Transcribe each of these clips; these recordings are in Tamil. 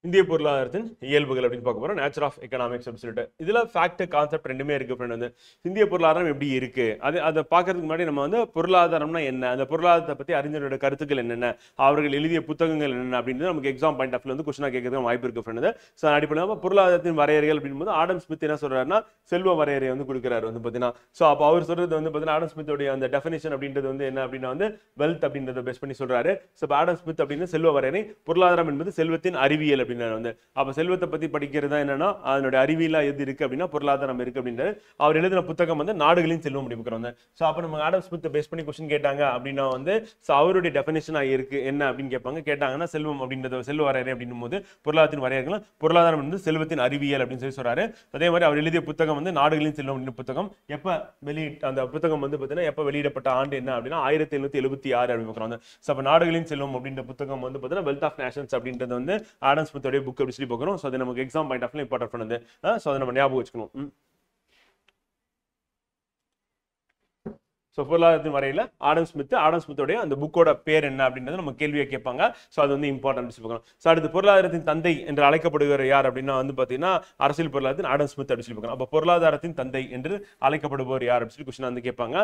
இந்திய பொருளாதாரத்தின் இயல்புகள் அப்படின்னு பார்க்க போறோம். நேச்சர் ஆஃப் எக்கனாமிக்ஸ் அப்படின்னு சொல்லிட்டு இதுல ஃபேக்ட் கான்செப்ட் ரெண்டுமே இருக்கு. ஃப்ரெண்ட் வந்து இந்திய பொருளாதாரம் எப்படி இருக்கு அதை பார்க்கறதுக்கு முன்னாடி நம்ம வந்து பொருளாதாரம்னா என்ன, அந்த பொருளாதாரத்தை பத்தி அறிஞரோட கருத்துக்கள் என்னென்ன, அவர்கள் எழுதிய புத்தகங்கள் என்னென்ன அப்படின்றது நமக்கு எக்ஸாம் பாயிண்ட் ஆஃப் வந்து கொஸ்டினா கேட்கறதுக்கு வாய்ப்பு இருக்கு. ஃப்ரெண்ட் ஸோ அடிப்படையில் பொருளாதாரத்தின் வரையறைகள் அப்படின்போது ஆடம் ஸ்மித் என்ன சொல்றாருன்னா செல்வ வரையறை வந்து கொடுக்குறாரு வந்து பார்த்தீங்கன்னா. ஸோ அப்போ அவர் சொல்றது வந்து பார்த்தீங்கன்னா ஆடம் ஸ்மித்தோடைய அந்த டெஃபினேஷன் அப்படின்றது வந்து என்ன அப்படின்னா வந்து வெல்த் அப்படின்றத பேஸ் பண்ணி சொல்றாரு. ஸோ ஆடம் ஸ்மித் அப்படின்னு செல்வ வரையறை, பொருளாதாரம் என்பது செல்வத்தின் அறிவியல் அப்படின்னு வந்து அப்ப செல்வத்தை பத்தி படிக்கிறது என்னன்னா அதனுடைய அறிவியலா எது இருக்கு அப்படின்னா பொருளாதாரம் இருக்கு அப்படின்றது அவர் எழுதின புத்தகம் வந்து நாடுகளின் செல்வம் அப்படிங்கிறோம். சோ அப்ப நம்ம ஆடம் ஸ்மித் பேஸ் பண்ணி क्वेश्चन கேட்டாங்க அப்படின்னா வந்து அவருடைய டெஃபினிஷனா இருக்கு என்ன அப்படின்னு கேட்பாங்க. கேட்டாங்கன்னா செல்வம் அப்படின்றது செல்வ வரையறை அப்படின்னும் போது பொருளாதாரத்தின் வரையறைகள் பொருளாதாரம் வந்து செல்வத்தின் அறிவியல் அப்படின்னு சொல்லி சொல்றாரு. அதே மாதிரி அவர் எழுதிய புத்தகம் வந்து நாடுகளின் செல்வம் அப்படின்னு புத்தகம் எப்ப அந்த புத்தகம் வந்து பாத்தீங்கன்னா எப்ப வெளியிடப்பட்ட ஆண்டு என்ன அப்படின்னா 1776 அப்படின்னு. சோ அப்ப நாடுகளின் செல்வம் அப்படின்ற புத்தகம் வந்து பாத்தீங்கன்னா வெல்த் ஆஃப் நேஷன்ஸ் அப்படின்றது வந்து ஆடம் ஸ்மித்தோட புக் அப்படி சொல்லி பார்க்கிறோம். சோ அது நமக்கு exam point of view important பண்ணது. சோ அதை நம்ம ஞாபகம் வச்சுக்கணும். ஸோ பொருளாதாரத்தின் வரையில ஆடம் ஸ்மித்தோடைய அந்த புக்கோட பேர் என்ன அப்படின்றது நம்ம கேள்வியை கேட்பாங்க. ஸோ அது வந்து இம்பார்ட்டன்ட் சொல்லி. ஸோ அடுத்து பொருளாதாரத்தின் தந்தை என்று அழைக்கப்படுகிற யார் அப்படின்னா வந்து பார்த்தீங்கன்னா அரசியல் பொருளாதாரத்தின் ஆடம் ஸ்மித் அப்படி சொல்லி. அப்போ பொருளாதாரத்தின் தந்தை என்று அழைக்கப்படுபவர் யார் அப்படின்னு சொல்லி கொஸ்டின் வந்து கேட்டாங்க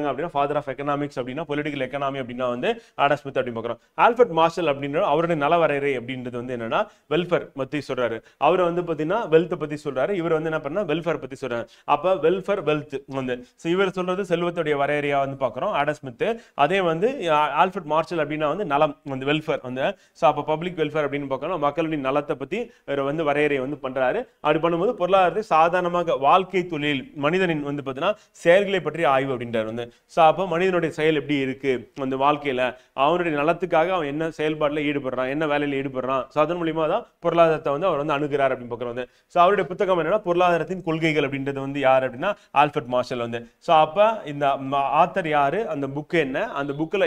அப்படின்னா ஃபாதர் ஆஃப் எக்கனாமிக்ஸ் அப்படின்னா பொலிட்டிக்கல் எக்கனாமி அப்படின்னா வந்து ஆடம் ஸ்மித் அப்படின்னு பார்க்குறோம். ஆல்ஃபர்ட் மார்ஷல் அப்படின்ற அவருடைய நல வரையறை அப்படின்றது வந்து என்னன்னா வெல்ஃபேர் பத்தி சொல்றாரு. அவர் வந்து பார்த்தீங்கன்னா வெல்த் பத்தி சொல்றாரு. இவர் வந்து என்ன பண்ணா வெல்ஃபேர் பத்தி சொல்றாரு. அப்ப வெல்ஃபேர் வெல்த் வந்து இவர் சொல்றது செல்வத்துடைய வரையறையா வந்து பார்க்கிறோம் ஆடம் ஸ்மித். அதே வந்து ஆல்ஃபர்ட் மார்ஷல் அப்படின்னா வந்து நலம் வந்து வெல்ஃபேர் வந்து சோ அப்ப பப்ளிக் வெல்ஃபேர் அப்படின்னு பார்க்கணும் மக்களுடைய நலத்தை பத்தி வந்து வரையறை வந்து பண்றாரு. அப்படி பண்ணும்போது பொருளாதாரத்தை சாதாரணமாக வாழ்க்கை தொழில் மனிதனின் வந்து பார்த்தீங்கன்னா செயல்களை பற்றி ஆய்வு அப்படின்றார் வந்து. சோ அப்ப மனிதனுடைய செயல் எப்படி இருக்கு அந்த வாழ்க்கையில அவனுடைய நலத்துக்காக அவன் என்ன செயல்பாடுல ஈடுபடுறான், என்ன வேலையில ஈடுபடுறான், சோ அதன் மூலியமா தான் பொருளாதாரத்தை வந்து அவர் வந்து அணுகிறார் அப்படின்னு பார்க்கிறோம். சோ அவருடைய புத்தகம் என்னன்னா பொருளாதாரத்தின் கொள்கைகள் அப்படின்றது வந்து யார் அப்படின்னா ஆல்ஃபர்ட் மார்ஷல் வந்து. சோ அப்ப இந்த ஆத்தர் யாரு, அந்த புக் என்ன, அந்த புக்ல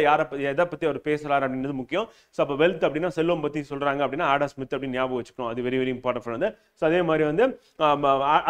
எதை பத்தி அவர் பேசுறாரு அப்படின்றது முக்கியம். சோ அப்ப வெல்த் அப்படின்னா செல்வம் பத்தி சொல்றாங்க அப்படின்னா ஆடம் ஸ்மித் அப்படின்னு ஞாபகம் வச்சுக்கணும். அது வெரி வெரி இம்பார்ட்டன்ட் வந்து. சோ அதே மாதிரி வந்து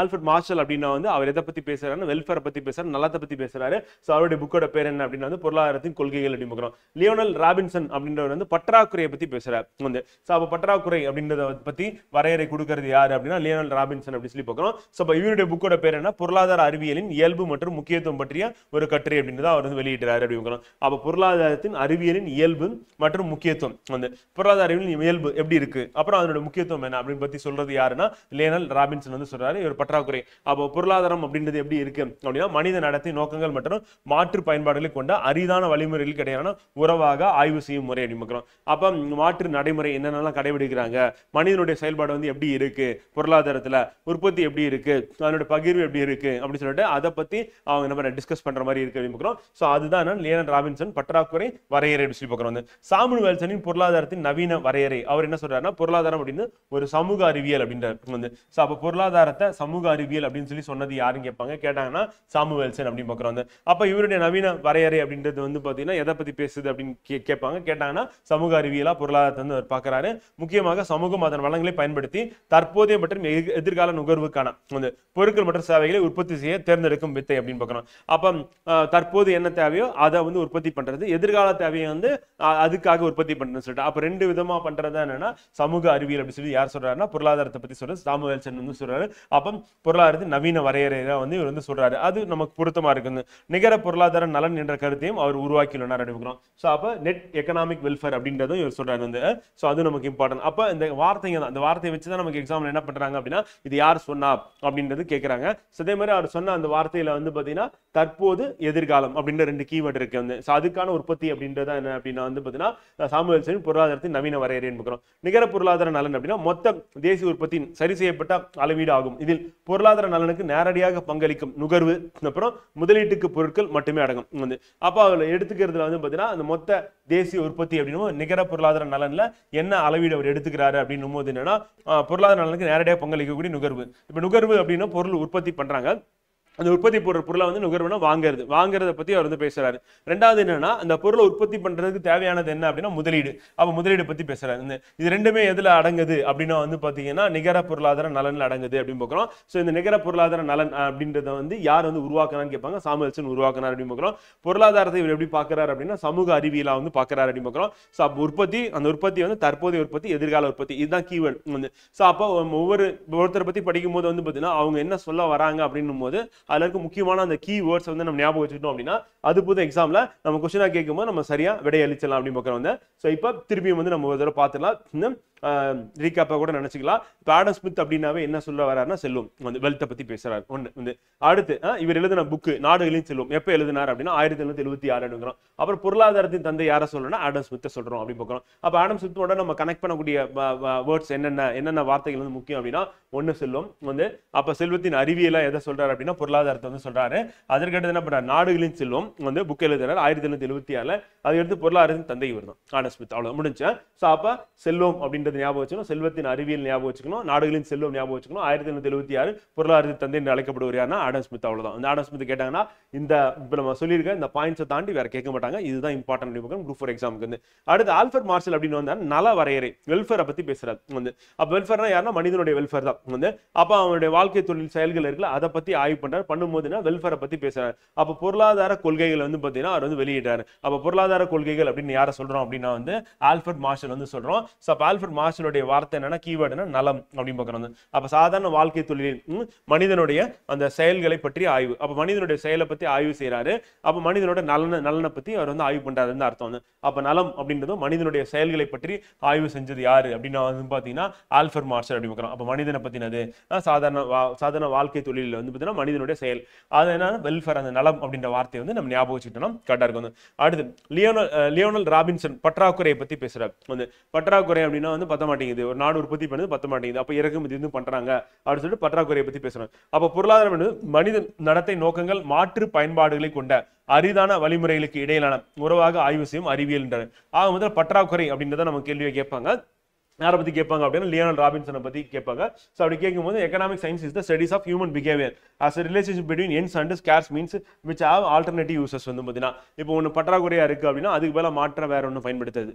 ஆல்ஃபர்ட் மார்ஷல் அப்படின்னா வந்து அவர் எதை பத்தி பேசுறாரு, வெல்ஃபேர் பத்தி பேசுறாரு, நலத்தை பத்தி பேசுறாரு. சோ அவருடைய புக்கோட பேர் என்ன அப்படின்னா வந்து பொருளாதாரத்தின் கொள்கைகள் அப்படின்னு பார்க்கிறோம். லியோனல் ராபின்சன் அப்படின்றவர் வந்து பற்றாக்குறையை பத்தி பேசுறாரு வந்து. சோ அப்ப பற்றாக்குறை அப்படின்றத பத்தி வரையறை கொடுக்கிறது யாரு அப்படின்னா லியோனல் ராபின்சன் அப்படி சொல்லி பார்க்கிறோம். சோ அப்ப இவருடைய புக்கோட பேர் என்ன பொருளாதார அறிவியலின் இயல்பு மற்றும் முக்கியத்துவம் பற்றிய ஒரு கட்டுரை அப்படின்றத அவர் வந்து வெளியிடுறாரு அப்படிங்கிறோம். அப்ப பொருளாதாரத்தின் அறிவியலின் இயல்பு மற்றும் முக்கியத்துவம் வந்து பொருளாதார அறிவியலின் இயல்பு எப்படி இருக்கு அப்புறம் அதோட முக்கியத்துவம் என்ன அப்படின்னு பத்தி சொல்றது யாருன்னா லியோனல் ராபின்சன் வந்து சொல்றாரு. இவர் பற்றாக்குறை அப்போ பொருளாதாரம் அப்படின்றது எப்படி இருக்கு அப்படின்னா மனித நடத்தை நோக்கங்கள் மற்றும் மாற்று பயன்பாடுகளை கொண்ட அரிதான வழிமுறைகள் கிடையான உறவாக ஆய்வு செய்யும் முறை அப்படின்னு. அப்ப மாற்று நடைமுறை என்னென்னலாம் கடைபிடிக்கிறாங்க, மனிதனுடைய செயல்பாடு வந்து எப்படி இருக்கு, பொருளாதாரத்துல உற்பத்தி எப்படி இருக்கு, அதனுடைய பகிர்வு எப்படி இருக்கு அப்படின்னு சொல்லிட்டு அதை பத்தி அவங்க நம்ம டிஸ்கஸ் பண்ற மாதிரி இருக்கு அப்படின்னு. சோ அதுதான் லியோனல் ராபின்சன் பற்றாக்குறை வரையறை சொல்லி பார்க்கிறோம். சாமுவல் வெல்சனின் பொருளாதாரத்தின் நவீன வரையறை அவர் என்ன சொல்றாருன்னா பொருளாதாரம் அப்படின்னு ஒரு சமூக அறிவியல் அப்படின்றார் வந்து. சோ அப்ப பொருளாதாரத்தை சமூக அறிவியல் அப்படின்னு சொல்லி சொன்னது யாருன்னு கேட்பாங்க. கேட்டாங்கன்னா சாமுவல் வெல்சன் அப்படின்னு பார்க்கிறோம். அப்ப இவருடைய நவீன வரையறை அப்படின்றது வந்து பாத்தீங்கன்னா எதை பத்தி பேசுது அப்படின்னு கேட்பாங்க. கேட்டாங்கன்னா சமூக அறிவியலா பொருளாதாரத்தை வந்து அவர் பார்க்கிறாரு. முக்கியமாக சமூகம் அதன் வளங்களை பயன்படுத்தி தற்போதைய மற்றும் எதிர்கால நுகர்வுக்கான பொருட்கள் மற்றும் சேவைகளை உற்பத்தி செய்ய தேர்ந்தெடுக்கும் வித்தை அப்படின்னு பார்க்கிறோம். அப்ப தற்போது என்ன தேவையோ அதை வந்து உற்பத்தி பண்றது, எதிர்கால தேவையை வந்து அதுக்காக உற்பத்தி பண்றதுன்னு சொல்லிட்டு அப்ப ரெண்டு விதமா பண்றது என்னன்னா சமூக அறிவியல் அப்படி சொல்லி யார் சொல்றாருன்னா பொருளாதாரத்தை பத்தி சொல்றது சாமுவல் வெல்சன் வந்து சொல்றாரு. அப்ப பொருளாதாரத்தின் நவீன வரையறையை வந்து இவர் வந்து சொல்றாரு. அது நமக்கு பொருத்தமா இருக்கு. நிகர பொருளாதார நலன் என்ற கருத்தையும் அவர் உருவாக்கியுள்ளார் அப்படிங்கிறோம். சோ அப்ப நெட் எக்கனாமிக் வெல்ஃபேர் அப்படின்றதும் இவர் சொல்றாரு வந்து. சோ அது நமக்கு இம்பார்ட்டன்ட். அப்ப இந்த வார்த்தைங்க தான், அந்த வார்த்தையை வச்சுதான் நமக்கு எக்ஸாம்ல என்ன பண்றாங்க அப்படின்னா இது யார் சொன்னா அப்படின்றது கேட்கறாங்க. அதே மாதிரி அவர் சொன்ன அந்த வார்த்தையில வந்து பாத்தீங்கன்னா தற்போது எதிர்காலம் அப்படின்ற ரெண்டு கீவேர்ட் இருக்கு வந்து. சோ அதுக்கான உற்பத்தி அப்படின்றத என்ன அப்படின்னா வந்து பாத்தீங்கன்னா சாமுவல் வெல்சன் பொருளாதாரத்தின் நவீன வரையறை பார்க்கிறோம். நிகர பொருளாதார நலன் அப்படின்னா மொத்த தேசிய உற்பத்தியின் சரி செய்யப்பட்ட அளவீடு ஆகும். இதில் பொருளாதார நலனுக்கு நேரடியாக பங்களிக்கும் நுகர்வு அப்புறம் முதலீட்டுக்கு பொருட்கள் மட்டுமே அடங்கும் வந்து. அப்ப அவளை எடுத்துக்கிறதுல வந்து பாத்தீங்கன்னா அந்த மொத்த தேசிய உற்பத்தி அப்படின்னு நிகர பொருளாதார நலன்ல என்ன அளவீடு அவர் எடுத்துக்கிறாரு அப்படின்னும் போது என்னன்னா பொருளாதார நலனுக்கு நேரடியாக பங்களிக்கக்கூடிய நுகர்வு. இப்ப நுகர்வு அப்படின்னா பொருள் உற்பத்தி பண்றாங்க, அந்த உற்பத்தி பொருளை வந்து நுகர்வுனா வாங்குறத பத்தி அவர் வந்து பேசுறாரு. ரெண்டாவது என்னன்னா, அந்த பொருளை உற்பத்தி பண்றதுக்கு தேவையானது என்ன அப்படின்னா முதலீடு. அப்ப முதலீடு பத்தி பேசுறாரு. இது ரெண்டுமே எதுல அடங்குது அப்படின்னா வந்து பாத்தீங்கன்னா நிகர பொருளாதார நலன்ல அடங்குது அப்படின்னு பாக்குறோம். சோ இந்த நிகர பொருளாதார நலன் அப்படின்றத வந்து யார் வந்து உருவாக்குறான்னு கேட்பாங்க. சாமுவேல்சன் உருவாக்குனார் அப்படின்னு பாக்குறோம். பொருளாதாரத்தை இவர் எப்படி பாக்குறாரு அப்படின்னா சமூக அறிவியலா வந்து பாக்குறாரு அப்படின்னு பாக்குறோம். சோ அப்ப அந்த உற்பத்தி வந்து தற்போதைய உற்பத்தி, எதிர்கால உற்பத்தி, இதுதான் கீவேர்ட் வந்து. சோ அப்போ ஒருத்தரை பத்தி படிக்கும் போது வந்து பாத்தீங்கன்னா அவங்க என்ன சொல்ல வராங்க அப்படின்னும் போது அதுல இருக்க முக்கியமான அந்த கீ வேர்ட்ஸ் வந்து நம்ம ஞாபகம் வச்சுக்கிட்டோம் அப்படின்னா அது புது எக்ஸாம்ல நம்ம கொஸ்டினா கேட்கும்போது நம்ம சரியா விடை அளிச்சலாம் அப்படின்னு பார்க்குறோம். ஸோ இப்போ திருப்பியும் வந்து நம்ம ஒரு தடவை பார்த்துலாம், ரீகேப்பா கூட நினைச்சுக்கலாம். இப்போ ஆடம் ஸ்மித் அப்படின்னாவே என்ன சொல்ல வர்றாருன்னா செல்வம், வந்து வெல்த்தை பத்தி பேசுறாரு. ஒன்று வந்து அடுத்து இவர் எழுதின புக்கு நாடுகளின் செல்வம் எப்போ எழுதினார் அப்படின்னா 1776 எடுக்கிறோம். அப்புறம் பொருளாதாரத்தின் தந்தை யாரை சொல்லணும்னா ஆடம் ஸ்மித்தை சொல்றோம் அப்படின்னு பார்க்குறோம். அப்போ ஆடம் ஸ்மித்தோட நம்ம கனெக்ட் பண்ணக்கூடிய வேர்ட்ஸ் என்னென்ன வார்த்தைகள் வந்து முக்கியம் அப்படின்னா ஒன்று செல்வம் வந்து, அப்ப செல்வத்தின் அறிவியலா எதை சொல்றாரு அப்படின்னா பொருளாதாரத்தை வந்து சொல்றாரு. அதற்கடுத்து என்ன பண்றாரு, நாடுகளின் செல்வம் வந்து புக் எழுதுறாரு 1776. அதுக்கடுத்து பொருளாதாரத்தின் தந்தை இவர் தான் ஆடம் ஸ்மித். அவ்வளவு முடிஞ்சேன். ஸோ அப்ப செல்வம் அப்படின்றது ஞாபகம் வச்சுக்கணும், செல்வத்தின் அறிவியல் ஞாபகம் வச்சுக்கணும், நாடுகளின் செல்வம் ஞாபகம் வச்சுக்கணும். 1776 பொருளாதாரத்தின் தந்தை என்று அழைக்கப்படுவர் யாருன்னா ஆடம் ஸ்மித். அவ்வளவுதான். இந்த ஆடம் ஸ்மித் கேட்டாங்கன்னா இந்த இப்ப நம்ம சொல்லியிருக்க இந்த பாயிண்ட்ஸை தாண்டி வேற கேட்க மாட்டாங்க. இதுதான் இம்பார்ட்டன்ட் குரூப் 4 எக்ஸாமுக்கு வந்து. அடுத்து ஆல்ஃபர்ட் மார்ஷல் அப்படின்னு வந்தா நல வரையறை, வெல்ஃபேரை பத்தி பேசுறாரு வந்து. அப்ப வெல்ஃபேர்னா யாருன்னா மனிதனுடைய வெல்ஃபேர் தான் வந்து. அப்ப அவனுடைய வாழ்க்கை தொழில் செயல்கள் இருக்குல்ல அதை பத்தி ஆய்வு பண்றாரு. பண்ணும்போதுன்னா வெல்ஃபேரை பத்தி பேசுறாரு. அப்ப பொருளாதார கொள்கைகள் வந்து பாத்தீங்கன்னா அவர் வந்து வெளியிட்டாரு. அப்ப பொருளாதார கொள்கைகள் அப்படின்னு யாரை சொல்றோம் அப்படின்னா வந்து ஆல்ஃபர்ட் மார்ஷல் வந்து சொல்றோம். சோ அப்ப ஆல்ஃபர்ட் மார்ஷலுடைய வார்த்தை என்னன்னா கீவேர்டு நலம் அப்படின்னு பார்க்கணும். அப்ப சாதாரண வாழ்க்கை தொழிலில் மனிதனுடைய அந்த செயல்களை பற்றி ஆய்வு. அப்ப மனிதனுடைய செயலை பத்தி ஆய்வு செய்யறாரு. அப்ப மனிதனோட நலனை பத்தி அவர் வந்து ஆய்வு பண்றாருன்னு அர்த்தம் வந்து. அப்ப நலம் அப்படின்றதும் மனிதனுடைய செயல்களை பற்றி ஆய்வு செஞ்சது யாரு அப்படின்னா வந்து பாத்தீங்கன்னா ஆல்ஃபர்ட் மார்ஷல் அப்படின்னு பார்க்கணும். அப்ப மனிதனை பத்தினது சாதாரண வாழ்க்கை தொழிலில் வந்து பாத்தீங்கன்னா மனிதனுடைய செயல், அது என்ன வெல்ஃபேர், அந்த நலம் அப்படின்ற வார்த்தையை வந்து நம்ம ஞாபகம் வச்சுக்கிட்டோம் கரெக்டா இருக்கும். அடுத்து லியோனல் ராபின்சன் பற்றாக்குறையை பத்தி பேசுறாரு வந்து. பற்றாக்குறை அப்படின்னா வந்து பத்த மாட்டேங்குது, ஒரு நாடு உற்பத்தி பண்ணது பத்த மாட்டேங்குது, அப்ப இறக்குமதி வந்து பண்றாங்க அப்படின்னு சொல்லிட்டு பற்றாக்குறையை பத்தி பேசுறாங்க. அப்ப பொருளாதாரம் என்பது மனித நடத்தை நோக்கங்கள் மாற்று பயன்பாடுகளை கொண்ட அரிதான வழிமுறைகளுக்கு இடையிலான உறவாக ஆய்வு செய்யும் அறிவியல் என்றார். ஆக முதல்ல பற்றாக்குறை அப்படின்றத நம்ம கேள்வியை கேட்பாங்க. யாரை பத்தி கேட்பாங்க அப்படின்னா லியோனல் ராபின்சனை பத்தி கேட்பாங்க. ஸோ அப்படி கேட்கும்போது economic science is the studies of human behaviour as a relationship between ends and scarce means which have alternative uses வந்து பார்த்தீங்கன்னா இப்போ ஒன்று பற்றாக்குறையா இருக்கு அப்படின்னா அதுக்கு மேலே மாற்ற வேற ஒன்று பயன்படுத்துது.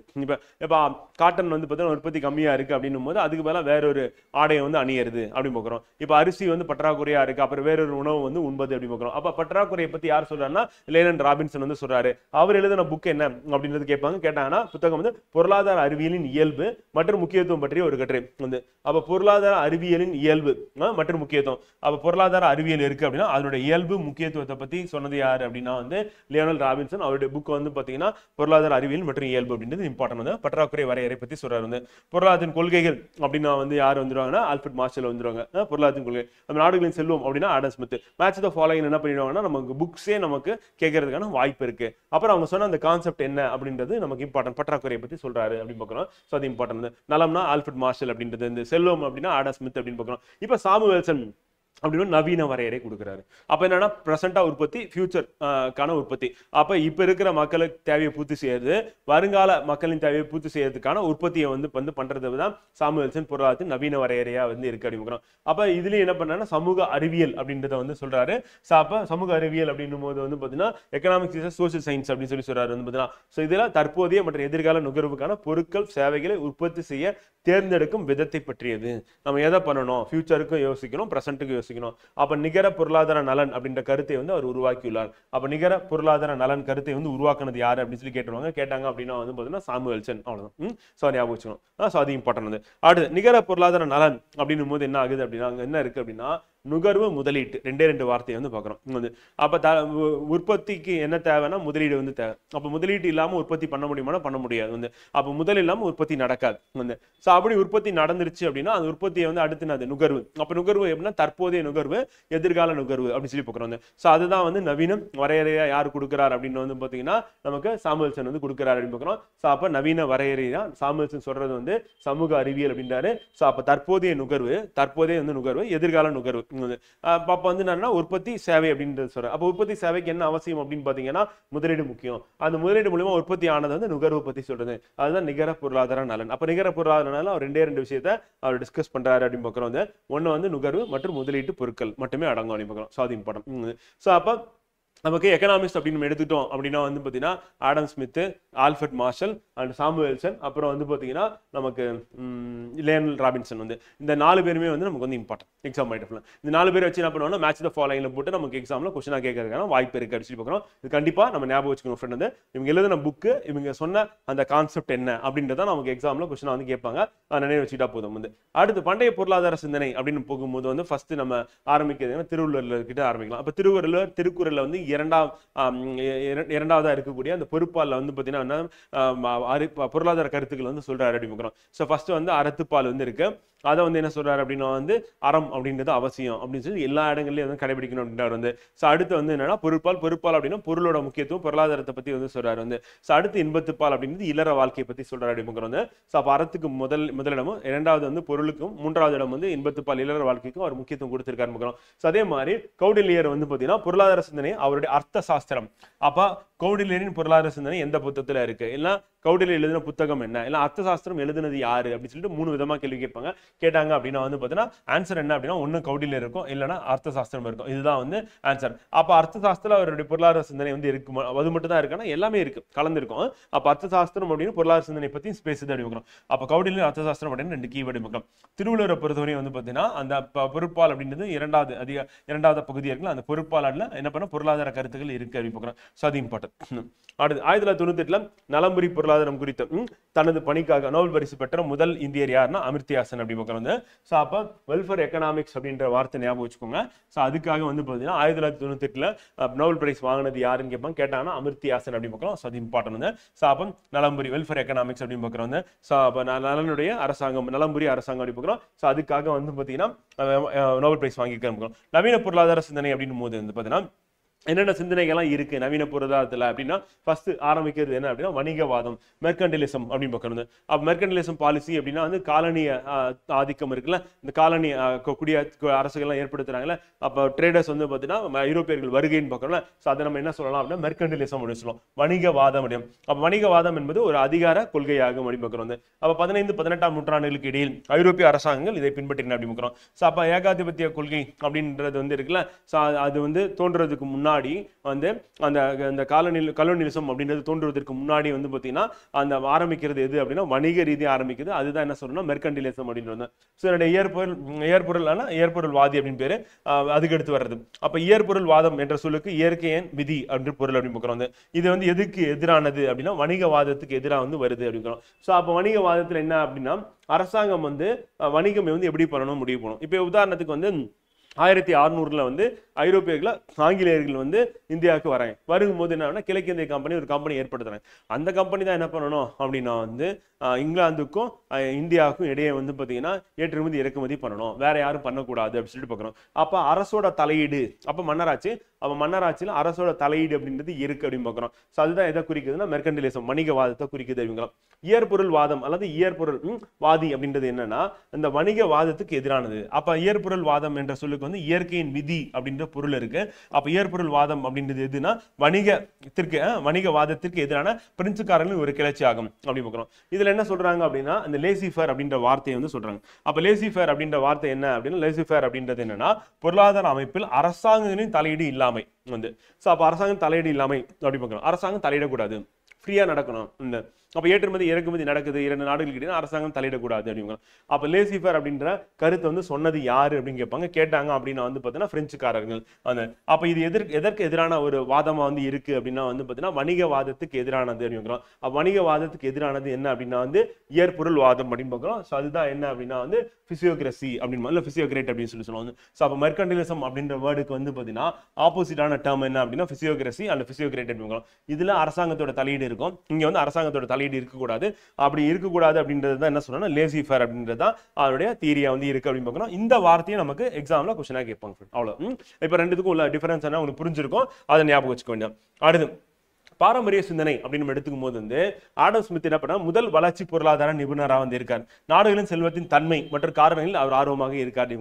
இப்போ காட்டன் வந்து பார்த்தீங்கன்னா உற்பத்தி கம்மியா இருக்கு அப்படின்னும் போது அதுக்கு மேலே வேற ஒரு ஆடையை வந்து அணியறது அப்படின்னு பார்க்குறோம். இப்போ அரிசி வந்து பற்றாக்குறையா இருக்கு, அப்புறம் வேறொரு உணவு வந்து உண்பது அப்படி பார்க்குறோம். அப்போ பற்றாக்குறையை பத்தி யார் சொல்றாருன்னா லியோனல் ராபின்சன் வந்து சொல்றாரு. அவர் எழுதின புக் என்ன அப்படின்றது கேட்டாங்கன்னா புத்தகம் வந்து பொருளாதார அறிவியலின் இயல்பு மற்றும் முக்கியத்துவம் பற்றிய ஒரு கட்டுரை வந்து. அப்ப பொருளாதார அறிவியலின் இயல்பு மற்றும் முக்கியத்துவம். அப்ப பொருளாதார அறிவியல் இருக்கு அப்படின்னா அதனுடைய இயல்பு முக்கியத்துவத்தை பத்தி சொன்னது யாரு அப்படின்னா வந்து லியோனல் ராபின்சன். அவருடைய புக் வந்து பாத்தீங்கன்னா பொருளாதார அறிவியல் மற்றும் இயல்பு அப்படின்றது இம்பார்ட்டன்ட் வந்து. பற்றாக்குறை வரையறை பத்தி சொல்றாரு வந்து. பொருளாதாரத்தின் கொள்கைகள் அப்படின்னா வந்து யார் வந்துருவாங்கன்னா ஆல்ஃபர்ட் மார்ஷல் வந்துருவாங்க. பொருளாதாரத்தின் கொள்கை நம்ம நாடுகளின் செல்வம் அப்படின்னா Adam Smith. Match the following என்ன பண்ணிடுவாங்கன்னா நமக்கு புக்ஸே நமக்கு கேட்கறதுக்கான வாய்ப்பு இருக்கு. அப்புறம் அவங்க சொன்ன அந்த கான்செப்ட் என்ன அப்படின்றது நமக்கு இம்பார்ட்டன்ட். பற்றாக்குறையை பத்தி சொல்றாரு அப்படின்னு பார்க்கணும். ஸோ அது இம்பார்ட்டன்ட். நலம்னா ஆல்ஃபர்ட் மார்ஷல் அப்படின்றது, இந்த செல்வம் அப்படின்னா ஆடம் ஸ்மித் அப்படின்னு பார்க்கணும். இப்போ சாமுவேல்சன் அப்படின்னு நவீன வரையறை கொடுக்குறாரு. அப்ப என்னன்னா பிரசண்டா உற்பத்தி, ஃபியூச்சர் கான உற்பத்தி. அப்ப இப்ப இருக்கிற மக்களுக்கு தேவையை பூர்த்தி செய்யறது, வருங்கால மக்களின் தேவையை பூர்த்தி செய்யறதுக்கான உற்பத்தியை வந்து பண்றது தான் சாமுவேல்சன் பொருளாதாரத்தின் நவீன வரையறையா வந்து இருக்கு அப்படிங்கிறோம். அப்ப இதுலயும் என்ன பண்ணா சமூக அறிவியல் அப்படின்றத வந்து சொல்றாரு. அப்ப சமூக அறிவியல் அப்படின்னும் போது வந்து பாத்தீங்கன்னா எக்கனாமிக்ஸ் இஸ் சோசியல் சயின்ஸ் அப்படின்னு சொல்றாரு வந்து பாத்தீங்கன்னா. ஸோ இதுல தற்போதைய மற்றும் எதிர்கால நுகர்வுக்கான பொருட்கள் சேவைகளை உற்பத்தி செய்ய தேர்ந்தெடுக்கும் விதத்தை பற்றியது. நம்ம எதை பண்ணணும், ஃபியூச்சருக்கும் யோசிக்கணும், பிரசன்ட்டுக்கும் யோசிக்கணும். அப்ப நிகர பொருளாதார நலன் அப்படின்ற கருத்தை வந்து அவர் உருவாக்கியுள்ளார். அப்ப நிகர பொருளாதார நலன் கருத்தை வந்து உருவாக்குனது யாரு அப்படின்னு சொல்லி கேட்டாங்க அப்படின்னா வந்து பாத்தீங்கன்னா சாமுவேல்சன். அவ்வளவுதான். ஸோ ஞாபகம் வச்சுக்கணும். ஸோ அது இம்பார்ட்டன்ட் வந்து. அடுத்து நிகர பொருளாதார நலன் அப்படின்னும் போது என்ன ஆகுது அப்படின்னா அங்க என்ன இருக்கு அப்படின்னா நுகர்வு, முதலீட்டு, ரெண்டு வார்த்தையை வந்து பார்க்குறோம். அப்போ உற்பத்திக்கு என்ன தேவைன்னா முதலீடு வந்து தேவை. அப்போ முதலீட்டு இல்லாமல் உற்பத்தி பண்ண முடியுமானா பண்ண முடியாது வந்து. அப்போ முதல் இல்லாமல் உற்பத்தி நடக்காது வந்து. ஸோ அப்படி உற்பத்தி நடந்துருச்சு அப்படின்னா அந்த உற்பத்தியை வந்து அடுத்து நுகர்வு. அப்போ நுகர்வு எப்படின்னா தற்போதைய நுகர்வு, எதிர்கால நுகர்வு அப்படின்னு சொல்லி பார்க்குறோம் வந்து. ஸோ அதுதான் வந்து நவீன வரையறையா யார் கொடுக்குறாரு அப்படின்னு வந்து பார்த்தீங்கன்னா நமக்கு சாமுவேல்சன் வந்து கொடுக்குறாரு அப்படின்னு பார்க்குறோம். ஸோ அப்போ நவீன வரையறை தான் சாமுவேல்சன் சொல்றது வந்து சமூக அறிவியல் அப்படின்றாரு. ஸோ அப்போ தற்போதைய நுகர்வு, எதிர்கால நுகர்வு அப்போ வந்து என்னன்னா உற்பத்தி சேவை அப்படின்றது சொல்றேன். அப்போ உற்பத்தி சேவைக்கு என்ன அவசியம் அப்படின்னு பாத்தீங்கன்னா முதலீடு முக்கியம். அந்த முதலீடு மூலமா உற்பத்தி ஆனது வந்து நுகர்வு பத்தி சொல்றது, அதுதான் நிகர பொருளாதார நலன். அப்ப நிகர பொருளாதார நலன் அவர் ரெண்டு விஷயத்த அவர் டிஸ்கஸ் பண்றாரு அப்படின்னு பாக்குறோம். வந்து ஒண்ணு வந்து நுகர்வு மற்றும் முதலீட்டு பொருட்கள் மட்டுமே அடங்கும் அப்படின்னு பாக்குறோம். ஸோ அது இம்பார்ட்டன்ட். ஸோ அப்ப நமக்கு எக்கனாமிக்ஸ் அப்படின்னு நம்ம எடுத்துட்டோம் அப்படின்னா வந்து பார்த்தீங்கன்னா Adam Smith, Alfred Marshall and Samuelson, அப்புறம் வந்து பார்த்தீங்கன்னா நமக்கு லேர்னல் ராபின்சன், வந்து இந்த 4 பேருமே வந்து நமக்கு வந்து இம்பார்ட்டன்ட் எக்ஸாம் பாயிண்ட். இந்த 4 பேர் வச்சு என்ன பண்ணுவோம்னா மேட்ச் த ஃபாலோயிங்ல போட்டு நமக்கு எக்ஸாம்ல கொஸ்டினா கேட்கறதுக்கான வாய்ப்பு இருக்கு அப்படின்னு சொல்லி பார்க்குறோம். இது கண்டிப்பா நம்ம ஞாபகம் வச்சுக்கணும் ஃப்ரெண்ட். வந்து இவங்க எழுதின புக்கு, இவங்க சொன்ன அந்த கான்செப்ட் என்ன அப்படின்றத நமக்கு எக்ஸாம்ல கொஸ்டினா வந்து கேட்பாங்க. நினைவு வச்சுட்டா போதும். வந்து அடுத்து பண்டைய பொருளாதார சிந்தனை அப்படின்னு போகும்போது வந்து ஃபர்ஸ்ட் நம்ம ஆரம்பிக்கிறது திருவள்ளுவர்ல கிட்ட ஆரம்பிக்கலாம். அப்ப திருவள்ளுவர் திருக்குறள்ல வந்து இரண்டாவதா இருக்கக்கூடிய அந்த பொறுப்பால வந்து பாத்தீங்கன்னா பொருளாதார கருத்துக்கள் வந்து சொல்றாரு அப்படின்னு. சோ ஃபர்ஸ்ட் வந்து அறத்துப்பால் வந்து இருக்கு. அதை வந்து என்ன சொல்றாரு அப்படின்னா வந்து அறம் அப்படின்றது அவசியம் அப்படின்னு சொல்லி எல்லா இடங்கள்லயும் வந்து கடைபிடிக்கணும் அப்படின்றாரு. வந்து ஸோ அடுத்து வந்து என்னன்னா பொருட்பால் அப்படின்னா பொருளோட முக்கியத்துவம் பொருளாதாரத்தை பத்தி வந்து சொல்றாரு. வந்து ஸோ அடுத்து இன்பத்துப்பால் அப்படின்றது இல்லற வாழ்க்கையை பத்தி சொல்றாரு அப்படின்னு. வந்து ஸோ அப்ப அறத்துக்கு முதலிடமும், இரண்டாவது வந்து பொருளுக்கும், மூன்றாவது இடம் வந்து இன்பத்துப்பால் இல்லற வாழ்க்கைக்கும் அவர் முக்கியத்துவம் கொடுத்திருக்காரு. ஸோ அதே மாதிரி கௌடில்யர் வந்து பாத்தீங்கன்னா பொருளாதார சிந்தனை அவருடைய அர்த்த சாஸ்திரம். அப்ப கௌடில்யரின் பொருளாதார சிந்தனை எந்த புத்தகத்துல இருக்கு, இல்ல கௌடில்யர் எழுதின புத்தகம் என்ன, இல்ல அர்த்த சாஸ்திரம் எழுதினது யாரு அப்படின்னு சொல்லிட்டு 3 விதமா கேள்வி கேட்டாங்க அப்படின்னா வந்து பாத்தீங்கன்னா ஆன்சர் என்ன அப்படின்னா ஒண்ணு கௌடில்யர் இருக்கும், இல்லைன்னா அர்த்த சாஸ்திரம் இருக்கும். இதுதான் வந்து ஆன்சர். அப்ப அர்த்த சாஸ்திரம் அவருடைய பொருளாதார சிந்தனை வந்து இருக்கு, அது மட்டும் தான் இருக்குன்னா எல்லாமே இருக்கு, கலந்துருக்கும். அப்ப அர்த்த சாஸ்திரம் அப்படின்னு பொருளாதார சிந்தனை பத்தி பேசுது அப்படிங்கிறோம். அப்ப கௌடில்யர் அர்த்த சாஸ்திரம் அப்படின்னு 2 கீவேர்டு இருக்கும். திருவள்ளுவரை பொறுத்தவரையும் வந்து பாத்தீங்கன்னா அந்த பொருட்பால் அப்படின்றது இரண்டாவது பகுதி இருக்குல்ல, அந்த பொருட்பாலால என்ன பண்ண பொருளாதார கருத்துக்கள் இருக்கு அப்படின்னு. ஸோ அது இம்பார்ட்டன்ட். அடுத்து 1998 நலம்புரி பொருளாதாரம் குறித்த தனது பணிக்காக நோபல் பரிசு பெற்ற முதல் இந்தியர் யாருன்னா அமிர்தியாசன் அப்படி வந்து. ஸோ அப்போ வெல்ஃபேர் எக்கனாமிக்ஸ் அப்படின்ற வார்த்தை ஞாபகம் வச்சுக்கோங்க. ஸோ அதுக்காக வந்து பார்த்தீங்கன்னா 1998 நோபல் பிரைஸ் வாங்கினது யாருன்னு கேட்டாங்கன்னா அமிர்தியாசன் அப்படின்னு பார்க்குறோம். ஸோ அது இம்பார்ட்டன் வந்து. ஸோ அப்போ நலம்புரி வெல்ஃபேர் எக்கனாமிக்ஸ் அப்படின்னு பார்க்குறோம் வந்து. ஸோ அப்போ நலனுடைய அரசாங்கம், நலம்புரி அரசாங்கம் அப்படி பார்க்குறோம். ஸோ அதுக்காக வந்து பார்த்தீங்கன்னா நோபல் பிரைஸ் வாங்கியிருக்காங்க. நவீன பொருளாதார சிந்தனை அப்படின்னு போது வந்து பார்த்தீங்கன்னா என்னென்ன சிந்தனைகள்லாம் இருக்கு நவீன பொருளாதாரத்துல அப்படின்னா ஃபர்ஸ்ட் ஆரம்பிக்கிறது என்ன அப்படின்னா வணிகவாதம், மெர்கண்டிலிசம் அப்படின்னு பார்க்கறது. அப்ப மெர்கண்டிலிசம் பாலிசி அப்படின்னா வந்து காலனிய ஆதிக்கம் இருக்குல்ல, இந்த காலனி குடிய அரசுகள்லாம் ஏற்படுத்துறாங்கல்ல, அப்ப ட்ரேடர்ஸ் வந்து பார்த்தீங்கன்னா ஐரோப்பியர்கள் வருகைன்னு பார்க்கறோம்ல. ஸோ அதை நம்ம என்ன சொல்லலாம் அப்படின்னா மெர்கண்டிலிசம் அப்படின்னு சொல்லுவோம், வணிகவாதம் அப்படின்னு. அப்ப வணிகவாதம் என்பது ஒரு அதிகார கொள்கையாகும் அப்படின்னு பார்க்கறோம். வந்து அப்ப 15-18ஆம் நூற்றாண்டுகளுக்கு இடையில் ஐரோப்பிய அரசாங்கங்கள் இதை பின்பற்றின அப்படின்னு பார்க்கறோம். ஸோ அப்ப ஏகாதிபத்திய கொள்கை அப்படின்றது வந்து இருக்குல்ல, ஸோ அது வந்து தோன்றதுக்கு முன்னாடி வந்து அந்த காலனிலிசம் அப்படின்றது தோன்றுவதற்கு முன்னாடி வந்து பாத்தீங்கன்னா அந்த ஆரம்பிக்கிறது எது அப்படின்னா வணிக ரீதியாக ஆரம்பிக்குது. அதுதான் என்ன சொல்லணும்னா மெர்கண்டிலிசம் அப்படின்னு. ஸோ என்னுடைய இயற்பொருள் வாதி அப்படின்னு பேரு, அதுக்கு எடுத்து வர்றது. அப்ப இயற்பொருள் வாதம் என்ற சொல்லுக்கு இயற்கையின் விதி அப்படின்னு பொருள் அப்படின்னு பார்க்கிறோம். இது வந்து எதுக்கு எதிரானது அப்படின்னா வணிகவாதத்துக்கு எதிராக வந்து வருது அப்படிங்கிறோம். ஸோ அப்ப வணிகவாதத்துல என்ன அப்படின்னா அரசாங்கம் வந்து வணிகம் வந்து எப்படி பண்ணணும் முடிவு பண்ணணும். இப்ப உதாரணத்துக்கு வந்து 1600 வந்து ஐரோப்பியர்கள் ஆங்கிலேயர்கள் வந்து இந்தியாவுக்கு வராங்க. வரும்போது என்ன கிழக்கிந்திய கம்பெனி ஒரு கம்பெனி ஏற்படுத்துறாங்க. அந்த கம்பெனி தான் என்ன பண்ணணும் அப்படின்னா வந்து இங்கிலாந்துக்கும் இந்தியாவுக்கும் இடையே வந்து பாத்தீங்கன்னா ஏற்றுமதி இறக்குமதி பண்ணணும், வேற யாரும் பண்ணக்கூடாது அப்படின்னு சொல்லிட்டு பார்க்கணும். அப்ப அரசோட தலையீடு, அப்ப மன்னராட்சி, அப்ப மன்னராட்சியில அரசோட தலையீடு அப்படின்றது இருக்கு அப்படின்னு பார்க்கிறோம். ஸோ அதுதான் எதை குறிக்குதுன்னா மெர்கண்டிலிசம், வணிகவாதத்தை குறிக்குது அப்படிங்கிறோம். இயற்பொருள் வாதம் அல்லது இயற்பொருள் வாதி அப்படின்றது என்னன்னா இந்த வணிகவாதத்துக்கு எதிரானது. அப்ப இயற்பொருள் வாதம் என்ற சொல்லுக்கு வந்து இயற்கையின் விதி அப்படின்ற பொருள் இருக்கு. அப்ப இயற்பொருள் வாதம் அப்படின்றது எதுனா வணிகவாதத்திற்கு எதிரான பிரெஞ்சுக்காரர்களின் ஒரு கிளர்ச்சி ஆகும் அப்படி பார்க்கிறோம். இதுல என்ன சொல்றாங்க அப்படின்னா இந்த லேசி ஃபேர் அப்படின்ற வார்த்தையை வந்து சொல்றாங்க. அப்ப லேசி ஃபேர் அப்படின்ற வார்த்தை என்ன அப்படின்னா லேசி ஃபேர் அப்படின்றது என்னன்னா பொருளாதார அமைப்பில் அரசாங்கங்களின் தலையீடு இல்லாமை வந்து. சோ அப்ப அரசாங்கம் தலையீடு இல்லாமை அப்படி பார்க்கிறோம். அரசாங்கம் தலையிடக்கூடாது, ஃப்ரீயா நடக்கணும். இந்த அப்ப ஏற்றுமதி இறக்குமதி நடக்குது 2 நாடுகளுக்கு அரசாங்கம் தலையிடக்கூடாது அப்படிங்க. அப்ப லேசி ஃபேர் அப்படின்ற கருத்தை வந்து சொன்னது யாரு அப்படின்னு கேட்பாங்க. கேட்டாங்க அப்படின்னா வந்து பாத்தீங்கன்னா பிரெஞ்சுக்காரர்கள். அப்ப இது எதற்கு எதிரான ஒரு வாதமா வந்து இருக்கு அப்படின்னா வந்து பாத்தீங்கன்னா வணிகவாதத்துக்கு எதிரானது அப்படிங்கிறோம். வணிகவாதத்துக்கு எதிரானது என்ன அப்படின்னா வந்து இயற்பொருள் வாதம் அப்படின்னு பார்க்கிறோம். ஸோ அதுதான் என்ன அப்படின்னா வந்து பிசியோகிரசி அப்படின்னு இல்ல பிசியோகிரேட் அப்படின்னு சொல்லி சொல்லுவாங்க. ஸோ அப்ப மெர்கண்டிலிசம் அப்படின்ற வேர்டுக்கு வந்து பாத்தீங்கன்னா ஆப்போசிட்டான டேர்ம் என்ன அப்படின்னா பிசியோகிரசி அல்ல பிசியோகிரேட் அப்படின்னு. இதுல அரசாங்கத்தோட தலையீடு இருக்கும், இங்க வந்து அரசாங்கத்தோட தலையீடு இருக்கக்கூடாது. அப்படி இருக்கக்கூடாது அப்படின்றது தான் என்ன சொல்றோம்னா லேசி ஃபேர் அப்படின்றது தான் அவருடைய தியரியா வந்து இருக்கு அப்படின்னு பார்க்கணும். இந்த வார்த்தையை நமக்கு எக்ஸாம்ல கொஸ்டினா கேட்பாங்க. அவ்வளவு இப்ப ரெண்டுத்துக்கும் உள்ள டிஃபரன்ஸ் என்ன உங்களுக்கு புரிஞ்சிருக்கும், அதை ஞாபகம் வச்சுக்க வேண்டிய. அடுத்து பாரம்பரிய சிந்தனை அப்படின்னு நம்ம எடுத்துக்கும் போது வந்து ஆடம் ஸ்மித் என்ன பண்ணா முதல் வளர்ச்சி பொருளாதார நிபுணராக வந்து இருக்கார். நாடுகளின் செல்வத்தின் தன்மை மற்றும் காரணங்களில் அவர் ஆர்வமாக இருக்கார்.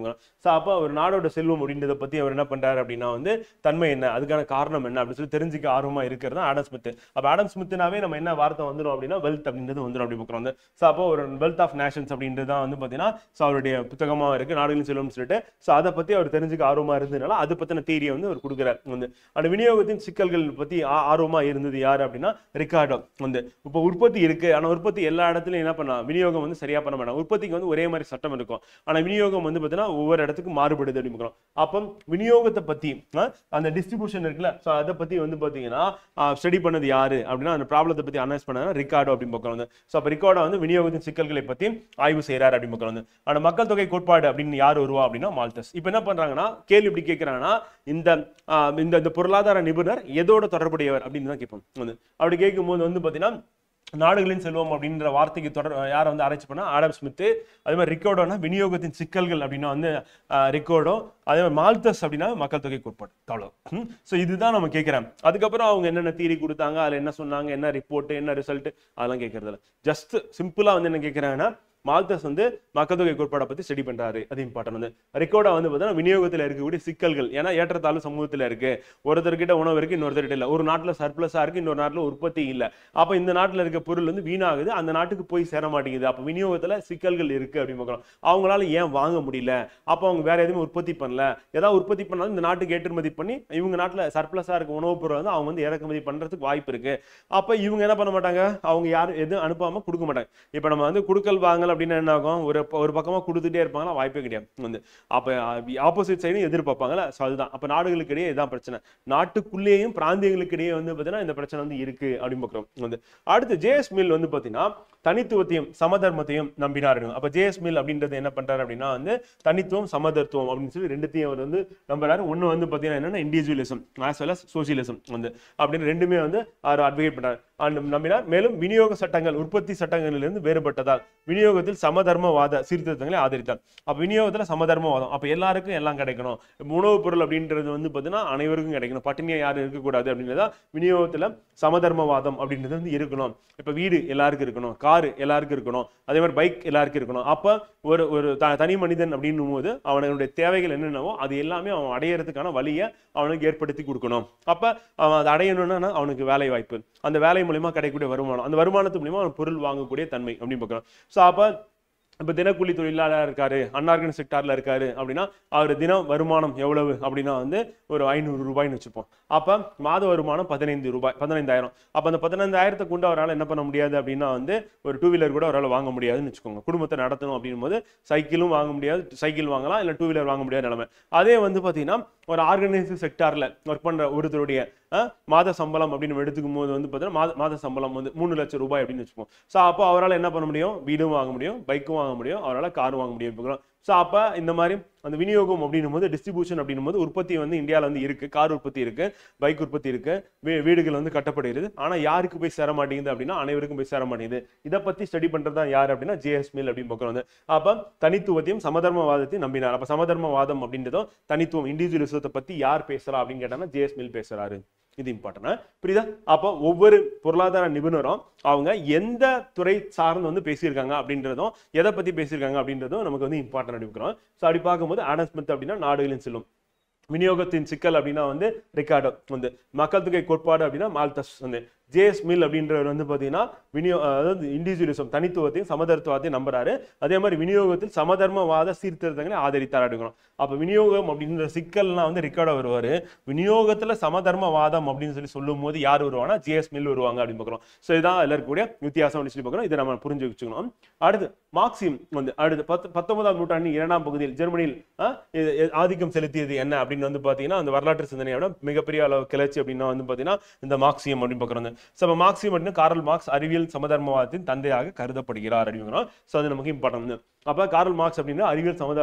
ஸோ அப்போ ஒரு நாடோட செல்வம் அப்படின்றத பத்தி அவர் என்ன பண்றாரு அப்படின்னா வந்து தன்மை என்ன, அதுக்கான காரணம் என்ன அப்படின்னு சொல்லி தெரிஞ்சுக்க ஆர்வமா இருக்கிறது ஆடம் ஸ்மித். அப்போ ஆடம் ஸ்மித்னாவே நம்ம என்ன வார்த்தை வந்துடும் அப்படின்னா வெல்த் அப்படின்றது வந்துடும் அப்படி பார்க்குறோம். ஸோ அப்போ ஒரு வெல்த் ஆஃப் நேஷன்ஸ் அப்படின்றது தான் வந்து பார்த்தீங்கன்னா ஸோ அவருடைய புத்தகமாக இருக்கு நாடுகளின் செல்வம்னு சொல்லிட்டு. ஸோ அதை பத்தி அவர் தெரிஞ்சுக்க ஆர்வமா இருந்ததுனால அது பத்தின தியரியை வந்து அவர் கொடுக்குறாரு. வந்து அந்த விநியோகத்தின் சிக்கல்கள் பத்தி ஆர்வமா இருந்தது யாரு அப்படின்னா ரிகார்டோ. வந்து இப்போ உற்பத்தி இருக்கு, ஆனா உற்பத்தி எல்லா இடத்துலயும் என்ன பண்ணலாம், விநியோகம் வந்து சரியா பண்ண மாட்டாங்க. உற்பத்திக்கு வந்து ஒரே மாதிரி சட்டம் இருக்கும், ஆனா விநியோகம் வந்து பார்த்தீங்கன்னா ஒவ்வொரு இடத்துக்கு மாறுபடுது அப்படின்னு. அப்போ விநியோகத்தை பத்தி அந்த டிஸ்ட்ரிபியூஷன் இருக்குல்ல, ஸோ அதை பத்தி வந்து பார்த்தீங்கன்னா ஸ்டடி பண்ணது யாரு அப்படின்னா அந்த ப்ராப்ளத்தை பத்தி அனலைஸ் பண்ண ரிகார்டோ அப்படின்னு பார்க்கணும். ஸோ அப்போ ரிகார்டோ வந்து விநியோகத்தின் சிக்கல்களை பத்தி ஆய்வு செய்யறாரு அப்படின்னு பார்க்கணும். ஆனா மக்கள் தொகை கோட்பாடு அப்படின்னு யார் வருவா அப்படின்னா மால்தஸ். இப்போ என்ன பண்றாங்கன்னா கேள்வி இப்படி கேட்கிறாங்கன்னா இந்த பொருளாதார நிபுணர் எதோட தொடர்புடையவர் அப்படின்னு தான் கேட்போம். அப்படி கேட்கும் போது வந்து பாத்தீங்கன்னா நாடுகளின் செல்வம் அப்படின்ற வார்த்தைக்கு யாரை வந்து ஆராய்ச்சி பண்ணா ஆடம் ஸ்மித். அதே மாதிரி ரிகார்டோனா விநியோகத்தின் சிக்கல்கள் அப்படின்னா வந்து ரிகார்டோ. அதே மாதிரி மால்தஸ் அப்படின்னா மக்கள் தொகை கோட்பாடு. அவ்வளவு. ஸோ இதுதான் நம்ம கேட்கிறேன். அதுக்கப்புறம் அவங்க என்னென்ன தியரி கொடுத்தாங்க, அதுல என்ன சொன்னாங்க, என்ன ரிப்போர்ட், என்ன ரிசல்ட், அதெல்லாம் கேட்கறதில்ல. ஜஸ்ட் சிம்பிளா வந்து என்ன கேட்கிறாங்கன்னா மால்தஸ் வந்து மக்கள் தொகை கோட்பாடை பத்தி ஸ்டடி பண்றாரு, அது இம்பார்ட்டன். வந்து ரிகார்டா வந்து பார்த்தீங்கன்னா விநியோகத்தில் இருக்கக்கூடிய சிக்கல்கள், ஏன்னா ஏற்றத்தாழ்வு சமூகத்தில் இருக்கு. ஒருத்தர்கிட்ட உணவு இருக்கு, இன்னொருத்தர்கிட்ட இல்லை. ஒரு நாட்டில் சர்ப்ளஸா இருக்கு, இன்னொரு நாட்டில் உற்பத்தி இல்லை. அப்ப இந்த நாட்டில் இருக்க பொருள் வந்து வீணாகுது, அந்த நாட்டுக்கு போய் சேர மாட்டேங்குது. அப்ப விநியோகத்துல சிக்கல்கள் இருக்கு அப்படின்னு பார்க்கலாம். அவங்களால ஏன் வாங்க முடியல, அப்ப அவங்க வேற எதுவும் உற்பத்தி பண்ணல. ஏதாவது உற்பத்தி பண்ணாலும் இந்த நாட்டுக்கு ஏற்றுமதி பண்ணி இவங்க நாட்டில் சர்ப்ளஸா இருக்க உணவுப் பொருள் வந்து அவங்க வந்து இறக்குமதி பண்றதுக்கு வாய்ப்பு இருக்கு. அப்ப இவங்க என்ன பண்ண மாட்டாங்க, அவங்க யாரும் எதுவும் அனுப்பாம கொடுக்க மாட்டாங்க. இப்ப நம்ம வந்து கொடுக்கல் வாங்கல் அப்படின்னு என்ன ஆகும், ஒரு பக்கமா கொடுத்துட்டே இருப்பாங்களா, வாய்ப்பே கிடையாது. வந்து அப்ப ஆப்போசிட் சைடும் எதிர்பார்ப்பாங்கல்ல. ஸோ அதுதான் அப்ப நாடுகளுக்கு இடையே இதான் பிரச்சனை. நாட்டுக்குள்ளேயும் பிராந்தியங்களுக்கு இடையே வந்து பார்த்தீங்கன்னா இந்த பிரச்சனை வந்து இருக்கு அப்படின்னு பார்க்குறோம். வந்து அடுத்து ஜேஎஸ் மில் வந்து பார்த்தீங்கன்னா தனித்துவத்தையும் சமதர்மத்தையும் நம்பினார். அப்ப ஜேஎஸ் மில் அப்படின்றது என்ன பண்றாரு அப்படின்னா வந்து தனித்துவம் சமதர்த்துவம் அப்படின்னு சொல்லி ரெண்டுத்தையும் அவர் வந்து நம்புறாரு. ஒண்ணு வந்து பார்த்தீங்கன்னா என்னன்னா individualism as well as socialism வந்து அப்படின்னு ரெண்டுமே வந்து அவர் அட்வொகேட் பண்றாரு, நம்பினார். மேலும் விநியோக சட்டங்கள் உற்பத்தி சட்டங்களிலிருந்து வேறுபட்டதால் விநியோகத்தில் சமதர்மவாத சீர்திருத்தங்களை ஆதரித்தார். அப்ப விநியோகத்துல சமதர்மவாதம், அப்ப எல்லாருக்கும் எல்லாம் கிடைக்கணும். உணவுப் பொருள் அப்படின்றது வந்து பாத்தீங்கன்னா அனைவருக்கும் கிடைக்கணும், பட்டினியா யாரும் இருக்கக்கூடாது அப்படின்றதா விநியோகத்துல சமதர்மவாதம் அப்படின்றது வந்து இருக்கணும். இப்ப வீடு எல்லாருக்கும் இருக்கணும், காரு எல்லாருக்கும் இருக்கணும், அதே மாதிரி பைக் எல்லாருக்கும் இருக்கணும். அப்ப ஒரு தனி மனிதன் அப்படின்னும் போது அவனுடைய தேவைகள் என்னென்னவோ அது எல்லாமே அவன் அடையறதுக்கான வழியை அவனுக்கு ஏற்படுத்தி கொடுக்கணும். அப்ப அவன் அதை அடையணும்னா அவனுக்கு வேலை வாய்ப்பு, அந்த வேலை மூலியமா கிடைக்கக்கூடிய வருமானம், அந்த வருமானத்து மூலியமா அவன் பொருள் வாங்கக்கூடிய தன்மை அப்படின்னு பார்க்கிறோம். ஸோ அப்ப இப்ப தினக்கூலி தொழிலாளர் இருக்காரு, அன்ஆர்கனைஸ்ட் செக்டார்ல இருக்காரு அப்படின்னா அவர் தினம் வருமானம் எவ்வளவு அப்படின்னா வந்து ஒரு 500 ரூபாய்னு வச்சுப்போம். அப்ப மாத வருமானம் 15 ரூபாய், 15,000. அப்ப அந்த 15,000 கொண்டு அவரால் என்ன பண்ண முடியாது அப்படின்னா வந்து ஒரு 2 வீலர் கூட அவரால் வாங்க முடியாதுன்னு வச்சுக்கோங்க. குடும்பத்தை நடத்தணும் அப்படின்னும் போது சைக்கிளும் வாங்க முடியாது, சைக்கிள் வாங்கலாம், இல்லை 2 வீலர் வாங்க முடியாத நிலைமை. அதே வந்து பாத்தீங்கன்னா ஒரு ஆர்கனைஸ்டு செக்டார்ல ஒர்க் பண்ற ஒருத்தருடைய மாத சம்பளம் அப்படின்னு எடுத்துக்கும் போது வந்து பார்த்தீங்கன்னா மாத சம்பளம் வந்து 3 லட்சம் ரூபாய் அப்படின்னு வச்சுப்போம். ஸோ அப்போ அவரால் என்ன பண்ண முடியும், வீடும் வாங்க முடியும், பைக்கும் வாங்க முடியும், அவரால் கார் வாங்க முடியும். ஸோ அப்போ இந்த மாதிரி அந்த விநியோகம் அப்படின்னும் போது டிஸ்ட்ரிபியூஷன் அப்படின்னும் போது உற்பத்தி வந்து இந்தியாவில் வந்து இருக்கு, கார் உற்பத்தி இருக்கு, பைக் உற்பத்தி இருக்கு, வீடுகள் வந்து கட்டப்படுகிறது. ஆனால் யாருக்கு போய் சேர மாட்டேங்குது அப்படின்னா அனைவருக்கும் போய் சேர மாட்டேங்குது. இதை பத்தி ஸ்டடி பண்றது தான் யார் அப்படின்னா ஜேஎஸ் மில் அப்படின்னு பார்க்குறோம். அப்போ தனித்துவத்தையும் சமதர்மவாதத்தையும் நம்பினார். அப்போ சமதர்மவாதம் அப்படின்றதும் தனித்துவம் இண்டிவிஜுவலிசத்தை பத்தி யார் பேசுறா அப்படின்னு கேட்டாங்கன்னா ஜேஎஸ் மில் பேசுறாரு. இது இம்பார்ட்டன்ட், புரியுதா? அப்போ ஒவ்வொரு பொருளாதார நிபுணரும் அவங்க எந்த துறை சார்ந்து வந்து பேசியிருக்காங்க அப்படின்றதும் எதை பத்தி பேசியிருக்காங்க அப்படின்றதும் நமக்கு வந்து இம்பார்ட்டன்ட் எடுக்கிறோம். ஸோ அப்படி பார்க்கும்போது ஆடம் ஸ்மித் அப்படின்னா நாடுகளின் செல்வம், விநியோகத்தின் சிக்கல் அப்படின்னா வந்து ரிகார்டோ, வந்து மக்கள் தொகை கோட்பாடு அப்படின்னா மால்தஸ், வந்து ஜேஎஸ் மில் அப்படின்றவர் வந்து பார்த்தீங்கன்னா அதாவது இண்டிவிஜுவலிசம் தனித்துவத்தையும் சமதர்த்துவத்தையும் நம்புறாரு. அதே மாதிரி விநியோகத்தில் சமதர்மவாத சீர்திருத்தங்களை ஆதரித்தார் அப்படிங்கிறோம். அப்ப விநியோகம் அப்படின்ற சிக்கல்லாம் வந்து ரிகார்டோ வருவாரு. விநியோகத்துல சமதர்மவாதம் அப்படின்னு சொல்லும் போது யார் வருவாங்கன்னா ஜேஎஸ் மில் வருவாங்க அப்படின்னு பார்க்கிறோம். ஸோ இதுதான் எல்லாருக்கூடிய வித்தியாசம் அப்படின்னு சொல்லி பார்க்கிறோம். இதை நம்ம புரிஞ்சு வச்சுக்கணும். அடுத்து மார்க்சியம் வந்து அடுத்து 19ஆம் நூற்றாண்டின் 2ஆம் பகுதியில் ஜெர்மனியில் ஆதிக்கம் செலுத்தியது என்ன அப்படின்னு வந்து பாத்தீங்கன்னா அந்த வரலாற்று சிந்தனையோட மிகப்பெரிய அளவு கிளர்ச்சி அப்படின்னா வந்து பாத்தீங்கன்னா இந்த மார்க்சியம் அப்படின்னு பார்க்கிறோம். ஸோ மார்க்சியம் அப்படின்னா கார்ல் மார்க்ஸ் அறிவியல் சமதர்மவாதத்தின் தந்தையாக கருதப்படுகிறார் அப்படிங்கிறோம். ஸோ அது நமக்கு இம்பார்ட்டன்ட். அப்ப கார்ல் மார்க்ஸ் அப்படின்னா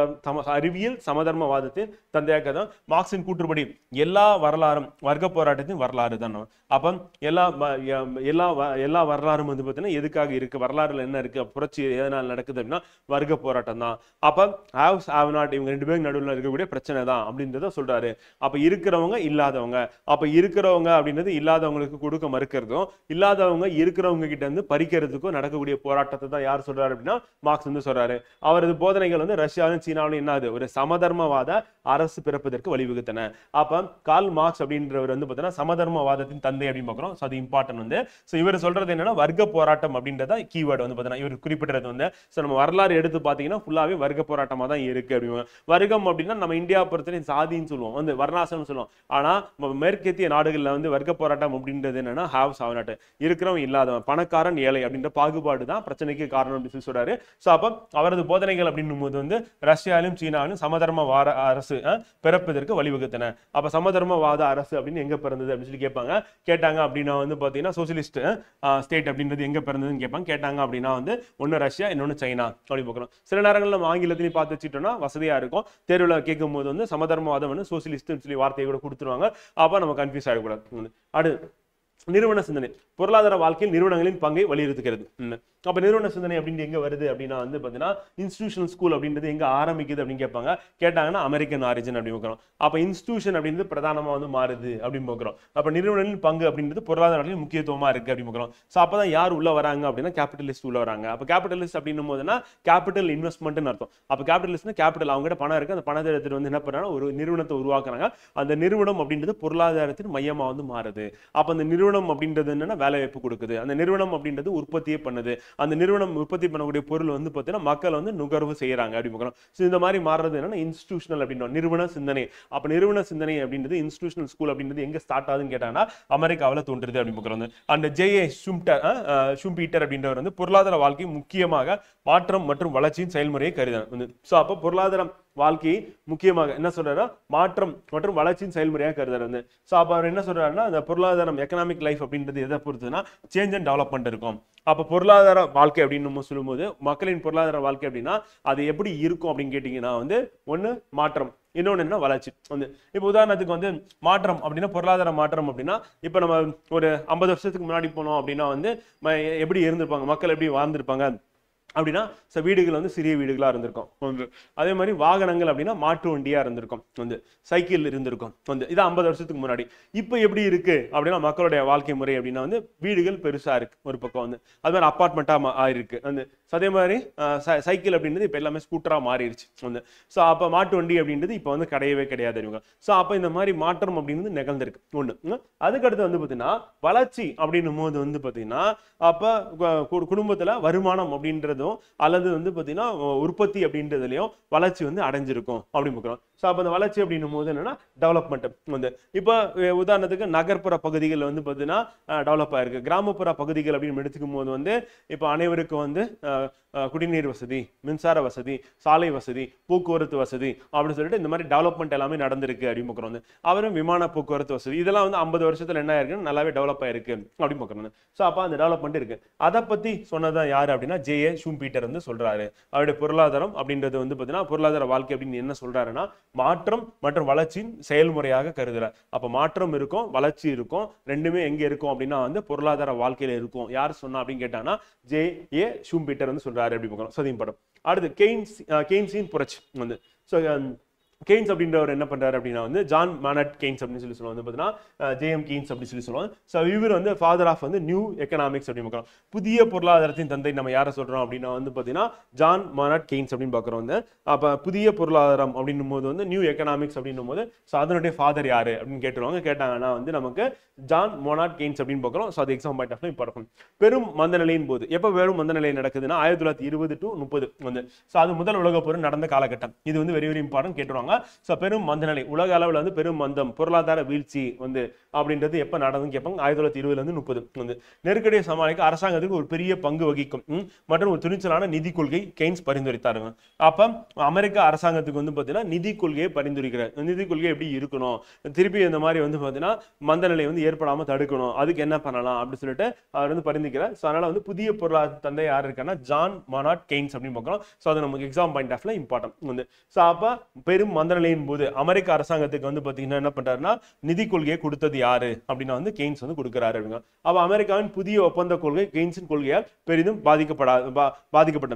அறிவியல் சமதர்மவாதத்தின் தந்தையாக தான். மார்க்சின் கூற்றுப்படி எல்லா வரலாறும் வர்க்க போராட்டத்தின் வரலாறு தான். அப்ப எல்லா வரலாறும் வந்து பார்த்தீங்கன்னா எதுக்காக இருக்கு, வரலாறுல என்ன இருக்கு, புரட்சி எதனால நடக்குது அப்படின்னா வர்க்க போராட்டம் தான். அப்ப ஹேவ்ஸ் ஹேவ் நாட் இவங்க ரெண்டு பேரும் நடுவில் இருக்கக்கூடிய பிரச்சனை தான் அப்படின்றத சொல்றாரு. அப்ப இருக்கிறவங்க இல்லாதவங்க, அப்ப இருக்கிறவங்க அப்படின்றது இல்லாதவங்களுக்கு கொடுக்க மறுக்கிறதும், இல்லாதவங்க இருக்கிறவங்க கிட்ட இருந்து பறிக்கிறதுக்கும் நடக்கக்கூடிய போராட்டத்தை தான் யார் சொல்றாரு அப்படின்னா மார்க்ஸ் வந்து சொல்றாரு. அவரது போதனைகள் வந்து ரஷ்யாவிலும் சீனாவிலும் என்னது ஒரு சமதர்மவாத அரசு பிறப்பதற்கு வழிவகுத்தன. அப்ப கார்ல் மார்க்ஸ் அப்படின்றவர் வந்து பார்த்தீங்கன்னா சமதர்மவாதத்தின் தந்தை அப்படின்னு பார்க்கிறோம். அது இம்பார்ட்டன்ட் வந்து. ஸோ இவர் சொல்றது என்னன்னா வர்க்க போராட்டம் அப்படின்றத கீவேர்டு வந்து பார்த்தீங்கன்னா இவர் குறிப்பிட்டது வந்து நம்ம வரலாறு எடுத்து பார்த்தீங்கன்னா ஃபுல்லாவே வர்க்க போராட்டமா தான் இருக்கு அப்படின்னு. வர்க்கம் அப்படின்னா நம்ம இந்தியா பொறுத்தவரை சாதின்னு சொல்லுவோம், வந்து வர்ணாசம் சொல்லுவோம். ஆனா மேற்கத்திய நாடுகள்ல வந்து வர்க்க போராட்டம் அப்படின்றது என்னன்னா ஹேவ்ஸ் ஹேவ் நாட், இருக்கிறவன் இல்லாதவன், பணக்காரன் ஏழை அப்படின்ற பாகுபாடு தான் பிரச்சனைக்கு காரணம் அப்படின்னு சொல்றாரு. ஸோ அப்ப அவரது போதனைகள் அப்படின்னும் போது வந்து ரஷ்யாவிலும் சீனாவிலும் சமதர்மவாத அரசு பிறப்பதற்கு வழிவகுத்தன. அப்ப சமதர்மவாத அரசு அப்படின்னு எங்க பிறந்தது அப்படின்னு சொல்லி கேட்டாங்க அப்படின்னா வந்து பாத்தீங்கன்னா சோசியலிஸ்ட் ஸ்டேட் அப்படின்றது எங்க பிறந்ததுன்னு கேட்பாங்க. கேட்டாங்க அப்படின்னா வந்து ஒன்னு ரஷ்யா, இன்னொன்னு சைனா அப்படி பார்க்கிறோம். சில நேரங்களில் நம்ம ஆங்கிலத்திலையும் பார்த்து வச்சுட்டோம்னா வசதியா இருக்கும். தேர்வுல கேட்கும் போது வந்து சமதர்மவாதம் வந்து சோசியலிஸ்ட் சொல்லி வார்த்தையை கூட கொடுத்துருவாங்க. அப்ப நம்ம கன்ஃபியூஸ் ஆகிடக்கூடாது. அடுத்து நிறுவன சிந்தனை. பொருளாதார வாழ்க்கையில் நிறுவனங்களின் பங்கை வலியுறுத்துகிறது. அப்ப நிறுவன சிந்தனை அப்படின்னு எங்க வருது அப்படின்னா வந்து பாத்தீங்கன்னா இன்ஸ்டிடியூஷனல் ஸ்கூல் அப்படின்றது எங்க ஆரம்பிக்குது அப்படின்னு கேட்பாங்க. கேட்டாங்கன்னா அமெரிக்கன் ஆரிஜின் அப்படின்னு பார்க்கிறோம். அப்ப இன்ஸ்டிடியூஷன் அப்படின்றது பிரதானமா வந்து மாறுது அப்படின்னு பார்க்கிறோம். அப்ப நிறுவனங்களின் பங்கு அப்படின்றது பொருளாதாரத்தில் முக்கியத்துவமா இருக்கு அப்படின்னு பார்க்கிறோம். ஸோ அப்பதான் யார் உள்ள வராங்க அப்படின்னா கேபிட்டலிஸ்ட் உள்ள வராங்க. அப்ப கேபிட்டலிஸ்ட் அப்படின்னும் போதுன்னா கேபிட்டல் இன்வெஸ்ட்மெண்ட்னு அர்த்தம். அப்ப கேபிட்டலிஸ்ட்னா கேபிட்டல், அவங்க கிட்ட பணம் இருக்கு, அந்த பணத்தை எடுத்துட்டு வந்து என்ன பண்றாங்க, ஒரு நிறுவனத்தை உருவாக்குறாங்க. அந்த நிறுவனம் அப்படின்றது பொருளாதாரத்தின் மையமா வந்து மாறுது. அப்ப அந்த நிறுவனம் அப்படின்றது என்னன்னா வேலை வாய்ப்பு கொடுக்குது. அந்த நிறுவனம் அப்படின்றது உற்பத்தியே பண்ணுது. அந்த நிறுவனம் உற்பத்தி பண்ணக்கூடிய பொருள் வந்து பார்த்தீங்கன்னா மக்கள் வந்து நுகர்வு செய்யறாங்க அப்படி பார்க்கிறோம். ஸோ இந்த மாதிரி மாறுறது என்னன்னா இன்ஸ்டிடியூஷனல் அப்படின்னா நிறுவன சிந்தனை. அப்ப நிறுவன சிந்தனை அப்படின்றது இன்ஸ்டிடியூஷனல் ஸ்கூல் அப்படின்றது எங்க ஸ்டார்ட் ஆகுதுன்னு கேட்டாங்கன்னா அமெரிக்காவில் தோன்றுது அப்படின்னு பார்க்கிறோம். அந்த ஜே.ஏ. ஷும்பீட்டர் அப்படின்றவர் வந்து பொருளாதார வாழ்க்கை முக்கியமாக மாற்றம் மற்றும் வளர்ச்சியின் செயல்முறையை கருதுறாங்க. ஸோ அப்போ பொருளாதாரம் வாழ்க்கையை முக்கியமாக என்ன சொல்றாரு, மாற்றம் மற்றும் வளர்ச்சியின் செயல்முறையாக கருதுறாரு. ஸோ அப்போ அவர் என்ன சொல்றாருன்னா அந்த பொருளாதாரம் எக்கனாமிக் லைஃப் அப்படின்றது எதை பொறுத்துன்னா சேஞ்ச் அண்ட் டெவலப்மெண்ட் இருக்கும். அப்போ பொருளாதார வாழ்க்கை அப்படின்னு சொல்லும்போது மக்களின் பொருளாதார வாழ்க்கை அப்படின்னா அது எப்படி இருக்கும் அப்படின்னு கேட்டீங்கன்னா வந்து ஒன்று மாற்றம், இன்னொன்று என்ன வளர்ச்சி வந்து. இப்போ உதாரணத்துக்கு வந்து மாற்றம் அப்படின்னா பொருளாதார மாற்றம் அப்படின்னா இப்போ நம்ம ஒரு 50 வருஷத்துக்கு முன்னாடி போனோம் அப்படின்னா வந்து எப்படி இருந்திருப்பாங்க, மக்கள் எப்படி வாழ்ந்திருப்பாங்க அப்படின்னா வீடுகள் வந்து சிறிய வீடுகளா இருந்திருக்கும் வந்து. அதே மாதிரி வாகனங்கள் அப்படின்னா மாட்டு வண்டியா இருந்திருக்கும் வந்து, சைக்கிள் இருந்திருக்கும் வந்து. இது 50 வருஷத்துக்கு முன்னாடி. இப்போ எப்படி இருக்கு அப்படின்னா மக்களுடைய வாழ்க்கை முறை அப்படின்னா வந்து வீடுகள் பெருசா இருக்கு ஒரு பக்கம் வந்து, அது மாதிரி அப்பார்ட்மெண்ட்டா ஆயிருக்கு வந்து. அதே மாதிரி சைக்கிள் அப்படின்றது இப்போ எல்லாமே ஸ்கூட்டரா மாறிடுச்சு வந்து. ஸோ அப்போ மாட்டு வண்டி அப்படின்றது இப்போ வந்து கிடையவே கிடையாது இவங்க. ஸோ அப்போ இந்த மாதிரி மாற்றம் அப்படின்றது நிகழ்ந்திருக்கு ஒன்று. அதுக்கடுத்து வந்து பார்த்தீங்கன்னா வளர்ச்சி அப்படின்னும் போது வந்து பார்த்தீங்கன்னா அப்போ குடும்பத்தில் வருமானம் அப்படின்றதும் அல்லது வந்து பார்த்தீங்கன்னா உற்பத்தி அப்படின்றதுலையும் வளர்ச்சி வந்து அடைஞ்சிருக்கும் அப்படின்னு பார்க்குறோம். ஸோ அப்போ அந்த வளர்ச்சி அப்படின்னும் போது என்னன்னா டெவலப்மெண்ட் வந்து. இப்போ உதாரணத்துக்கு நகர்ப்புற பகுதிகளில் வந்து பார்த்தீங்கன்னா டெவலப் ஆயிருக்கு. கிராமப்புற பகுதிகள் அப்படின்னு எடுத்துக்கும் போது வந்து இப்போ அனைவருக்கும் வந்து குடிநீர் வசதி, மின்சார வசதி, சாலை வசதி, போக்குவரத்து வசதி அப்படின்னு சொல்லிட்டு இந்த மாதிரி டெவலப்மெண்ட் எல்லாமே நடந்திருக்கு அப்படின்னு பார்க்குறோம். அவரும் விமான போக்குவரத்து வசதி இதெல்லாம் வந்து 50 வருஷத்துல என்ன ஆயிருக்குன்னு நல்லாவே டெவலப் ஆயிருக்கு அப்படின்னு பார்க்குறோம். ஸோ அப்போ அந்த டெவலப்மெண்ட் இருக்கு. அதை பத்தி சொன்னதான் யாரு அப்படின்னா ஜே.ஏ. ஷும்பீட்டர் வந்து சொல்றாரு. அவருடைய பொருளாதாரம் அப்படின்றது வந்து பார்த்தீங்கன்னா பொருளாதார வாழ்க்கை அப்படின்னு என்ன சொல்றாருன்னா மாற்றம் மற்றும் வளர்ச்சியின் செயல்முறையாக கருதுறார். அப்ப மாற்றம் இருக்கும், வளர்ச்சி இருக்கும், ரெண்டுமே எங்க இருக்கும் அப்படின்னா வந்து பொருளாதார வாழ்க்கையில இருக்கும். யார் சொன்னா அப்படின்னு கேட்டாங்கன்னா ஜே.ஏ. ஷும்பீட்டர் வந்து சொல்றாரு அப்படி பார்க்கணும். சதியும் படம். அடுத்து கெய்ன்ஸின் புரட்சி வந்து. ஸோ கெய்ன்ஸ் அப்படின்றவர் என்ன பண்றாரு அப்படின்னா வந்து ஜான் மானட் கெய்ன்ஸ் அப்படின்னு சொல்லி சொல்லுவாங்க. பார்த்தீங்கன்னா ஜே.எம். கெய்ன்ஸ் அப்படின்னு சொல்லி சொல்லுவாங்க. ஸோ இவர் வந்து ஃபாதர் ஆஃப் வந்து நியூ எக்கனாமிக்ஸ் அப்படின்னு பார்க்குறோம். புதிய பொருளாதாரத்தின் தந்தை நம்ம யாரை சொல்றோம் அப்படின்னா வந்து பார்த்தீங்கன்னா ஜான் மானட் கெய்ன்ஸ் அப்படின்னு பார்க்குறோம் வந்து. அப்போ புதிய பொருளாதாரம் அப்படின்னும் போது வந்து நியூ எக்கனாமிக்ஸ் அப்படின்னும் போது ஸோ அதனுடைய ஃபாதர் யாரு அப்படின்னு கேட்டுருவாங்க. கேட்டாங்கன்னா வந்து நமக்கு ஜான் மோனாட் கெய்ன்ஸ் அப்படின்னு பார்க்குறோம். ஸோ அது எக்ஸாம் பாயிண்ட் ஆஃப் இப்போ இருக்கும். பெரும் மந்தநிலையின் போது எப்போ பெரும் மந்தநிலை நடக்குதுன்னா 1920 to 30 வந்து. ஸோ அது முதல் உலக போர் நடந்த காலகட்டம். இது வந்து வெரி வெரி இம்பார்ட்டன்ட் கேட்டுருவாங்க. கேட்பாங்க. ஸோ பெரும் மந்தநிலை, உலக அளவில் வந்து பெரும் மந்தம், பொருளாதார வீழ்ச்சி வந்து அப்படின்றது எப்போ நடந்துன்னு கேட்பாங்க. 1920 30 வந்து நெருக்கடியை சமாளிக்க அரசாங்கத்துக்கு ஒரு பெரிய பங்கு வகிக்கும் மற்றும் ஒரு துணிச்சலான நிதி கொள்கை கெய்ன்ஸ் பரிந்துரைத்தாருங்க. அப்போ அமெரிக்க அரசாங்கத்துக்கு வந்து பார்த்தீங்கன்னா நிதி கொள்கையை பரிந்துரைக்கிறார். நிதி கொள்கை எப்படி இருக்கணும், திருப்பி இந்த மாதிரி வந்து பார்த்தீங்கன்னா மந்தநிலை வந்து ஏற்படாமல் தடுக்கணும், அதுக்கு என்ன பண்ணலாம் அப்படின்னு சொல்லிட்டு அவர் வந்து பரிந்துரைக்கிறார். ஸோ அதனால வந்து புதிய பொருளாதார தந்தை யார் இருக்காங்கன்னா ஜான் மனார்ட் கெய்ன்ஸ் அப்படின்னு பார்க்குறோம். ஸோ அது நமக்கு எக்ஸாம் பாயிண்ட் ஆஃப்ல இம்பார்ட்டன்ட் வந்து. ஸோ அப்போ பெரும் மந்தநிலையின் போது அமெரிக்க அரசாங்கத்துக்கு வந்து பார்த்தீங்கன்னா என்ன பண்றாருன்னா நிதி கொள்கையை கொடுத்தது யாரு அப்படின்னா வந்து கெய்ன்ஸ் வந்து கொடுக்குறாரு அப்படிங்க. அப்போ அமெரிக்காவின் புதிய ஒப்பந்த கொள்கை கெய்ன்ஸின் கொள்கையால் பெரிதும் பாதிக்கப்பட்ட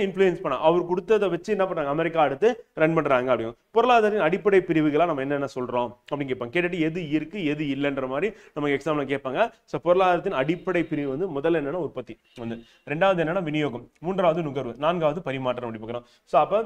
இன்ஃப்ளூயன்ஸ் பண்ண அவர் கொடுத்ததை வச்சு என்ன பண்றாங்க அமெரிக்கா அடுத்து ரன் பண்றாங்க அப்படிங்க. பொருளாதாரத்தின் அடிப்படை பிரிவுகளா நம்ம என்னென்ன சொல்றோம் அப்படின்னு கேட்பாங்க. கேட்டுட்டு எது இருக்கு எது இல்லைன்ற மாதிரி நமக்கு எக்ஸாம்ல கேட்பாங்க. ஸோ பொருளாதாரத்தின் அடிப்படை பிரிவு வந்து முதல்ல என்னன்னா உற்பத்தி வந்து, ரெண்டாவது என்னன்னா விநியோகம், மூன்றாவது நுகர்வு, நான்காவது பரிமாற்றம் அப்படி பார்க்குறோம். ஸோ அப்போ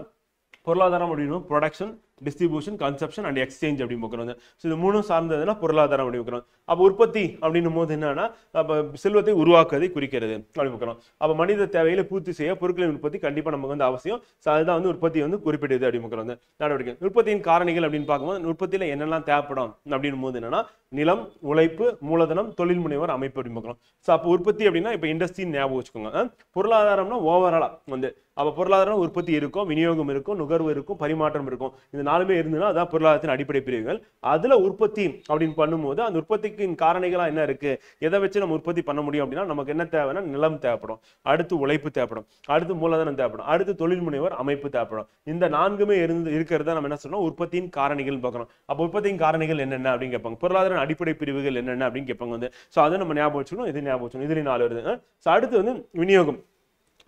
பொருளாதாரம் அப்படின்னு production, distribution, consumption and exchange அப்படின்னு பார்க்குறோம். ஸோ இது மூணும் சார்ந்ததுன்னா பொருளாதாரம் அப்படி பார்க்குறோம். அப்போ உற்பத்தி அப்படின்னும் போது என்னன்னா அப்போ செல்வத்தை உருவாக்குவதை குறிக்கிறது அப்படி பார்க்குறோம். அப்போ மனித தேவைகளை பூர்த்தி செய்ய பொருட்களின் உற்பத்தி கண்டிப்பாக நமக்கு வந்து அவசியம். ஸோ அதுதான் வந்து உற்பத்தி வந்து குறிப்பிடுது அப்படி பார்க்குறோம். நடவடிக்கை உற்பத்தியின் காரணிகள் அப்படின்னு பார்க்கும்போது உற்பத்தியில் என்னெல்லாம் தேவைப்படும் அப்படின்னும் போது என்னன்னா நிலம், உழைப்பு, மூலதனம், தொழில் முனைவர் அமைப்பு அப்படின்னு பார்க்குறோம். ஸோ அப்போ உற்பத்தி அப்படின்னா இப்போ இண்டஸ்ட்ரின்னு ஞாபகம் வச்சுக்கோங்க. பொருளாதாரம்னா ஓவராலா வந்து அப்போ பொருளாதாரம் உற்பத்தி இருக்கும், விநியோகம் இருக்கும், நுகர்வு இருக்கும், பரிமாற்றம் இருக்கும். இந்த நாலுமே இருந்துன்னா அதான் பொருளாதாரத்தின் அடிப்படை பிரிவுகள். அதுல உற்பத்தி அப்படின்னு பண்ணும்போது அந்த உற்பத்திக்கு காரணிகளா என்ன இருக்கு, எதை வச்சு நம்ம உற்பத்தி பண்ண முடியும் அப்படின்னா நமக்கு என்ன தேவைன்னா நிலம் தேவைப்படும், அடுத்து உழைப்பு தேவைப்படும், அடுத்து மூலதனம் தேவைப்படும், அடுத்து தொழில் முனைவர் அமைப்பு தேவைப்படும். இந்த நான்குமே இருக்கிறத நம்ம என்ன சொல்றோம் உற்பத்தியின் காரணிகள் பார்க்கணும். அப்போ உற்பத்தியின் காரணிகள் என்னென்ன அப்படின்னு கேட்பாங்க. பொருளாதார அடிப்படை பிரிவுகள் என்னென்ன அப்படின்னு கேட்பாங்க வந்து. ஸோ அதை நம்ம ஞாபகம் வச்சுக்கணும், இது ஞாபகம் வச்சுக்கணும். இதுல 4 வருது. ஸோ அடுத்து வந்து விநியோகம்,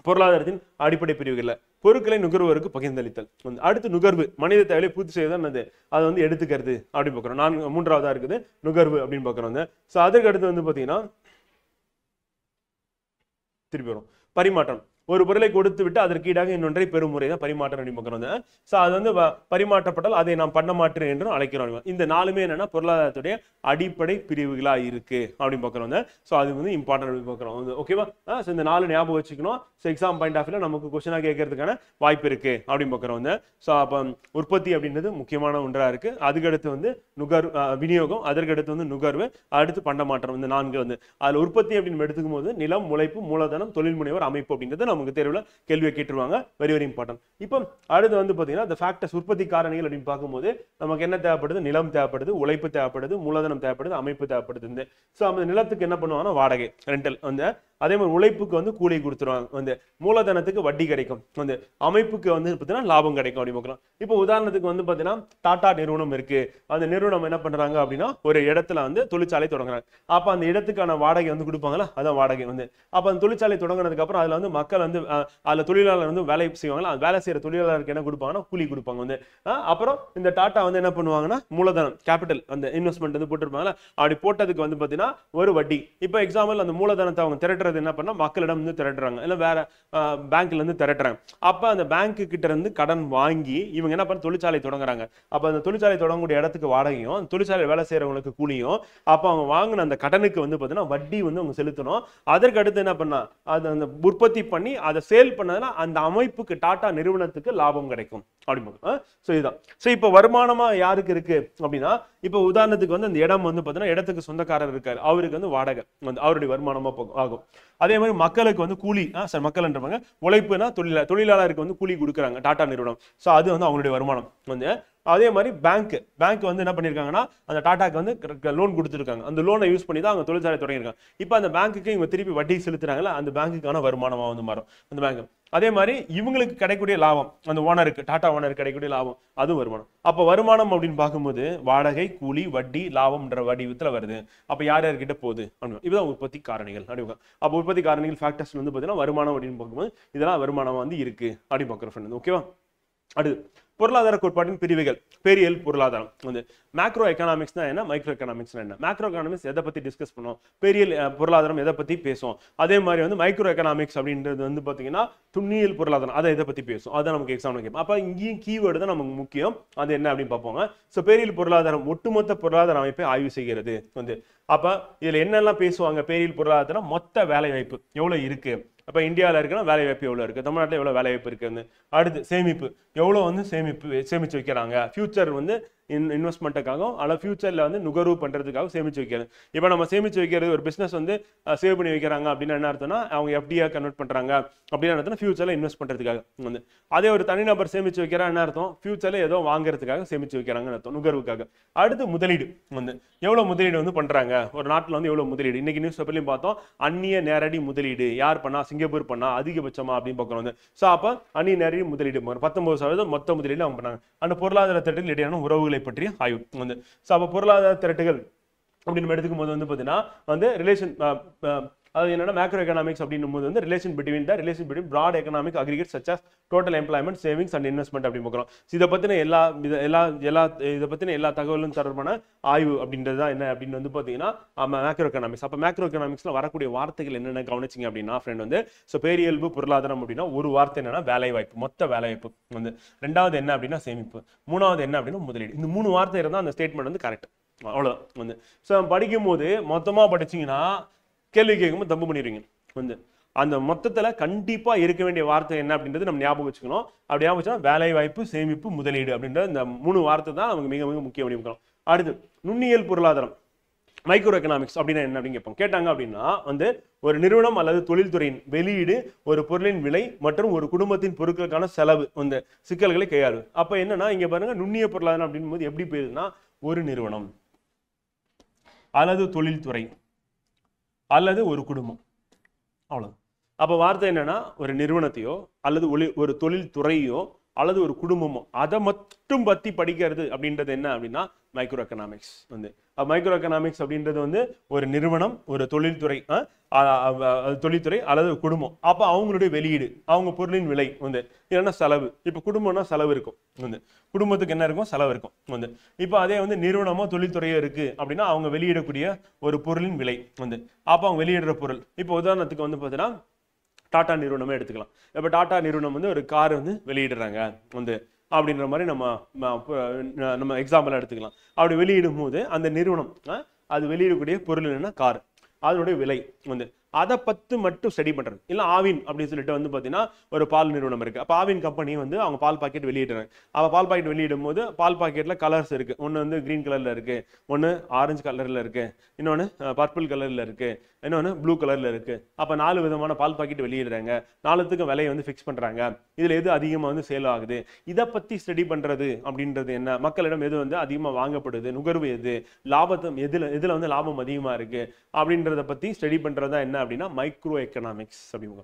பொருளாதாரத்தின் அடிப்படை பிரிவுகள்ல பொருட்களை நுகர்வோருக்கு பகிர்ந்தளித்தல். அடுத்து நுகர்வு, மனித தேவையை பூர்த்தி செய்வதுதான் அதை வந்து எடுத்துக்கிறது அப்படின்னு பார்க்குறோம். மூன்றாவதா இருக்குது நுகர்வு அப்படின்னு பார்க்குறோம். ஸோ அதுக்கு அடுத்து வந்து பார்த்தீங்கன்னா திருப்பி வரும் பரிமாற்றம். ஒரு பொருளை கொடுத்து விட்டு அதற்கு ஈடாக இன்னொன்றை பெரும் முறை தான் பரிமாற்றம் அப்படின்னு பார்க்குறோம். ஸோ அது வந்து பரிமாற்றப்பட்டால் அதை நாம் பண்ண மாற்றேன் என்று அழைக்கிறோம். இந்த நாலுமே என்னன்னா பொருளாதாரத்துடைய அடிப்படை பிரிவுகளா இருக்கு அப்படின்னு பார்க்குறோம். ஸோ அது வந்து இம்பார்ட்டன்ட் அப்படின்னு பார்க்குறோம். ஓகேவா? ஸோ இந்த 4 ஞாபகம் வச்சுக்கணும். ஸோ எக்ஸாம் பாயிண்ட் ஆஃப் வியூல நமக்கு கொஸ்டினா கேட்கறதுக்கான வாய்ப்பு இருக்கு அப்படின்னு பார்க்குறோம். ஸோ அப்போ உற்பத்தி அப்படின்றது முக்கியமான ஒன்றா இருக்கு. அதுக்கடுத்து வந்து விநியோகம், அதற்கடுத்து வந்து நுகர்வு, அடுத்து பண்டமாற்றம். இந்த 4 வந்து அதுல உற்பத்தி அப்படின்னு எடுத்துக்கும் போது நிலம், உழைப்பு, மூலதனம், தொழில் முனைவர் அமைப்பு அப்படின்றது நமக்கு தேர்வுல கேள்வியை கேட்டுருவாங்க. Very very important. இப்போ அடுத்து வந்து பாத்தீங்கன்னா இந்த ஃபேக்டர்ஸ் உற்பத்தி காரணிகள் அப்படின்னு பார்க்கும்போது நமக்கு என்ன தேவைப்படுது, நிலம் தேவைப்படுது, உழைப்பு தேவைப்படுது, மூலதனம் தேவைப்படுது, அமைப்பு தேவைப்படுது. ஸோ அந்த நிலத்துக்கு என்ன பண்ணுவாங்கன்னா வாடகை, ரெண்டல் வந்து, அதே மாதிரி உழைப்புக்கு வந்து கூலி கொடுத்துருவாங்க வந்து, மூலதனத்துக்கு வட்டி கிடைக்கும் வந்து, அமைப்புக்கு வந்து பார்த்தீங்கன்னா லாபம் கிடைக்கும் அப்படின்னு பார்க்கலாம். இப்போ உதாரணத்துக்கு வந்து பார்த்தீங்கன்னா டாடா நிறுவனம் இருக்கு. அந்த நிறுவனம் என்ன பண்றாங்க அப்படின்னா ஒரு இடத்துல வந்து தொழிற்சாலை தொடங்குறாங்க. அப்போ அந்த இடத்துக்கான வாடகை வந்து கொடுப்பாங்களா, அதான் வாடகை வந்து. அப்போ அந்த தொழிற்சாலை தொடங்கினதுக்கு அப்புறம் அதுல வந்து மக்கள் வந்து அதுல தொழிலாளர் வந்து வேலை செய்வாங்களா, அந்த வேலை செய்யற தொழிலாளருக்கு என்ன கொடுப்பாங்கன்னா கூலி கொடுப்பாங்க வந்து. அப்புறம் இந்த டாடா வந்து என்ன பண்ணுவாங்கன்னா மூலதனம் கேபிட்டல் அந்த இன்வெஸ்ட்மெண்ட் வந்து போட்டுருப்பாங்களா, அப்படி போட்டதுக்கு வந்து பார்த்தீங்கன்னா ஒரு வட்டி. இப்போ எக்ஸாம்பிள் அந்த மூலதனத்தை அவங்க திரட்டுறது என்ன பண்ணா மக்களிடம் இருந்து திரட்டுறாங்க, இல்ல வேற பேங்க்ல இருந்து திரட்டுறாங்க. அப்ப அந்த பேங்க் கிட்ட இருந்து கடன் வாங்கி இவங்க என்ன பண்ண தொழிற்சாலை தொடங்குறாங்க. அப்ப அந்த தொழிற்சாலை தொடங்கக்கூடிய இடத்துக்கு வாடகையும், தொழிற்சாலை வேலை செய்யறவங்களுக்கு கூலியும், அப்ப அவங்க வாங்கின அந்த கடனுக்கு வந்து பாத்தீங்கன்னா வட்டி வந்து அவங்க செலுத்தணும். அதற்கு அடுத்து என்ன பண்ணா அது அந்த உற்பத்தி பண்ணி அதை சேல் பண்ணதுனா அந்த அமைப்புக்கு டாடா நிறுவனத்துக்கு லாபம் கிடைக்கும் அப்படின்னு. சோ இதுதான். சோ இப்ப வருமானமா யாருக்கு இருக்கு அப்படின்னா, இப்ப உதாரணத்துக்கு வந்து அந்த இடம் வந்து பாத்தீங்கன்னா இடத்துக்கு சொந்தக்காரர் இருக்காரு, அவருக்கு வந்து வாடகை வந்து அவருடைய வருமானமா ஆகும். அதே மாதிரி மக்களுக்கு வந்து கூலி, மக்கள்ன்றவங்க உழைப்புனா தொழிலாளருக்கு வந்து கூலி கொடுக்குறாங்க டாடா நிறுவனம். ஸோ அது வந்து அவங்களுடைய வருமானம் வந்து. அதே மாதிரி பேங்க் வந்து என்ன பண்ணிருக்காங்கன்னா அந்த டாடாக்கு வந்து லோன் கொடுத்துருக்காங்க. அந்த லோனை யூஸ் பண்ணி தான் அவங்க தொழிற்சாலை தொடங்கியிருக்காங்க. இப்போ அந்த பேங்க்குக்கு இவங்க திருப்பி வட்டி செலுத்துறாங்களா, அந்த பேங்குக்கான வருமானமா வந்து மாறும் அந்த பேங்க். அதே மாதிரி இவங்களுக்கு கிடைக்கக்கூடிய லாபம், அந்த ஓனருக்கு டாடா ஓனருக்கு கிடைக்கக்கூடிய லாபம், அதுவும் வருமானம். அப்போ வருமானம் அப்படின்னு பார்க்கும்போது வாடகை, கூலி, வட்டி, லாபம்ன்ற வடிவத்தில் வருது. அப்போ யார் யார்கிட்ட போகுது அப்படின்னு இதுதான் உற்பத்தி காரணிகள் அப்படின்னு. அப்போ உற்பத்தி காரணிகள் ஃபேக்டர்ஸ் வந்து பார்த்தீங்கன்னா வருமானம் அப்படின்னு பார்க்கும்போது இதெல்லாம் வருமானம் வந்து இருக்கு அப்படி பார்க்குற ஃப்ரெண்ட். ஓகேவா? அடுத்து பொருளாதார கோட்பாட்டின் பிரிவுகள். பேரியல் பொருளாதாரம் வந்து மேக்ரோ எக்கனாமிக்ஸ் தான் என்ன, மைக்ரோ எக்கனாமிக்ஸ் என்ன. மேக்ரோ எக்கனாமிக்ஸ் எதை பத்தி டிஸ்கஸ் பண்ணுவோம், பேரியல் பொருளாதாரம் எதை பத்தி பேசுவோம். அதே மாதிரி வந்து மைக்ரோ எக்கனாமிக்ஸ் அப்படின்றது வந்து பாத்தீங்கன்னா துண்ணியல் பொருளாதாரம், அதை எதை பத்தி பேசும், அதான் நமக்கு எக்ஸாம்ல கேட்போம். அப்ப இங்கேயும் கீவேர்டு தான் நமக்கு முக்கியம், அது என்ன அப்படின்னு பார்ப்போங்க. ஸோ பேரியல் பொருளாதாரம் ஒட்டுமொத்த பொருளாதார அமைப்பை ஆய்வு செய்கிறது வந்து. அப்ப இதுல என்னெல்லாம் பேசுவாங்க, பேரியல் பொருளாதாரம் மொத்த வேலை வாய்ப்பு எவ்வளவு இருக்கு, அப்போ இந்தியாவில் இருக்குன்னா வேலை வாய்ப்பு எவ்வளோ இருக்குது, தமிழ்நாட்டில் எவ்வளோ வேலை வாய்ப்பு இருக்குன்னு. அடுத்து சேமிப்பு, எவ்வளோ வந்து சேமிச்சு வைக்கிறாங்க, ஃபியூச்சர் வந்து இன்வெஸ்ட்மெண்ட்டுக்காகவும் அல்ல ஃபியூச்சரில் வந்து நுகர்வு பண்ணுறதுக்காக சேமிச்சு வைக்கிறது. இப்போ நம்ம சேமிச்சு வைக்கிறது ஒரு பிஸ்னஸ் வந்து சேவ் பண்ணி வைக்கிறாங்க அப்படின்னு என்ன அர்த்தம்னா அவங்க எஃப்டியாக கன்வெர்ட் பண்ணுறாங்க அப்படின்னு அர்த்தம், ஃபியூச்சரில் இன்வெஸ்ட் பண்ணுறதுக்காக வந்து. அதே ஒரு தனிநபர் சேமிச்சு வைக்கிறா என்ன அர்த்தம், ஃபியூச்சரில் ஏதோ வாங்குறதுக்காக சேமிச்சு வைக்கிறாங்கன்னு அர்த்தம், நுகர்வுக்காக. அடுத்து முதலீடு வந்து எவ்வளோ முதலீடு வந்து பண்ணுறாங்க, ஒரு நாட்டில் வந்து எவ்வளோ முதலீடு. இன்னைக்கு நியூஸ் பேப்பர்லையும் பார்த்தோம், அந்நிய நேரடி முதலீடு யார் பண்ணா, சிங்கப்பூர் பண்ணா அதிகபட்சமா அப்படின்னு பார்க்குறோம் வந்து. ஸோ அப்போ அந்நிய நேரடி முதலீடு 19% மொத்த முதலீடு அவங்க பண்ணாங்க. அந்த பொருளாதார திரட்டுகள் இடையான உறவுகளை பற்றிய ஆய்வு வந்து. ஸோ அப்போ பொருளாதார திரட்டுகள் அப்படின்னு நம்ம எடுத்துக்கும் போது வந்து பார்த்தீங்கன்னா வந்து ரிலேஷன், அது என்னன்னா மேக்ரோ எக்கனாமிக்ஸ் அப்படின்னும் போது வந்து relation between broad economic aggregate such as total employment, savings and investment அப்படின்னு பார்க்குறோம். இதை பற்றின இதை பற்றின எல்லா தகவலும் தொடர்பான ஆய்வு அப்படின்றது தான் என்ன அப்படின்னு வந்து பார்த்தீங்கன்னா மேக்ரோ எக்கனாமிக்ஸ். அப்போ மேக்ரோ எக்கனாமிக்ஸ்ல வரக்கூடிய வார்த்தைகள் என்னென்ன கவனிச்சிங்க அப்படின்னா ஃப்ரெண்ட் வந்து, ஸோ பேரியல்பு பொருளாதாரம் அப்படின்னா ஒரு வார்த்தை என்னன்னா வேலை வாய்ப்பு, மொத்த வேலை வாய்ப்பு வந்து. ரெண்டாவது என்ன அப்படின்னா சேமிப்பு, மூணாவது என்ன அப்படின்னா முதலீடு. இந்த 3 வார்த்தை இருந்தால் அந்த ஸ்டேட்மெண்ட் வந்து கரெக்ட், அவ்வளோதான் வந்து. ஸோ படிக்கும் போது மொத்தமாக படிச்சிங்கன்னா கேள்வி கேட்கும்போது தப்பு பண்ணிடுவீங்க வந்து. அந்த மொத்தத்தில் கண்டிப்பாக இருக்க வேண்டிய வார்த்தை என்ன அப்படின்றது நம்ம ஞாபகம் வச்சுக்கணும். அப்படி ஞாபகம் வச்சுன்னா வேலை வாய்ப்பு, சேமிப்பு, முதலீடு அப்படின்ற இந்த 3 வார்த்தை தான் நமக்கு மிக மிக முக்கியம் அப்படின்னு. அடுத்து நுண்ணியல் பொருளாதாரம், மைக்ரோ எக்கனாமிக்ஸ் அப்படின்னா என்ன அப்படின்னு கேட்பாங்க. கேட்டாங்க அப்படின்னா வந்து ஒரு நிறுவனம் அல்லது தொழில்துறையின் வெளியீடு, ஒரு பொருளின் விலை மற்றும் ஒரு குடும்பத்தின் பொருட்களுக்கான செலவு வந்து சிக்கல்களை கையாளுது. அப்போ என்னன்னா இங்க பாருங்க, நுண்ணிய பொருளாதாரம் அப்படின் போது எப்படி போயிருதுன்னா ஒரு நிறுவனம் அல்லது தொழில்துறை அல்லது ஒரு குடும்பம், அவ்வளவு. அப்போ வார்த்தை என்னன்னா ஒரு நிறுவனத்தையோ அல்லது ஒரு தொழில் துறையோ அல்லது ஒரு குடும்பமோ அதை மட்டும் பத்தி படிக்கிறது அப்படின்றது என்ன அப்படின்னா மைக்ரோ எக்கனாமிக்ஸ் வந்து. மைக்ரோ எக்கனாமிக்ஸ் அப்படின்றது வந்து ஒரு நிறுவனம், ஒரு தொழில்துறை அல்லது குடும்பம், அப்போ அவங்களுடைய வெளியீடு, அவங்க பொருளின் விலை வந்து இல்லைன்னா செலவு. இப்போ குடும்பம்னா செலவு இருக்கும் வந்து, குடும்பத்துக்கு என்ன இருக்கும், செலவு இருக்கும் வந்து. இப்போ அதே வந்து நிறுவனமோ தொழில்துறையோ இருக்கு அப்படின்னா அவங்க வெளியிடக்கூடிய ஒரு பொருளின் விலை வந்து, அப்போ அவங்க வெளியிடுற பொருள். இப்போ உதாரணத்துக்கு வந்து பார்த்தீங்கன்னா டாடா நிறுவனமே எடுத்துக்கலாம். இப்போ டாடா நிறுவனம் வந்து ஒரு கார் வந்து வெளியிடுறாங்க வந்து அப்படின்ற மாதிரி நம்ம எக்ஸாம்பிள் எடுத்துக்கலாம். அப்படி வெளியிடும் போது அந்த நிறுவனம் அது வெளியிடக்கூடிய பொருள் என்னன்னா கார், அதனுடைய விலை வந்து அதை பத்து மட்டும் ஸ்டடி பண்றது. இல்லை ஆவின் அப்படின்னு சொல்லிட்டு வந்து பார்த்தீங்கன்னா ஒரு பால் நிறுவனம் இருக்கு. அப்போ ஆவின் கம்பெனி வந்து அவங்க பால் பாக்கெட் வெளியிடுறாங்க. அப்போ பால் பாக்கெட் வெளியிடும் போது பால் பாக்கெட்ல கலர்ஸ் இருக்கு. ஒன்று வந்து கிரீன் கலர்ல இருக்கு, ஒன்று ஆரஞ்சு கலர்ல இருக்கு, இன்னொன்று பர்பிள் கலர்ல இருக்கு, இன்னொன்று ப்ளூ கலர்ல இருக்கு. அப்போ 4 விதமான பால் பாக்கெட் வெளியிடுறாங்க. 4த்துக்கும் விலையை வந்து ஃபிக்ஸ் பண்றாங்க. இதுல எது அதிகமாக வந்து சேல் ஆகுது, இதை பத்தி ஸ்டடி பண்றது அப்படின்றது என்ன, மக்களிடம் எது வந்து அதிகமாக வாங்கப்படுது, நுகர்வு எது, லாபத்தை எதுல வந்து லாபம் அதிகமா இருக்கு அப்படின்றத பத்தி ஸ்டடி பண்றதா என்ன அப்படின்னா மைக்ரோ எக்கனாமிக்ஸ் அப்படிங்க.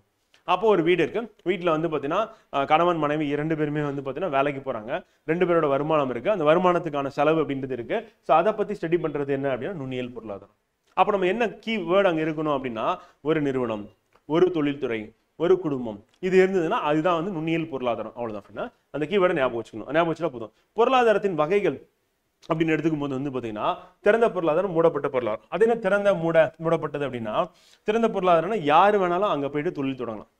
அப்போ ஒரு வீடு இருக்கு, வீட்டில் வந்து பார்த்தீங்கன்னா கணவன் மனைவி 2 பேருமே வந்து பார்த்தீங்கன்னா வேலைக்கு போறாங்க. 2 பேரோட வருமானம் இருக்கு, அந்த வருமானத்துக்கான செலவு அப்படின்றது இருக்கு. ஸோ அதை பத்தி ஸ்டடி பண்றது என்ன அப்படின்னா நுண்ணியல் பொருளாதாரம். அப்போ நம்ம என்ன கீ வேர்டு அங்கே இருக்கணும் அப்படின்னா ஒரு நிறுவனம், ஒரு தொழில்துறை, ஒரு குடும்பம், இது இருந்ததுன்னா அதுதான் வந்து நுண்ணியல் பொருளாதாரம், அவ்வளவுதான் அப்படின்னா அந்த கீவேர்டை ஞாபகம் வச்சுக்கணும். ஞாபகம் வச்சுட்டா போதும். பொருளாதாரத்தின் வகைகள் அப்படின்னு எடுத்துக்கும் போது வந்து பார்த்தீங்கன்னா திறந்த பொருளாதாரம், மூடப்பட்ட பொருளாதாரம். அது என்ன திறந்த மூடப்பட்டது அப்படின்னா, திறந்த பொருளாதாரம்னா யாரு வேணாலும் அங்க போயிட்டு தொழில் தொடங்கலாம்,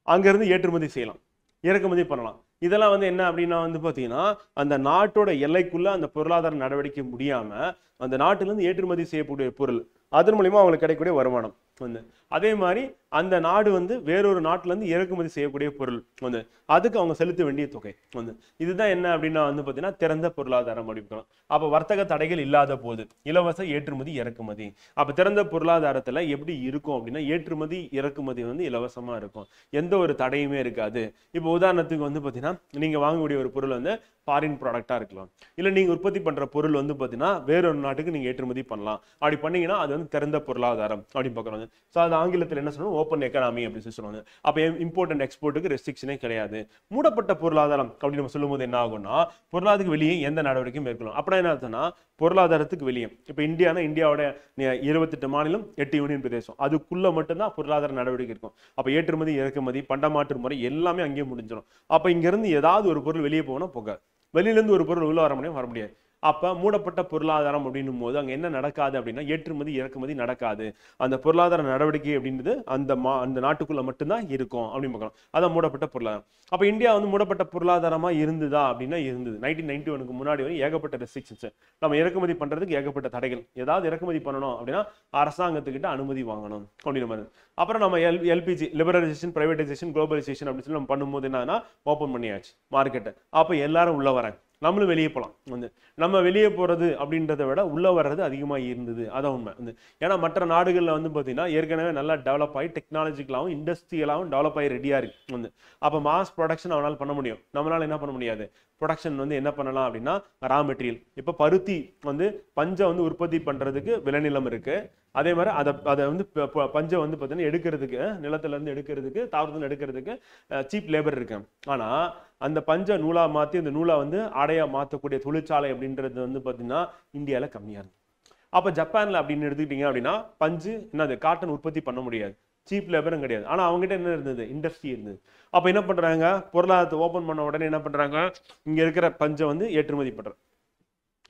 அங்கிருந்து ஏற்றுமதி செய்யலாம், இறக்குமதி பண்ணலாம். இதெல்லாம் வந்து என்ன அப்படின்னா வந்து பார்த்தீங்கன்னா அந்த நாட்டோட எல்லைக்குள்ள அந்த பொருளாதார நடவடிக்கை முடியாம அந்த நாட்டிலிருந்து ஏற்றுமதி செய்யக்கூடிய பொருள், அதன் மூலியமா அவங்களுக்கு கிடைக்கக்கூடிய வருமானம் வந்து. அதே மாதிரி அந்த நாடு வந்து வேறொரு நாட்டுல இருந்து இறக்குமதி செய்யக்கூடிய பொருள் வந்து அதுக்கு அவங்க செலுத்த வேண்டிய தொகை வந்து. இதுதான் என்ன அப்படின்னா வந்து பார்த்தீங்கன்னா திறந்த பொருளாதாரம் அப்படின்னுக்கலாம். அப்போ வர்த்தக தடைகள் இல்லாத போது இலவச ஏற்றுமதி இறக்குமதி. அப்போ திறந்த பொருளாதாரத்துல எப்படி இருக்கும் அப்படின்னா ஏற்றுமதி இறக்குமதி வந்து இலவசமா இருக்கும், எந்த ஒரு தடையுமே இருக்காது. இப்போ உதாரணத்துக்கு வந்து பார்த்தீங்கன்னா நீங்க வாங்கக்கூடிய ஒரு பொருள் வந்து ஃபாரின் ப்ராடக்டா இருக்கலாம், இல்லை நீங்க உற்பத்தி பண்ற பொருள் வந்து பார்த்தீங்கன்னா வேறொரு நாட்டுக்கு நீங்க ஏற்றுமதி பண்ணலாம். அப்படி பண்ணீங்கன்னா அது வந்து திறந்த பொருளாதாரம் அப்படின்னு பார்க்குறாங்க. ஸோ அது ஆங்கிலத்தில் என்ன சொல்லணும், ஓப்பன் எக்கனாமி அப்படின்னு சொல்லி சொல்லுவாங்க. அப்போ இம்போர்ட் அண்ட் எக்ஸ்போர்ட்டுக்கு ரெஸ்ட்ரிக்ஷனே கிடையாது. மூடப்பட்ட பொருளாதாரம் அப்படின்னு நம்ம சொல்லும் போது என்ன ஆகும்னா பொருளாதாரத்துக்கு வெளியே எந்த நடவடிக்கையும் மேற்கொள்ளலாம். அப்படின்னா என்ன அர்த்தம்னா பொருளாதாரத்துக்கு வெளியே, இப்போ இந்தியாவோட 28 மாநிலம் 8 யூனியன் பிரதேசம், அதுக்குள்ள மட்டும்தான் பொருளாதார நடவடிக்கை இருக்கும். அப்போ ஏற்றுமதி இறக்குமதி பண்டமாற்று முறை எல்லாமே அங்கேயே முடிஞ்சிடும். அப்போ இங்கிருந்து ஏதாவது ஒரு பொருள் வெளியே போகணும் போகாது, வெளியிலேருந்து ஒரு பொருள் உள்ள வர முடியாது. அப்ப மூடப்பட்ட பொருளாதாரம் அப்படின்னும் போது அங்க என்ன நடக்காது அப்படின்னா ஏற்றுமதி இறக்குமதி நடக்காது. அந்த பொருளாதார நடவடிக்கை அப்படின்றது அந்த நாட்டுக்குள்ள மட்டும்தான் இருக்கும் அப்படின்னு பார்க்கலாம். அதான் மூடப்பட்ட பொருளாதாரம். அப்ப இந்தியா வந்து மூடப்பட்ட பொருளாதாரமா இருந்ததா அப்படின்னா இருந்தது. 1991 முன்னாடி வரை ஏகப்பட்ட ரெஸ்ட்ரிக்ஷன்ஸ், நம்ம இறக்குமதி பண்றதுக்கு ஏகப்பட்ட தடைகள். ஏதாவது இறக்குமதி பண்ணணும் அப்படின்னா அரசாங்கத்துக்கிட்ட அனுமதி வாங்கணும் அப்படின்ற மாதிரி. அப்புறம் நம்ம எல்பிஜி லிபரலைசேஷன், பிரைவேடைசேஷன், குளோபலைசேஷன் அப்படின்னு சொல்லி நம்ம பண்ணும்போது என்னன்னா ஓப்பன் பண்ணியாச்சு மார்க்கெட்டை. அப்ப எல்லாரும் உள்ள வராங்க, நம்மளும் வெளியே போகலாம். வந்து நம்ம வெளியே போறது அப்படின்றத விட உள்ள வர்றது அதிகமாக இருந்தது. அதான் உண்மை. வந்து ஏன்னா மற்ற நாடுகளில் வந்து பார்த்தீங்கன்னா ஏற்கனவே நல்லா டெவலப் ஆகி டெக்னாலஜிக்கலாகவும் இண்டஸ்ட்ரியலாகவும் டெவலப் ஆகி ரெடியாக இருக்கு. வந்து அப்போ மாஸ் ப்ரொடக்ஷன் அவனால் பண்ண முடியும். நம்மளால என்ன பண்ண முடியாது. ப்ரொடக்ஷன் வந்து என்ன பண்ணலாம் அப்படின்னா ரா மெட்டீரியல். இப்போ பருத்தி வந்து பஞ்சை வந்து உற்பத்தி பண்றதுக்கு விளைநிலம் இருக்கு. அதே மாதிரி அதை வந்து பஞ்சை வந்து பார்த்தீங்கன்னா எடுக்கிறதுக்கு, நிலத்துல இருந்து எடுக்கிறதுக்கு, தாவரத்துல எடுக்கிறதுக்கு சீப் லேபர் இருக்கு. ஆனா அந்த பஞ்சை நூலா மாத்தி அந்த நூலா வந்து ஆடையா மாற்றக்கூடிய தொழிற்சாலை அப்படின்றது வந்து பார்த்தீங்கன்னா இந்தியாவில் கம்மியா இருக்கு. அப்ப ஜப்பான்ல அப்படின்னு எடுத்துக்கிட்டீங்க அப்படின்னா பஞ்சு என்னது காட்டன் உற்பத்தி பண்ண முடியாது, சீப் லேபரும் கிடையாது. ஆனா அவங்ககிட்ட என்ன இருந்தது, இண்டஸ்ட்ரி இருந்தது. அப்ப என்ன பண்றாங்க, பொருளாதாரத்தை ஓபன் பண்ண உடனே என்ன பண்றாங்க, இங்க இருக்கிற பஞ்சை வந்து ஏற்றுமதி பண்றாங்க.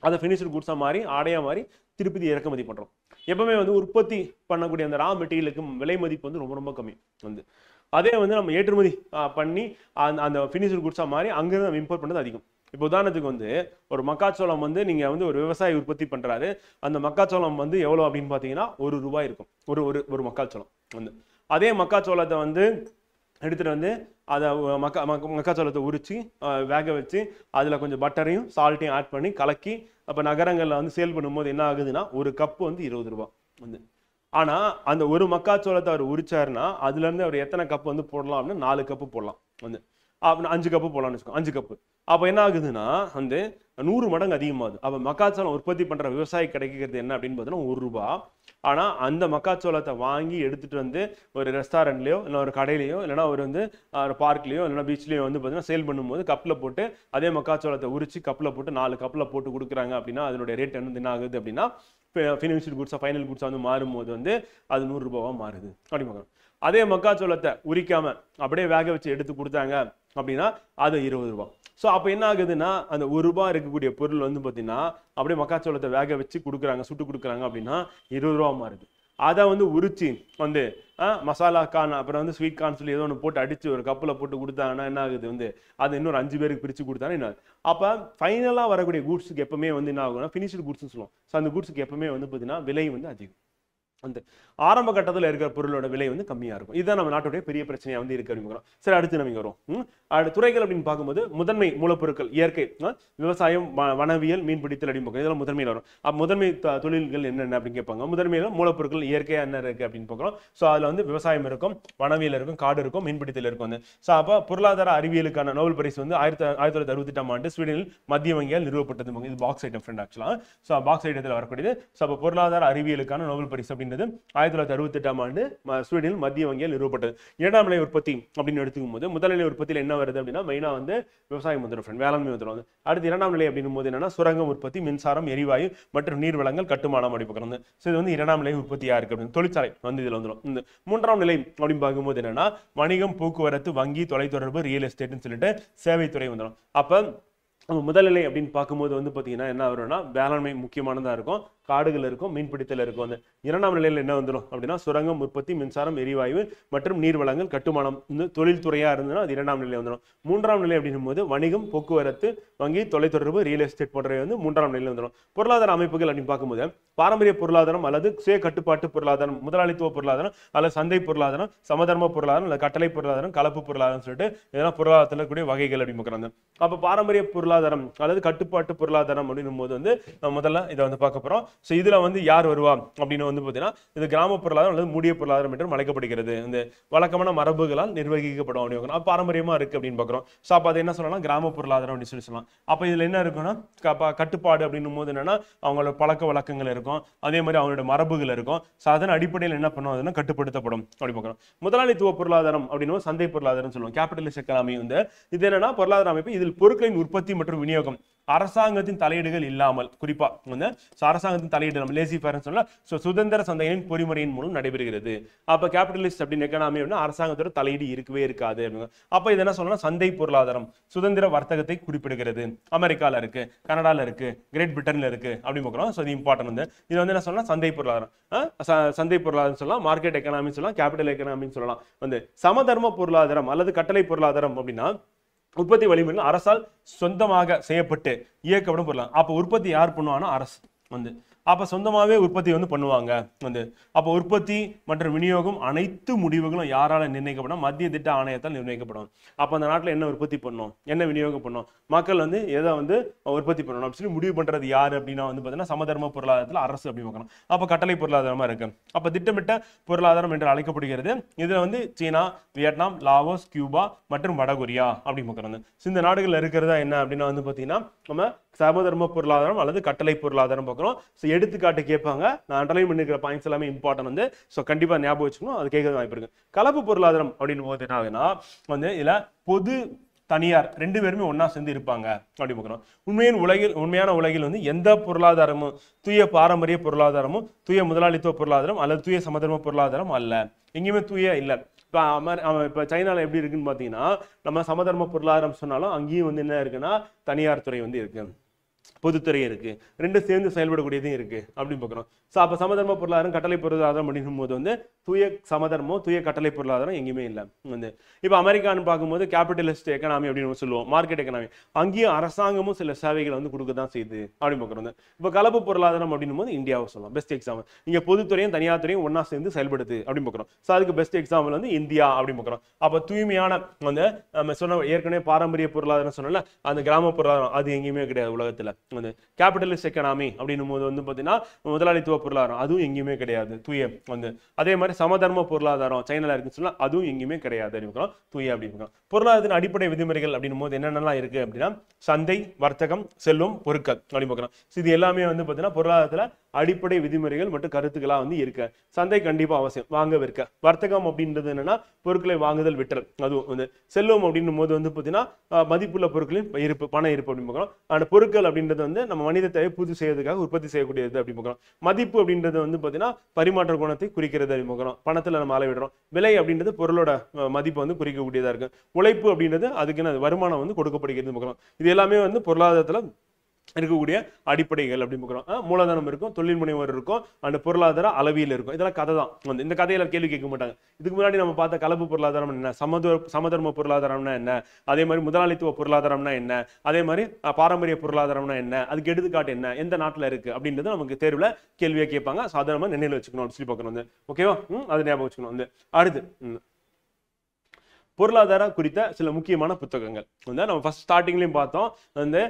அதை ஃபினிஷ்டு குட்ஸா மாறி ஆடையா மாறி திருப்பதி இறக்குமதி பண்றோம். எப்பவுமே வந்து உற்பத்தி பண்ணக்கூடிய அந்த ரா மெட்டீரியலுக்கு விலை மதிப்பு வந்து ரொம்ப ரொம்ப கம்மி. வந்து அதே வந்து நம்ம ஏற்றுமதி பண்ணி அந்த ஃபினிஷ்டு குட்ஸா மாறி அங்கிருந்து நம்ம இம்போர்ட் பண்ணது அதிகம். இப்போ உதாரணத்துக்கு வந்து ஒரு மக்காச்சோளம் வந்து நீங்க வந்து ஒரு விவசாயி உற்பத்தி பண்றாரு. அந்த மக்காச்சோளம் வந்து எவ்வளவு அப்படின்னு பாத்தீங்கன்னா ₹1 இருக்கும். ஒரு மக்காச்சோளம் வந்து. அதே மக்காச்சோளத்தை வந்து எடுத்துட்டு வந்து அதை மக்காச்சோளத்தை உரிச்சு வேக வச்சு அதில் கொஞ்சம் பட்டரையும் சால்ட்டையும் ஆட் பண்ணி கலக்கி அப்போ நகரங்களில் வந்து சேல் பண்ணும்போது என்ன ஆகுதுன்னா ஒரு கப்பு வந்து ₹20 வந்து. ஆனால் அந்த ஒரு மக்காச்சோளத்தை அவர் உரிச்சாருன்னா அதுலேருந்து அவர் எத்தனை கப்பு வந்து போடலாம் அப்படின்னா 4 கப்பு போடலாம். வந்து 5 கப்பு போடலாம்னு வச்சுக்கோங்க, 5 கப்பு. அப்போ என்ன ஆகுதுன்னா வந்து 100 மடங்கு அதிகமாகுது. அப்போ மக்காச்சோளம் உற்பத்தி பண்ற விவசாயி கிடைக்கிறது என்ன அப்படின்னு பார்த்தீங்கன்னா ₹1. ஆனா அந்த மக்காச்சோளத்தை வாங்கி எடுத்துட்டு வந்து ஒரு ரெஸ்டாரண்ட்லயோ இல்லை ஒரு கடையிலையோ இல்லைன்னா ஒரு வந்து பார்க்லயோ இல்லைன்னா பீச்லயோ வந்து பார்த்தீங்கன்னா சேல் பண்ணும்போது கப்பில் போட்டு அதே மக்காச்சோளத்தை உரிச்சு கப்பில் போட்டு 4 கப்பில் போட்டு கொடுக்குறாங்க அப்படின்னா அதனுடைய ரேட் என்ன ஆகுது அப்படின்னா ஃபினிஷ்டு குட்ஸா ஃபைனல் குட்ஸா வந்து மாறும்போது வந்து அது ₹100 மாறுது அப்படி. அதே மக்காச்சோளத்தை உரிக்காம அப்படியே வேக வச்சு எடுத்து கொடுத்தாங்க அப்படின்னா அது ₹20. ஸோ அப்போ என்ன ஆகுதுன்னா அந்த ₹1 இருக்கக்கூடிய பொருள் வந்து பார்த்தீங்கன்னா அப்படியே மக்காச்சோளத்தை வேக வச்சு கொடுக்குறாங்க, சுட்டு கொடுக்குறாங்க அப்படின்னா ₹20 மாறுது. அதை வந்து உரிச்சு வந்து மசாலா கான் அப்புறம் வந்து ஸ்வீட் கார்ன் சொல்லி ஏதோ ஒன்று போட்டு அடிச்சு ஒரு கப்பில் போட்டு கொடுத்தாங்கன்னா என்ன ஆகுது வந்து அது இன்னொரு 5 பேருக்கு பிரித்து கொடுத்தாங்கன்னா என்ன. அப்போ ஃபைனலாக வரக்கூடிய குட்ஸுக்கு எப்பவுமே வந்து என்ன ஆகும்னா ஃபினிஷ்டு குட்ஸ்னு சொல்லுவோம். ஸோ அந்த குட்ஸுக்கு எப்பவுமே வந்து பார்த்தீங்கன்னா விலை வந்து அதிகம். அந்த ஆரம்ப கட்டத்தில் இருக்கிற பொருளோட விலை வந்து கம்மியா இருக்கும். இதுதான் நம்ம நாட்டுடைய பெரிய பிரச்சனையா வந்து இருக்கு அப்படின்னு. சரி, அடுத்து நம்ம வரும் துறைகள் அப்படின்னு பார்க்கும்போது முதன்மை மூலப்பொருட்கள் இயற்கை, விவசாயம், வனவியல், மீன்பிடித்தல் அப்படின்னு இதெல்லாம் முதன்மையில் வரும். முதன்மை தொழில்கள் என்னென்ன அப்படின்னு கேட்பாங்க. முதன்மையில மூலப்பொருட்கள் இயற்கையா என்ன இருக்கு அப்படின்னு பார்க்குறோம். ஸோ அதுல வந்து விவசாயம் இருக்கும், வனவியல் இருக்கும், காடு இருக்கும், மீன்பிடித்தல் இருக்கும். வந்து ஸோ அப்போ பொருளாதார அறிவியலுக்கான நோபல் பரிசு வந்து 1968ஆம் ஆண்டு ஸ்வீடனில் மத்திய வங்கியால் நிறுவப்பட்டது. இது பாக்ஸ் ஐட்டம் ஃப்ரெண்ட் ஆக்சுவலா. ஸோ பாக்ஸ் ஐட்டத்தில் வரக்கூடியது. ஸோ அப்போ பொருளாதார அறிவியலுக்கான நோபல் பரிசு அப்படின்றது 1968ஆம் ஆண்டு ஸ்வீடனில் மத்திய வங்கியால் நிறுவப்பட்டது. இரண்டாம் நிலை உற்பத்தி அப்படின்னு எடுத்துக்கும் போது முதல் நிலை உற்பத்தியில் என்ன வருது அப்படின்னா மெயினா வந்து விவசாயம் வந்துடும், வேளாண்மை வந்துடும். அடுத்து இரண்டாம் நிலை அப்படின்னும் போது என்னன்னா சுரங்கம் உற்பத்தி, மின்சாரம், எரிவாயு மற்றும் நீர் வளங்கள், கட்டுமானம் அப்படி பார்க்கறது. ஸோ இது வந்து இரண்டாம் நிலை உற்பத்தியா இருக்கு அப்படின்னு. தொழிற்சாலை வந்து இதுல வந்துடும். இந்த மூன்றாம் நிலை அப்படின்னு பார்க்கும்போது என்னன்னா வணிகம், போக்குவரத்து, வங்கி, தொலைத்தொடர்பு, ரியல் எஸ்டேட்னு சொல்லிட்டு சேவைத்துறை வந்துடும். அப்ப முதல்நிலை அப்படின்னு பார்க்கும்போது வந்து பார்த்தீங்கன்னா என்ன வரும்னா வேளாண்மை முக்கியமானதா இருக்கும், காடுகள் இருக்கும், மீன்பிடித்தல் இருக்கும். அந்த இரண்டாம் நிலையில் என்ன வந்துடும் அப்படின்னா சுரங்கம் உற்பத்தி, மின்சாரம், எரிவாயு மற்றும் நீர் வளங்கள், கட்டுமானம் தொழில்துறையா இருந்ததுன்னா அது இரண்டாம் நிலை வந்துடும். மூன்றாம் நிலை அப்படின்னும் போது வணிகம், போக்குவரத்து, வங்கி, தொலைத்தொடர்பு, ரியல் எஸ்டேட் போன்றவை வந்து மூன்றாம் நிலையில் வந்துடும். பொருளாதார அமைப்புகள் அப்படின்னு பார்க்கும்போது பாரம்பரிய பொருளாதாரம் அல்லது சுய கட்டுப்பாட்டு பொருளாதாரம், முதலாளித்துவ பொருளாதாரம் அல்லது சந்தை பொருளாதாரம், சமதர்ம பொருளாதாரம் அல்லது கட்டளை பொருளாதாரம், கலப்பு பொருளாதாரம் சொல்லிட்டு இதெல்லாம் பொருளாதாரத்தில் இருக்கக்கூடிய வகைகள் அப்படின்னு பார்க்குறாங்க. அப்போ பாரம்பரிய பொருளாதாரம் அல்லது கட்டுப்பாட்டு பொருளாதாரம் அப்படின்னும் போது வந்து முதல்ல இதை வந்து பார்க்க போறோம். ஸோ இதுல வந்து யார் வருவா அப்படின்னு வந்து பார்த்தீங்கன்னா இது கிராம பொருளாதாரம் அல்லது மூடிய பொருளாதாரம் என்றும் அழைக்கப்படுகிறது. இந்த வழக்கமான மரபுகளால் நிர்வகிக்கப்படும் அப்படின்னு பாரம்பரியமா இருக்கு அப்படின்னு பார்க்குறோம். ஸோ அப்போ அதை என்ன சொல்லலாம், கிராம பொருளாதாரம் அப்படின்னு சொல்லலாம். அப்போ இதுல என்ன இருக்குன்னா கட்டுப்பாடு அப்படின்னும் போது என்னன்னா அவங்களோட பழக்க வழக்கங்கள் இருக்கும், அதே மாதிரி அவங்களோட மரபுகள் இருக்கும். ஸோ அதன் அடிப்படையில் என்ன பண்ணுவோம் கட்டுப்படுத்தப்படும் அப்படி பார்க்குறோம். முதலாளித்துவ பொருளாதாரம் அப்படின்னு சந்தை பொருளாதாரம் சொல்லுவோம், கேபிட்டலிஸ்ட் எக்கானமி. வந்து இது என்னன்னா பொருளாதார அமைப்பு, இதில் பொருட்களின் உற்பத்தி மற்றும் மற்றும் விநியோகம் அரசாங்கத்தின் தலையீடுகள் இல்லாமல், குறிப்பா வந்து அரசாங்கத்தின் தலையீடு நம்ம லேசி ஃபேர்னு சொல்லலாம். ஸோ சுதந்திர சந்தையின் பொறிமுறையின் மூலம் நடைபெறுகிறது. அப்ப கேபிட்டலிஸ்ட் அப்படின்னு எக்கனாமி அப்படின்னா அரசாங்கத்தோட தலையீடு இருக்கவே இருக்காது. அப்ப இது என்ன சொல்லலாம், சந்தை பொருளாதாரம் சுதந்திர வர்த்தகத்தை குறிப்பிடுகிறது. அமெரிக்கால இருக்கு, கனடால இருக்கு, கிரேட் பிரிட்டன்ல இருக்கு அப்படி பார்க்கிறோம். ஸோ இது இம்பார்ட்டன்ட். வந்து இது வந்து என்ன சொல்லலாம், சந்தை பொருளாதாரம். சந்தை பொருளாதாரம் சொல்லலாம், மார்க்கெட் எக்கனாமின்னு சொல்லலாம், கேபிட்டல் எக்கனாமின்னு சொல்லலாம். வந்து சமதர்ம பொருளாதாரம் அல்லது கட்டளை பொருளாதாரம் அப்படின்னா உற்பத்தி வலிமையில் அரசால் சொந்தமாக செய்யப்பட்டு இயக்கப்படும் பொருளாதாரம். அப்ப உற்பத்தி யார் பண்ணுவாங்கன்னா அரசு. வந்து அப்ப சொந்தமாவே உற்பத்தி வந்து பண்ணுவாங்க. வந்து அப்ப உற்பத்தி மற்றும் விநியோகம் அனைத்து முடிவுகளும் யாரால நிர்ணயிக்கப்படும், மத்திய திட்ட ஆணையத்தால் நிர்ணயிக்கப்படும். அப்ப அந்த நாட்டுல என்ன உற்பத்தி பண்ணணும், என்ன விநியோகம் பண்ணணும், மக்கள் வந்து எதை வந்து உற்பத்தி பண்ணணும் அப்படின்னு சொல்லி முடிவு பண்றது யாரு அப்படின்னா வந்து பாத்தீங்கன்னா சமதர்ம பொருளாதாரத்துல அரசு அப்படி பார்க்கணும். அப்ப கட்டளை பொருளாதாரமா இருக்கு. அப்ப திட்டமிட்ட பொருளாதாரம் என்று அழைக்கப்படுகிறது. இதுல வந்து சீனா, வியட்நாம், லாவோஸ், கியூபா மற்றும் வடகொரியா அப்படி பார்க்கறது. இந்த நாடுகள் இருக்கிறதா என்ன அப்படின்னா வந்து பாத்தீங்கன்னா நம்ம சமதர்ம பொருளாதாரம் அல்லது கட்டளை பொருளாதாரம் பார்க்கிறோம். ஸோ எடுத்துக்காட்டு கேட்பாங்க. நான் அண்டர்லைன் பண்ணிருக்கிற பாயிண்ட்ஸ் எல்லாமே இம்பார்ட்டன்ட். வந்து ஸோ கண்டிப்பா ஞாபகம் வச்சுக்கணும், அது கேட்கறது வாய்ப்பு இருக்கு. கலப்பு பொருளாதாரம் அப்படின்னு போது என்ன ஆகுதுன்னா வந்து இதுல பொது தனியார் ரெண்டு பேருமே ஒன்னா சேர்ந்து இருப்பாங்க அப்படி பார்க்கிறோம். உண்மையான உலகில் வந்து எந்த பொருளாதாரமும் தூய பாரம்பரிய பொருளாதாரமும் தூய முதலாளித்துவ பொருளாதாரம் அல்லது தூய சமதர்ம பொருளாதாரம் அல்ல. எங்கேயுமே தூய இல்லை. இப்ப சைனால எப்படி இருக்குன்னு பாத்தீங்கன்னா நம்ம சமதர்ம பொருளாதாரம் சொன்னாலும் அங்கேயும் வந்து என்ன இருக்குன்னா தனியார் துறை வந்து இருக்கு, பொதுத்துறை இருக்கு, ரெண்டு சேர்ந்து செயல்படக்கூடியதும் இருக்கு அப்படின்னு பார்க்கிறோம். ஸோ அப்போ சமதர்ம பொருளாதாரம் கட்டளை பொருளாதாரம் அப்படிங்கும் போது வந்து தூய சமதர்மம் தூய கட்டளை பொருளாதாரம் எங்கேயுமே இல்லை. வந்து இப்போ அமெரிக்கான்னு பார்க்கும்போது கேபிட்டலிஸ்ட் எக்கனாமி அப்படின்னு சொல்லுவோம், மார்க்கெட் எக்கனாமி. அங்கேயும் அரசாங்கமும் சில சேவைகளை வந்து கொடுக்க தான் செய்யுது அப்படின்னு பார்க்குறோம். இப்போ கலப்பு பொருளாதாரம் அப்படின்னும் போது இந்தியாவை சொல்லலாம் பெஸ்ட் எக்ஸாம்பிள். இங்கே பொதுத்துறையும் தனியார் துறையும் ஒன்னா சேர்ந்து செயல்படுது அப்படின்னு பார்க்குறோம். ஸோ அதுக்கு பெஸ்ட் எக்ஸாம்பிள் வந்து இந்தியா அப்படின்னு பார்க்குறோம். அப்போ தூய்மையான வந்து நம்ம சொன்ன ஏற்கனவே பாரம்பரிய பொருளாதாரம் சொன்னல அந்த கிராம பொருளாதாரம் அது எங்கேயுமே கிடையாது உலகத்துல. வந்து கேபிட்டலிஸ்ட் எக்கனாமி அப்படின்னும் போது வந்து பாத்தீங்கன்னா முதலாளித்துவ பொருளாதாரம் அதுவும் எங்கேயுமே கிடையாது தூய. வந்து அதே மாதிரி சமதர்ம பொருளாதாரம் சைனால இருக்குன்னு சொன்னா அதுவும் எங்கேயுமே கிடையாது தூய அப்படின்னு. பொருளாதாரத்தின் அடிப்படை விதிமுறைகள் அப்படின்னும் போது என்னென்னலாம் இருக்கு அப்படின்னா சந்தை, வர்த்தகம், செல்வம், பொருட்கள் அப்படின்னு பார்க்கலாம். இது எல்லாமே வந்து பாத்தீங்கன்னா பொருளாதாரத்துல அடிப்படை விதிமுறைகள் மற்றும் கருத்துக்களா வந்து இருக்கு. சந்தை கண்டிப்பா அவசியம், வாங்க விற்க. வர்த்தகம் அப்படின்றது என்னன்னா பொருட்களை வாங்குதல் விற்றல். அதுவும் வந்து செல்வம் அப்படின்னும் போது வந்து பாத்தீங்கன்னா மதிப்புள்ள பொருட்களின் இருப்பு, பண இருப்பு அப்படின்னு பார்க்கலாம். அந்த பொருட்கள் அப்படின்றது வந்து நம்ம மனித தேவை பூர்த்தி செய்யறதுக்காக உற்பத்தி செய்யக்கூடியது அப்படி பார்க்கலாம். மதிப்பு அப்படின்றது வந்து பாத்தீங்கன்னா பரிமாற்ற குணத்தை குறிக்கிறது அப்படி பார்க்கலாம். பணத்துல நம்ம அளவிடுறோம். விலை அப்படின்றது பொருளோட மதிப்பு வந்து குறிக்கக்கூடியதா இருக்கு. உழைப்பு அப்படின்றது அதுக்குன்னு வருமானம் வந்து கொடுக்கப்படுகிறது பார்க்கலாம். இது எல்லாமே வந்து பொருளாதாரத்துல இருக்கக்கூடிய அடிப்படைகள் அப்படின்னு பார்க்கிறோம். மூலதனம் இருக்கும், தொழில் முனைவர் இருக்கும், அந்த பொருளாதார அளவியல் இருக்கும். இதெல்லாம் கதை தான். வந்து இந்த கதையில கேள்வி கேட்க மாட்டாங்க. இதுக்கு முன்னாடி நம்ம பார்த்த கலப்பு பொருளாதாரம் என்ன, சமதர்ம பொருளாதாரம்னா என்ன, அதே மாதிரி முதலாளித்துவ பொருளாதாரம்னா என்ன, அதே மாதிரி பாரம்பரிய பொருளாதாரம்னா என்ன, அதுக்கு எடுத்துக்காட்டு என்ன, எந்த நாட்டுல இருக்கு அப்படின்றது நமக்கு தேர்வுல கேள்வியை கேட்பாங்க. சாதாரணமா நினைவில் வச்சுக்கணும் சொல்லி பார்க்கணும். ஓகேவா, அது ஞாபகம் வச்சுக்கணும். வந்து அடுத்து பொருளாதார குறித்த சில முக்கியமான புத்தகங்கள் வந்து நம்ம ஃபர்ஸ்ட் ஸ்டார்டிங்லயும் பார்த்தோம். வந்து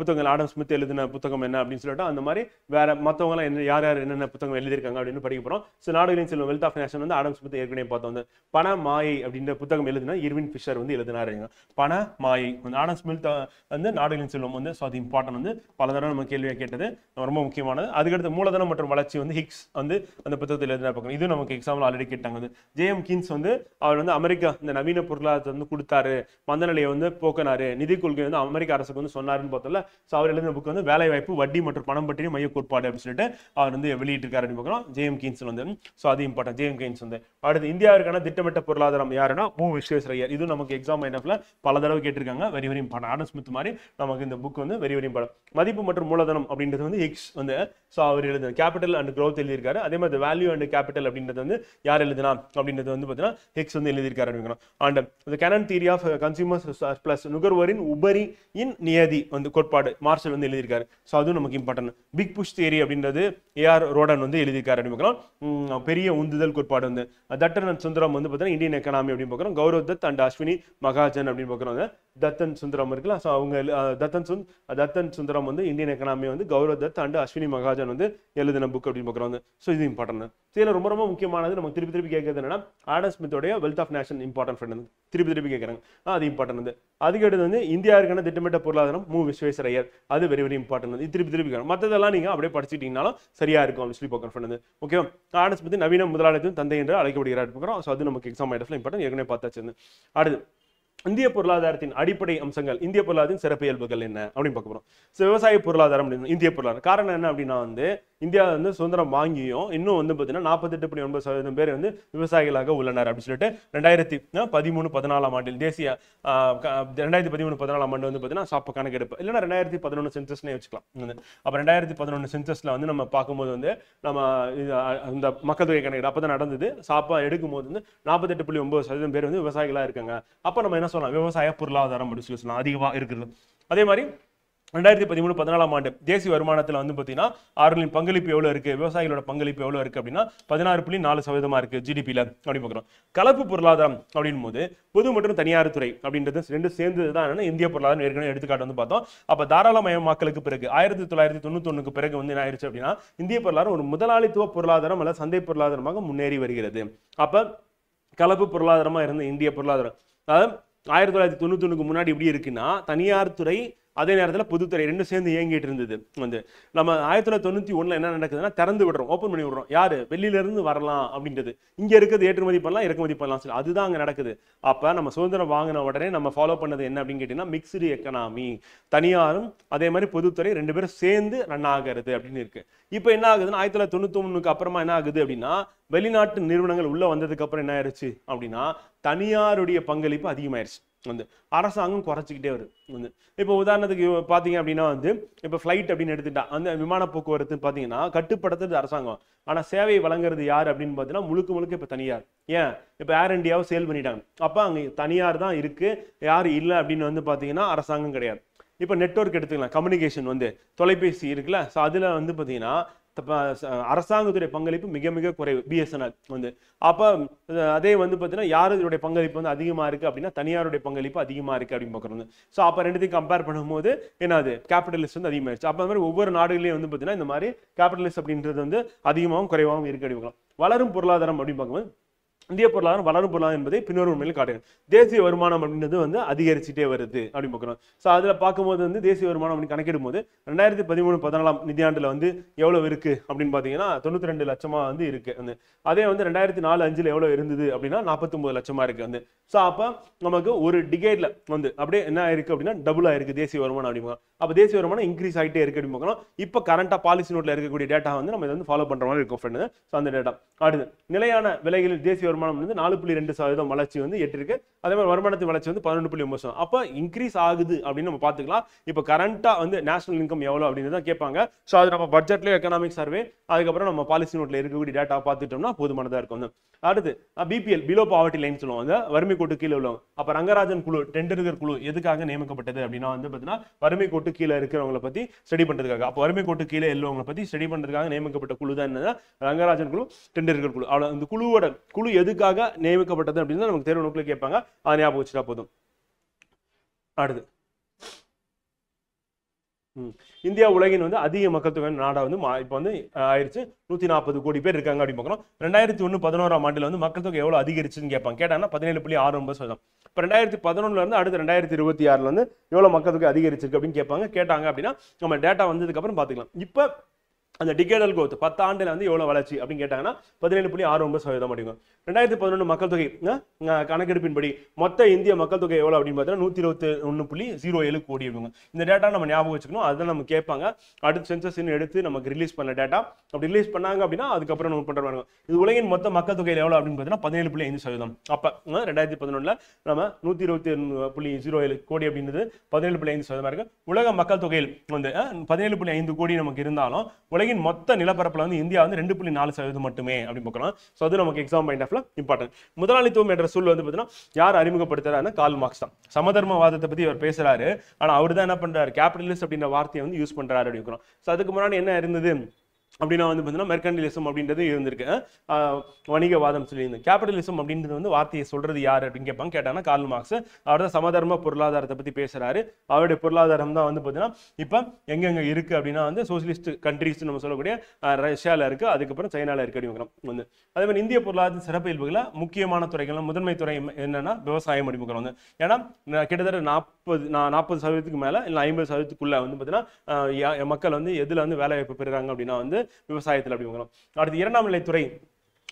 புத்தகங்கள் ஆடம் ஸ்மித் எழுதின புத்தகம் என்ன அப்படின்னு சொல்லிட்டு அந்த மாதிரி வேற மற்றவங்க எல்லாம் யார் யார் என்னென்ன புத்தகம் எழுதியிருக்காங்க அப்படின்னு படிக்க போறோம். ஸோ நாடுகளின் செல்வம் வெல்த் ஆஃப் நேஷன் வந்து ஆடம் ஸ்மித் ஏற்கனவே பார்த்தோம். வந்து பண மாயை அப்படின்ற புத்தகம் எழுதினா இர்வின் ஃபிஷர் வந்து எழுதினாருங்க. பண மாயை வந்து ஆடம் ஸ்மித் வந்து நாடுகளின் செல்வம் வந்து ஸோ அது இம்பார்ட்டன். வந்து பல தடவை நம்ம கேள்வியை கேட்டது ரொம்ப முக்கியமானது. அதுக்கடுத்து மூலதனம் மற்றும் வளர்ச்சி வந்து ஹிக்ஸ் வந்து அந்த புத்தகத்தில் எழுதினா பார்க்கணும். இது நமக்கு எக்ஸாம்பிள் ஆல்ரெடி கேட்டாங்க. வந்து ஜேஎம் கீன்ஸ் வந்து அவர் வந்து அமெரிக்கா இந்த நவீன பொருளாதாரத்தை வந்து கொடுத்தாரு, மந்தநிலையை வந்து போக்கினாரு, நிதி கொள்கை வந்து அமெரிக்க அரசுக்கு வந்து சொன்னாருன்னு பார்த்தோம்ல. ஸோ அவர் எழுதின புக் வந்து வேலை வாய்ப்பு, வட்டி மற்றும் பணம் பற்றிய மைய கோட்பாடு அப்படின்னு சொல்லிட்டு அவர் வந்து வெளியிட்டிருக்காரு அப்படின்னு பார்க்கிறோம். ஜேஎம் கீன்ஸ் வந்து ஸோ அது இம்பார்ட்டன். ஜேஎம் கீன்ஸ் வந்து அடுத்து இந்தியாவிற்கான திட்டமிட்ட பொருளாதாரம் யாருன்னா மு விஸ்வேஸ்வரய்யர். இது நமக்கு எக்ஸாம் மைனப்ல பல தடவை கேட்டிருக்காங்க. Very very important. Adam Smith மாதிரி நமக்கு இந்த புக் வந்து வெரி வெரி இம்பார்ட்டன். மதிப்பு மற்றும் மூலதனம் அப்படின்றது வந்து ஹிக்ஸ் வந்து ஸோ அவர் எழுதின கேபிட்டல் அண்ட் க்ரோத் எழுதியிருக்காரு. அதே மாதிரி வேல்யூ அண்ட் கேபிட்டல் அப்படின்றது வந்து யார் எழுதினா அப்படின்றது வந்து பார்த்தீங்கன்னா ஹிக்ஸ் வந்து எழுதியிருக்காரு அப்படிங்கிறோம். And the Cannon theory of consumers plus நுகர்வோரின் உபரியின் நியதி வந்து கோட்பாடு மார்ஷல் வந்து எழுதியிருக்காரு. ஸோ அதுவும் நமக்கு இம்பார்ட்டன். பிக் புஷ் தியரி அப்படின்றது ஏஆர் ரோடன் வந்து எழுதியிருக்காரு அப்படின்னு பெரிய உந்துதல் கோட்பாடு வந்து தட்டன் அண்ட் சுந்தரம் வந்து பார்த்தீங்கன்னா இந்தியன் எக்கனாமி அப்படின்னு பார்க்குறோம். கௌரவ் தத் அண்ட் அஸ்வினி மகாஜன் அப்படின்னு பார்க்குறோம். தத்தன் சுந்தரம் இருக்குல்ல, ஸோ அவங்க தத்தன் சுந்தரம் வந்து இந்தியன் எக்கனாமி வந்து கௌரவ் தத் அண்ட் அஸ்வினி மகாஜன் வந்து எழுதின புக் அப்படின்னு பார்க்குறோம். ஸோ இது இம்பார்ட்டன். இதில் ரொம்ப ரொம்ப முக்கியமானது நமக்கு திருப்பி திருப்பி கேட்கறது என்னன்னா ஆடம் ஸ்மித்தோடைய wealth of nation important friend திருப்பி கேட்கறாங்க. அது இம்பார்ட்டன். வந்து அதுக்கு அடுத்து வந்து இந்தியாவிற்கான திட்டமிட்ட பொருளாதாரம் மு விஸ்வேஸ்வரய்யர். அது வெரி வெரி இம்பார்ட்டன். இது திருப்பி கேட்கணும். மற்றதெல்லாம் நீங்க அப்படியே படிச்சுட்டீங்கனாலும் சரியா இருக்கும் அப்படின்னு சொல்லி பார்க்கணும். ஓகேவா, ஆடம் ஸ்மித் நவீன முதலாளித்துவம் தந்தை என்று அழைக்கப்படுகிறார். ஸோ அது நமக்கு எக்ஸாம் ஐடஃப்ல இம்பார்ட்டன். ஏற்கனவே பார்த்தாச்சு. அடுத்து இந்திய பொருளாதாரத்தின் அடிப்படை அம்சங்கள், இந்திய பொருளாதாரத்தின் சிறப்பியல்புகள் என்ன அப்படின்னு பார்க்க போறோம். விவசாய பொருளாதாரம் அப்படின்னு இந்திய பொருளாதாரம் காரணம் என்ன அப்படின்னா இந்தியா சுதந்திரம் வாங்கியும் இன்னும் பார்த்தீங்கன்னா 48.9% பேர் விவசாயிகளாக உள்ளனர் அப்படின்னு சொல்லிட்டு 2013-14 ஆண்டில் தேசிய 2013-14 ஆண்டு பார்த்தீங்கன்னா சாப்ப கணக்கெடுப்பு இல்லைன்னா 2011 சென்சஸ்னே வச்சுக்கலாம். அப்போ 2011 சென்சஸ்ல நம்ம பார்க்கும்போது நம்ம இந்த மக்கள் தொகை கணக்கெடுப்பு அப்பதான் நடந்தது. சாப்பா எடுக்கும் போது 48.9% பேர் விவசாயிகளா இருக்காங்க. அப்ப நம்ம என்ன சொல்லலாம், விவசாய பொருளாதாரம் அப்படின்னு சொல்லலாம் அதிகமா இருக்குது. அதே மாதிரி 2013-14 ஆண்டு தேசிய வருமானத்துல பார்த்தீங்கன்னா அவர்களின் பங்களிப்பு எவ்வளவு இருக்கு, விவசாயிகளோட பங்களிப்பு எவ்வளவு இருக்கு அப்படின்னா 16.4% இருக்கு ஜிடிபில அப்படி பார்க்கிறோம். கலப்பு பொருளாதாரம் அப்படின் போது பொது மற்றும் தனியார் துறை அப்படின்றது ரெண்டு சேர்ந்ததுதான் இந்திய பொருளாதாரம் ஏற்கனவே எடுத்துக்காட்டு பார்த்தோம். அப்ப தாராளமயமாக்கலுக்கு பிறகு 1991 பிறகு என்ன ஆயிடுச்சு அப்படின்னா இந்திய பொருளாதாரம் ஒரு முதலாளித்துவ பொருளாதாரம் அல்ல சந்தை பொருளாதாரமாக முன்னேறி வருகிறது. அப்ப கலப்பு பொருளாதாரமா இருந்த இந்திய பொருளாதாரம் அதாவது 1991 முன்னாடி எப்படி இருக்குன்னா தனியார் துறை அதே நேரத்தில் பொதுத்துறை ரெண்டும் சேர்ந்து இயங்கிட்டு இருந்தது. நம்ம 1991 என்ன நடக்குதுன்னா திறந்து விடுறோம், ஓப்பன் பண்ணி விடுறோம். யாரு வெளியில இருந்து வரலாம் அப்படின்றது, இங்க இருக்கிறது ஏற்றுமதி பண்ணலாம் இறக்குமதி பண்ணலாம் சொல்லி அதுதான் அங்க நடக்குது. அப்ப நம்ம சுதந்திரம் வாங்கின உடனே நம்ம ஃபாலோ பண்ணது என்ன அப்படின்னு கேட்டீங்கன்னா மிக்ஸ்டு எக்கனாமி, தனியாரும் அதே மாதிரி பொதுத்துறை ரெண்டு பேரும் சேர்ந்து ரன் ஆகிறது அப்படின்னு இருக்கு. இப்ப என்ன ஆகுதுன்னா 1991 அப்புறமா என்ன ஆகுது அப்படின்னா வெளிநாட்டு நிறுவனங்கள் உள்ள வந்ததுக்கு அப்புறம் என்ன ஆயிடுச்சு அப்படின்னா தனியாருடைய பங்களிப்பு அதிகமாயிருச்சு. அரசாங்கம் குறைச்சிக்கிட்டே வருது. இப்போ உதாரணத்துக்கு பாத்தீங்க அப்படின்னா இப்போ ஃபிளைட் அப்படின்னு எடுத்துட்டா அந்த விமான போக்குவரத்து பாத்தீங்கன்னா கட்டுப்படுத்துறது அரசாங்கம், ஆனா சேவை வழங்குறது யார் அப்படின்னு பாத்தீங்கன்னா முழுக்க இப்ப தனியார். ஏன் இப்ப ஏர் இந்தியாவை சேல் பண்ணிட்டாங்க. அப்ப அங்க தனியார் தான் இருக்கு, யாரு இல்லை அப்படின்னு பாத்தீங்கன்னா அரசாங்கம் கிடையாது. இப்ப நெட்வொர்க் எடுத்துக்கலாம், கம்யூனிகேஷன் தொலைபேசி இருக்குல்ல, அதுல பாத்தீங்கன்னா அரசாங்கத்துடைய பங்களிப்பு மிக மிக குறைவு பிஎஸ்என்எல். அப்ப அதே பாத்தீங்கன்னா யாருடைய பங்களிப்பு அதிகமா இருக்கு அப்படின்னா தனியாருடைய பங்களிப்பு அதிகமா இருக்கு அப்படின்னு பாக்குறோம். சோ அப்ப ரெண்டுத்தையும் கம்பேர் பண்ணும்போது என்னது கேபிட்டலிஸ்ட் அதிகமாயிருச்சு. அப்ப மாதிரி ஒவ்வொரு நாடுகளையும் பாத்தீங்கன்னா இந்த மாதிரி கேபிட்டலிஸ்ட் அப்படின்றது அதிகமாகவும் குறைவாகவும் இருக்கு அப்படின்னு. வளரும் பொருளாதாரம் அப்படின்னு பார்க்கும்போது இந்திய பொருளாதாரம் வளரும் பொருளாதாரம் என்பதை பின்னொரு உண்மையில் காட்டுகிறது. தேசிய வருமானம் அப்படின்றது அதிகரிச்சுட்டே வருது அப்படின்னு பார்க்கணும். ஸோ அதில் பார்க்கும்போது தேசிய வருமானம் அப்படின்னு கணக்கிடும் போது 2013-14 நிதியாண்டுல எவ்வளவு இருக்கு அப்படின்னு பார்த்தீங்கன்னா 92 லட்சமா இருக்கு. அதே 2004-05 எவ்வளவு இருந்தது அப்படின்னா 49 லட்சமா இருக்கு. ஸோ அப்போ நமக்கு ஒரு டிகேட்ல அப்படியே என்ன ஆயிருக்கு அப்படின்னா டபுள் ஆயிருக்கு தேசிய வருமானம் அப்படிங்க. அப்போ தேசிய வருமானம் இன்க்ரீஸ் ஆகிட்டே இருக்கு அப்படின்னு பார்க்கணும். இப்போ கரண்டா பாலிசி நோட்ல இருக்கக்கூடிய டேட்டா நம்ம இதை ஃபாலோ பண்ற மாதிரி இருக்கும் ஃப்ரெண்ட். ஸோ அந்த டேட்டா அடுத்து நிலையான விலைகளில் தேசிய வருமானம் 4.2% வளர்ச்சி எட்டிருக்கு. அதே மாதிரி வருமானத்தின் வளர்ச்சி 11.9%. அப்ப இன்க்ரீஸ் ஆகுது அப்படின்னு நம்ம பாத்துக்கலாம். இப்ப கரண்டா நேஷனல் இன்கம் எவ்வளவு அப்படின்னு தான் கேட்பாங்க. சோ அது நம்ம பட்ஜெட்ல எக்கனாமிக் சர்வே அதுக்கப்புறம் நம்ம பாலிசி நோட்ல இருக்கக்கூடிய டேட்டா பார்த்துட்டோம்னா போதுமானதா இருக்கும். அடுத்து பிபிஎல் பிலோ பாவர்ட்டி லைன் சொல்லுவாங்க, வறுமை கோட்டு கீழே உள்ளவங்க. அப்ப ரங்கராஜன் குழு டெண்டர்கள் குழு எதுக்காக நியமிக்கப்பட்டது அப்படின்னா பாத்தீங்கன்னா வறுமை கோட்டு கீழே இருக்கிறவங்களை பத்தி ஸ்டடி பண்றதுக்காக. அப்ப வறுமை கோட்டு கீழே உள்ளவங்களை பத்தி ஸ்டடி பண்றதுக்காக நியமிக்கப்பட்ட குழு தான் என்னன்னா ரங்கராஜன் குழு டெண்டர்கள் குழு. அவ்வளவு இந்த குழு எதுக்காக நியமிக்கப்பட்டது அப்படின்னு நமக்கு தேர்வு நோக்கில் கேட்பாங்க, அதை ஞாபகம் வச்சுட்டா போதும். அடுத்து இந்தியா உலகின் அதிக மக்கள் தொகை நாடா இப்ப ஆயிடுச்சு 140 கோடி பேர் இருக்காங்க அப்படின்னு பார்க்கிறோம். 2001-11 ஆண்டுல மக்கள் தொகை எவ்வளவு அதிகரிச்சுன்னு கேட்பாங்க. கேட்டாங்கன்னா 17.69%. இப்ப 2011 இருந்து அடுத்து 2026 எவ்வளவு மக்கள் தொகை அதிகரிச்சிருக்கு அப்படின்னு கேட்பாங்க. கேட்டாங்க அப்படின்னா நம்ம டேட்டா வந்ததுக்கு அப்புறம் பாத்துக்கலாம். இப்ப அந்த டிகேடல் growth 10 ஆண்டுல எவ்வளவு வளர்ச்சி அப்படின்னு கேட்டாங்கன்னா 17.69% அப்படிங்க. 2011 மக்கள் தொகை கணக்கெடுப்பின்படி மொத்த இந்திய மக்கள் தொகை எவ்வளவு அப்படின்னு பார்த்தீங்கன்னா 121.07 கோடி அப்படிங்க. இந்த டேட்டா நம்ம ஞாபகம் வச்சுக்கணும். அதுதான் நம்ம கேட்பாங்க. அடுத்து சென்சஸ் எடுத்து நமக்கு ரிலீஸ் பண்ண டேட்டா அப்படி ரிலீஸ் பண்ணாங்க அப்படின்னா அதுக்கப்புறம் நம்ம பண்றாங்க. இது உலகின் மொத்த மக்கள் தொகை எவ்வளவு அப்படின்னு பார்த்தீங்கன்னா 17.5%. அப்ப 2011 நம்ம 121.07 கோடி அப்படின்றது 17.5% இருக்கு. உலக மக்கள் தொகையில் 17.5 கோடி நமக்கு இருந்தாலும் உலகின் மொத்த நிலப்பரப்புல இந்தியா 2.4% மட்டுமே அப்படின்னு பார்க்கலாம். சோ அது நமக்கு எக்ஸாம் பாயிண்ட் ஆஃப்ல இம்பார்ட்டன்ட். முதலாளித்துவம் என்ற சொல் பார்த்தீங்கன்னா யார் அறிமுகப்படுத்துறாருன்னா கார்ல் மார்க்ஸ் தான். சமதர்மவாதத்தை பத்தி அவர் பேசுறாரு. ஆனா அவர் தான் என்ன பண்றாரு, கேபிட்டலிஸ்ட் அப்படின்ற வார்த்தையை யூஸ் பண்றாரு அப்படின்னு. சோ அதுக்கு முன்னாடி என்ன இருந்தது அப்படின்னா பார்த்தீங்கன்னா மெர்கண்டிலிசம் அப்படின்றது இருந்திருக்கு, வணிகவாதம் சொல்லியிருந்தேன். கேபிட்டலிசம் அப்படின்றது வார்த்தையை சொல்றது யாரு அப்படின்னு கேட்பாங்க. கேட்டாங்கன்னா கார்ல் மார்க்ஸ். அவர் தான் சமதர்ம பொருளாதாரத்தை பத்தி பேசுறாரு. அவருடைய பொருளாதாரம் தான் பார்த்தீங்கன்னா இப்ப எங்கெங்க இருக்கு அப்படின்னா சோசியலிஸ்ட் கண்ட்ரிஸ் நம்ம சொல்லக்கூடிய ரஷ்யால இருக்கு, அதுக்கப்புறம் சைனால இருக்கு அப்படின்னு. அதே மாதிரி இந்திய பொருளாதார சிறப்பியல்புகளை முக்கியமான துறைகள் முதன்மை துறை என்னன்னா விவசாயம் அப்படிங்கிறோம். ஏன்னா கிட்டத்தட்ட 40% மேல இல்ல 50%க்குள்ள பார்த்தீங்கன்னா மக்கள் எதுல வேலை வாய்ப்பு பெறுறாங்க அப்படின்னா விவசாயத்தில் அப்படி. அடுத்து இரண்டாம் நிலை துறை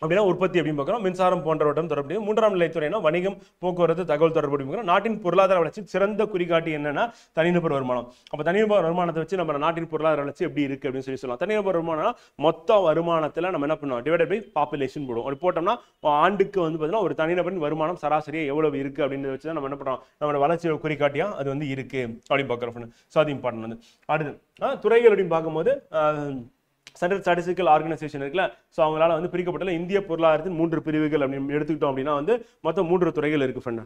அப்படின்னா உற்பத்தி அப்படின்னு பார்க்குறோம். மின்சாரம் போன்றவற்றுடன் தொடர்புடைய. மூன்றாம் நிலைத்துறைனா வணிகம், போக்குவரத்து, தகவல் தொடர்பு அப்படின்னு. நாட்டின் பொருளாதார வளர்ச்சி சிறந்த குறிகாட்டி என்னன்னா தனிநபர் வருமானம். அப்போ தனிநபர் வருமானத்தை வச்சு நம்ம நாட்டின் பொருளாதார வளர்ச்சி எப்படி இருக்கு அப்படின்னு சொல்லலாம். தனிநபர் வருமானம் மொத்த வருமானத்தில் நம்ம என்ன பண்ணுவோம், டிவைடட் பை பாப்புலேஷன் போடுவோம். அப்படி போட்டோம்னா ஆண்டுக்கு வந்து பார்த்தீங்கன்னா ஒரு தனிநபரின் வருமானம் சராசரியாக எவ்வளவு இருக்கு அப்படின்னு வச்சு தான் நம்ம என்ன பண்ணுறோம், நம்மளோட வளர்ச்சியோட குறிகாட்டியா அது வந்து இருக்கு அப்படின்னு பார்க்குறோம். ஸோ அது இம்பார்ட்டன் வந்து. அடுத்து துறைகள் அப்படின்னு பார்க்கும்போது சென்ட்ரல் ஸ்டாட்டிஸ்டிக்கல் ஆர்கனைசேஷன் இருக்குல்ல, ஸோ அவங்களால வந்து பிரிக்கப்பட்டுள்ள இந்திய பொருளாதாரத்தின் 3 பிரிவுகள் அப்படின்னு எடுத்துக்கிட்டோம் அப்படின்னா வந்து மொத்தம் 3 துறைகள் இருக்கு ஃப்ரெண்ட்.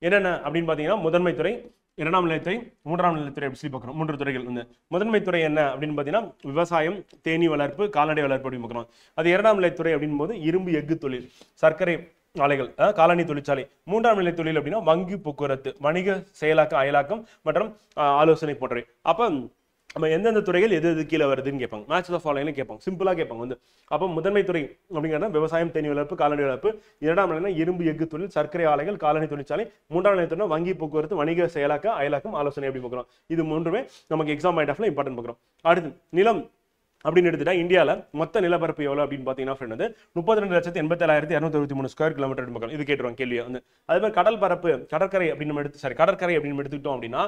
என்னென்ன அப்படின்னு பார்த்தீங்கன்னா முதன்மை துறை, இரண்டாம் நிலைத்துறை, மூன்றாம் நிலைத்துறை அப்படி சொல்லி பார்க்குறோம். 3 துறைகள் வந்து. முதன்மை துறை என்ன அப்படின்னு பார்த்தீங்கன்னா விவசாயம், தேனீ வளர்ப்பு, கால்நடை வளர்ப்பு அப்படின்னு பார்க்குறோம். அது இரண்டாம் நிலைத்துறை அப்படின் போது இரும்பு எஃகு தொழில், சர்க்கரை ஆலைகள், காலனி தொழிற்சாலை. மூன்றாம் நிலை தொழில் அப்படின்னா வங்கி, போக்குவரத்து, வணிக செயலாக்கம், அயலாக்கம் மற்றும் ஆலோசனை போன்றவை. அப்போ நம்ம எந்தெந்த துறைகள் எது எது கீழே வருதுன்னு கேட்பாங்க. மேட்ச் ஆஃப் ஃபாலோயிங்னு கேட்பாங்க, சிம்பிளாக கேட்பாங்க வந்து. அப்போ முதன்மை துறை அப்படிங்கிறத விவசாயம், தேனீ வளர்ப்பு, கால்நடை வளர்ப்பு. இரண்டாம் நிலைனா இரும்பு எஃகு தொழில், சர்க்கரை ஆலைகள், காலனி தொழிற்சாலை. மூன்றாம் நிலையத்துனா வங்கி, போக்குவரத்து, வணிக செயலாக்கம், அயலாக்கம், ஆலோசனை எப்படி பார்க்குறோம். இது மூன்றுமே நமக்கு எக்ஸாம் பாயிண்ட் ஆஃப்ல இம்பார்ட்டன்ட் பார்க்குறோம். அடுத்து நிலம் அப்படின்னு எடுத்துட்டா இந்தியாவில் மொத்த நிலப்பரப்பு எவ்வளோ அப்படின்னு பார்த்தீங்கன்னா ஃப்ரெண்ட் வந்து 32,87,263 ஸ்கொயர் கிலோமீட்டர் பார்க்கலாம். இது கேட்டுருவாங்க கேள்வியை வந்து. அதே மாதிரி கடல் பரப்பு, கடற்கரை அப்படின்னு நம்ம கடற்கரை அப்படின்னு எடுத்துக்கிட்டோம் அப்படின்னா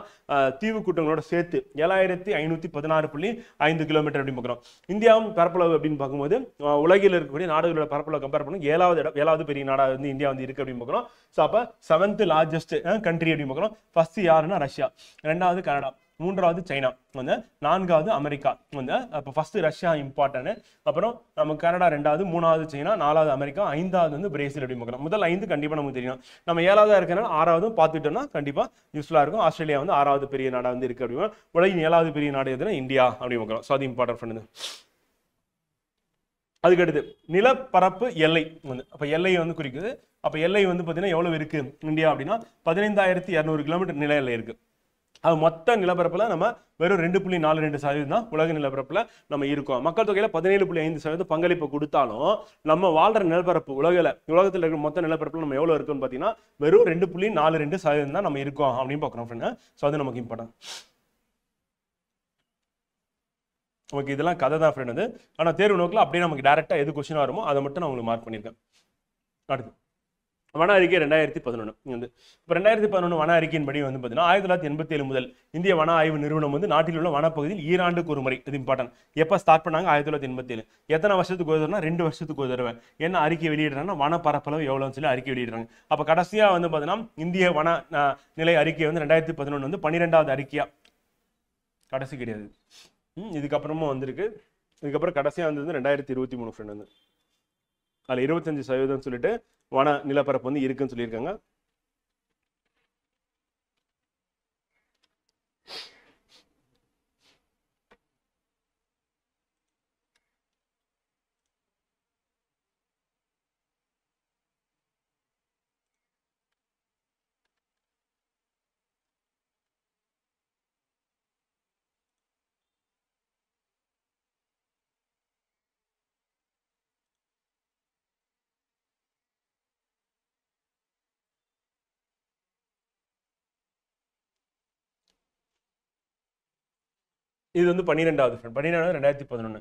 தீவு கூட்டங்களோட சேர்த்து 7,516.5 கிலோமீட்டர் அப்படின்னு பார்க்குறோம். இந்தியாவும் பரப்பளவு அப்படின்னு பார்க்கும்போது உலகில் இருக்கக்கூடிய நாடுகளோட பரப்பளவு கம்பேர் பண்ணி 7வது பெரிய நாடாக வந்து இந்தியா வந்து இருக்கு அப்படின்னு பார்க்குறோம். ஸோ அப்போ 7th லார்ஜஸ்ட் கண்ட்ரி அப்படின்னு பார்க்குறோம். ஃபர்ஸ்ட் யாருன்னா ரஷ்யா, 2வது கனடா, 3வது சைனா வந்து, 4வது அமெரிக்கா வந்து. அப்போ ஃபர்ஸ்ட் ரஷ்யா இம்பார்ட்டன்ட், அப்புறம் நம்ம கனடா 2வது, 3வது சைனா, 4வது அமெரிக்கா, 5வது வந்து பிரேசில் அப்படி பார்க்குறோம். முதல் 5 கண்டிப்பாக நமக்கு தெரியும். நம்ம 7வது இருக்கிறனால 6வதும் பார்த்துட்டோம்னா கண்டிப்பாக யூஸ்ஃபுல்லாக இருக்கும். ஆஸ்திரேலியா வந்து 6வது பெரிய நாடாக வந்து இருக்கு அப்படின்னா உலகின் 7வது பெரிய நாடு எதுனா இந்தியா அப்படி பார்க்குறோம். ஸோ அது இம்பார்ட்டன்ட் பண்ணுது. அதுக்கடுத்து நிலப்பரப்பு எல்லை வந்து. அப்போ எல்லையை வந்து குறிக்குது. அப்போ எல்லை வந்து பார்த்தீங்கன்னா எவ்வளவு இருக்கு இந்தியா அப்படின்னா 15,200 கிலோமீட்டர் நில எல்லை இருக்கு. அது மொத்த நிலப்பரப்புல நம்ம வெறும் 2.42% தான் உலக நிலப்பரப்புல நம்ம இருக்கோம். மக்கள் தொகையில 17.5% பங்களிப்பு கொடுத்தாலும் நம்ம வாழ்ற நிலப்பரப்பு உலகத்தில் இருக்கிற மொத்த நிலப்பரப்புல நம்ம எவ்வளவு இருக்குன்னு பாத்தீங்கன்னா வெறும் 2.42% தான் நம்ம இருக்கோம் அப்படின்னு பாக்குறோம் ஃப்ரெண்ட். ஸோ அது நமக்கு இம்பார்ட்டன்ட். ஓகே, இதெல்லாம் கதை தான் ஃப்ரெண்ட் வந்து. ஆனால் தேர்வு நோக்கில் அப்படியே நமக்கு டேரெக்டாக எது கொஸ்டின் வருமோ அதை மட்டும் நான் உங்களுக்கு மார்க் பண்ணியிருக்கேன். அடுத்து வன அறிக்கை 2011 வந்து. இப்போ 2011 வன அறிக்கையின் படி வந்து பார்த்தீங்கன்னா 1987 முதல் இந்திய வன ஆய்வு நிறுவனம் வந்து நாட்டில் உள்ள வனப்பகுதியில் ஈராண்டுக்கு ஒரு முறை, இது இம்பார்ட்டன்ட், எப்போ ஸ்டார்ட் பண்ணாங்க 1987, எத்தனை வருஷத்துக்கு ஒரு தடவை, 2 வருஷத்துக்கு ஒரு தடவை என்ன அறிக்கை வெளியிடுறாங்கன்னா வன பரப்பளவு எவ்வளோன்னு சொல்லி அறிக்கை வெளியிடுறாங்க. அப்போ கடைசியாக வந்து பார்த்தீங்கன்னா இந்திய வன நிலை அறிக்கை வந்து 2011 வந்து 12வது அறிக்கையா, கடைசி கிடையாது, இதுக்கப்புறமும் வந்திருக்கு. இதுக்கப்புறம் கடைசியாக வந்தது 2023 ஃப்ரெண்ட் வந்து. அதில் 25% சொல்லிட்டு வன நிலப்பரப்பு வந்து இருக்குன்னு சொல்லியிருக்காங்க. இது வந்து 12வது 2011.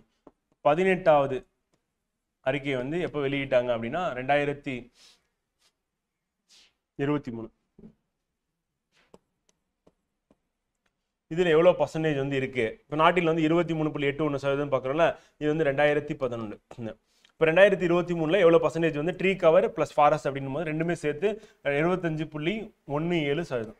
18வது அறிக்கையை வந்து எப்போ வெளியிட்டாங்க அப்படின்னா 2023. இதுல எவ்வளவு பர்சன்டேஜ் வந்து இருக்கு? இப்போ நாட்டில் வந்து 23.81% பார்க்குறோம்ல, இது வந்து 2011. இப்போ 2023 எவ்வளவு பர்சன்டேஜ் வந்து ட்ரீ கவர் பிளஸ் ஃபாரஸ்ட் அப்படின்னும் போது ரெண்டுமே சேர்த்து 75.17%.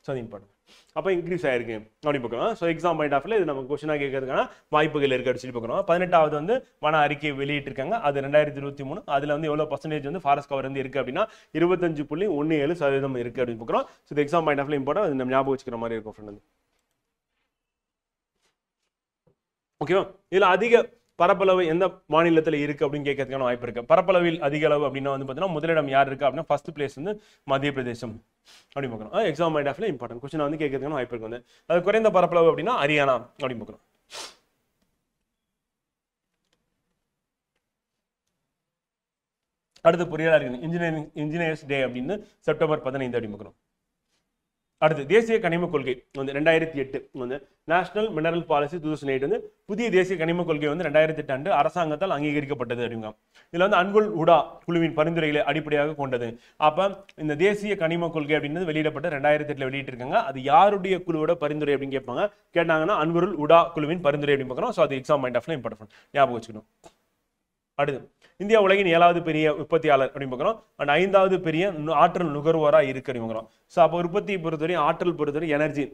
ஸோ அது இம்பார்ட்டன்ட். அப்போ இன்க்ரீஸ் ஆயிருக்கு அப்படி பார்க்குறோம். ஸோ எக்ஸாம் பாயிண்ட் ஆஃப்ல இது நமக்கு கொஸ்டினாக கேட்கறதுக்கான வாய்ப்புகள் இருக்கு அப்படின்னு சொல்லி பார்க்குறோம். 18வது வந்து வன அறிக்கை வெளியிட்டிருக்காங்க, அது 2023. அதில் வந்து எவ்வளோ பர்சன்டேஜ் வந்து ஃபாரஸ்ட் கவர் வந்து இருக்கு அப்படின்னா 25.17% இருக்கு அப்படின்னு பார்க்குறோம். ஸோ இது எக்ஸாம் பாயிண்ட் ஆஃப்ல இம்பார்ட்டன்ட், அது நம்ம ஞாபகம் வச்சுக்கிற மாதிரி இருக்கும் ஃப்ரெண்ட். ஓகேவா? இதில் அதிக பரப்பளவு எந்த மாநிலத்தில் இருக்கு அப்படின்னு கேட்கறதுக்கான வாய்ப்பு இருக்கு. பரப்பளவில் அதிக அளவு அப்படின்னா வந்து பார்த்தீங்கன்னா முதலிடம் யார் இருக்கு அப்படின்னா ஃபர்ஸ்ட் பிளேஸ் வந்து மத்திய பிரதேசம் அப்படின்னு பார்க்கணும். எக்ஸாம் பாயிண்ட் ஆஃப்ல இம்பார்ட்டன்ட் கொஸ்டின் வந்து கேட்கறதுக்கான வாய்ப்பு இருக்கு வந்து. அது குறைந்த பரப்பளவு அப்படின்னா ஹரியானா அப்படின்னு பார்க்கணும். அடுத்து பொறியாளர் இன்ஜினியர்ஸ் டே அப்படின்னு செப்டம்பர் 15 அப்படின்னு பார்க்கணும். அடுத்து தேசிய கனிம கொள்கை வந்து 2008 வந்து நேஷனல் மினரல் பாலிசி 2008 வந்து புதிய தேசிய கனிம கொள்கை வந்து 2008 ஆண்டு அரசாங்கத்தால் அங்கீகரிக்கப்பட்டது அப்படிங்க. இதுல வந்து அன்குல் உடா குழுவின் பரிந்துரைகளை அடிப்படையாக கொண்டது. அப்ப இந்த தேசிய கனிம கொள்கை அப்படின்றது வெளியிடப்பட்ட 2008 வெளியிட்டிருக்காங்க. அது யாருடைய குழுவோட பரிந்துரை அப்படின்னு கேட்பாங்க. கேட்டாங்கன்னா அன்குல் உடா குழுவின் பரிந்துரை அப்படின்னு பார்க்குறோம். ஸோ அது எக்ஸாம் பாயிண்ட் ஆஃப்ல இம்பார்ட்டன்ட் ஞாபகம் வச்சுக்கணும். அடுத்து இந்தியா உலகின் 7வது பெரிய உற்பத்தியாளர் அப்படின்னு பார்க்குறோம். அண்ட் 5வது பெரிய ஆற்றல் நுகர்வோரா இருக்கு அப்படின்னு பார்க்குறோம். ஸோ அப்போ உற்பத்தியை பொறுத்தவரை ஆற்றல் பொறுத்தவரை எனர்ஜி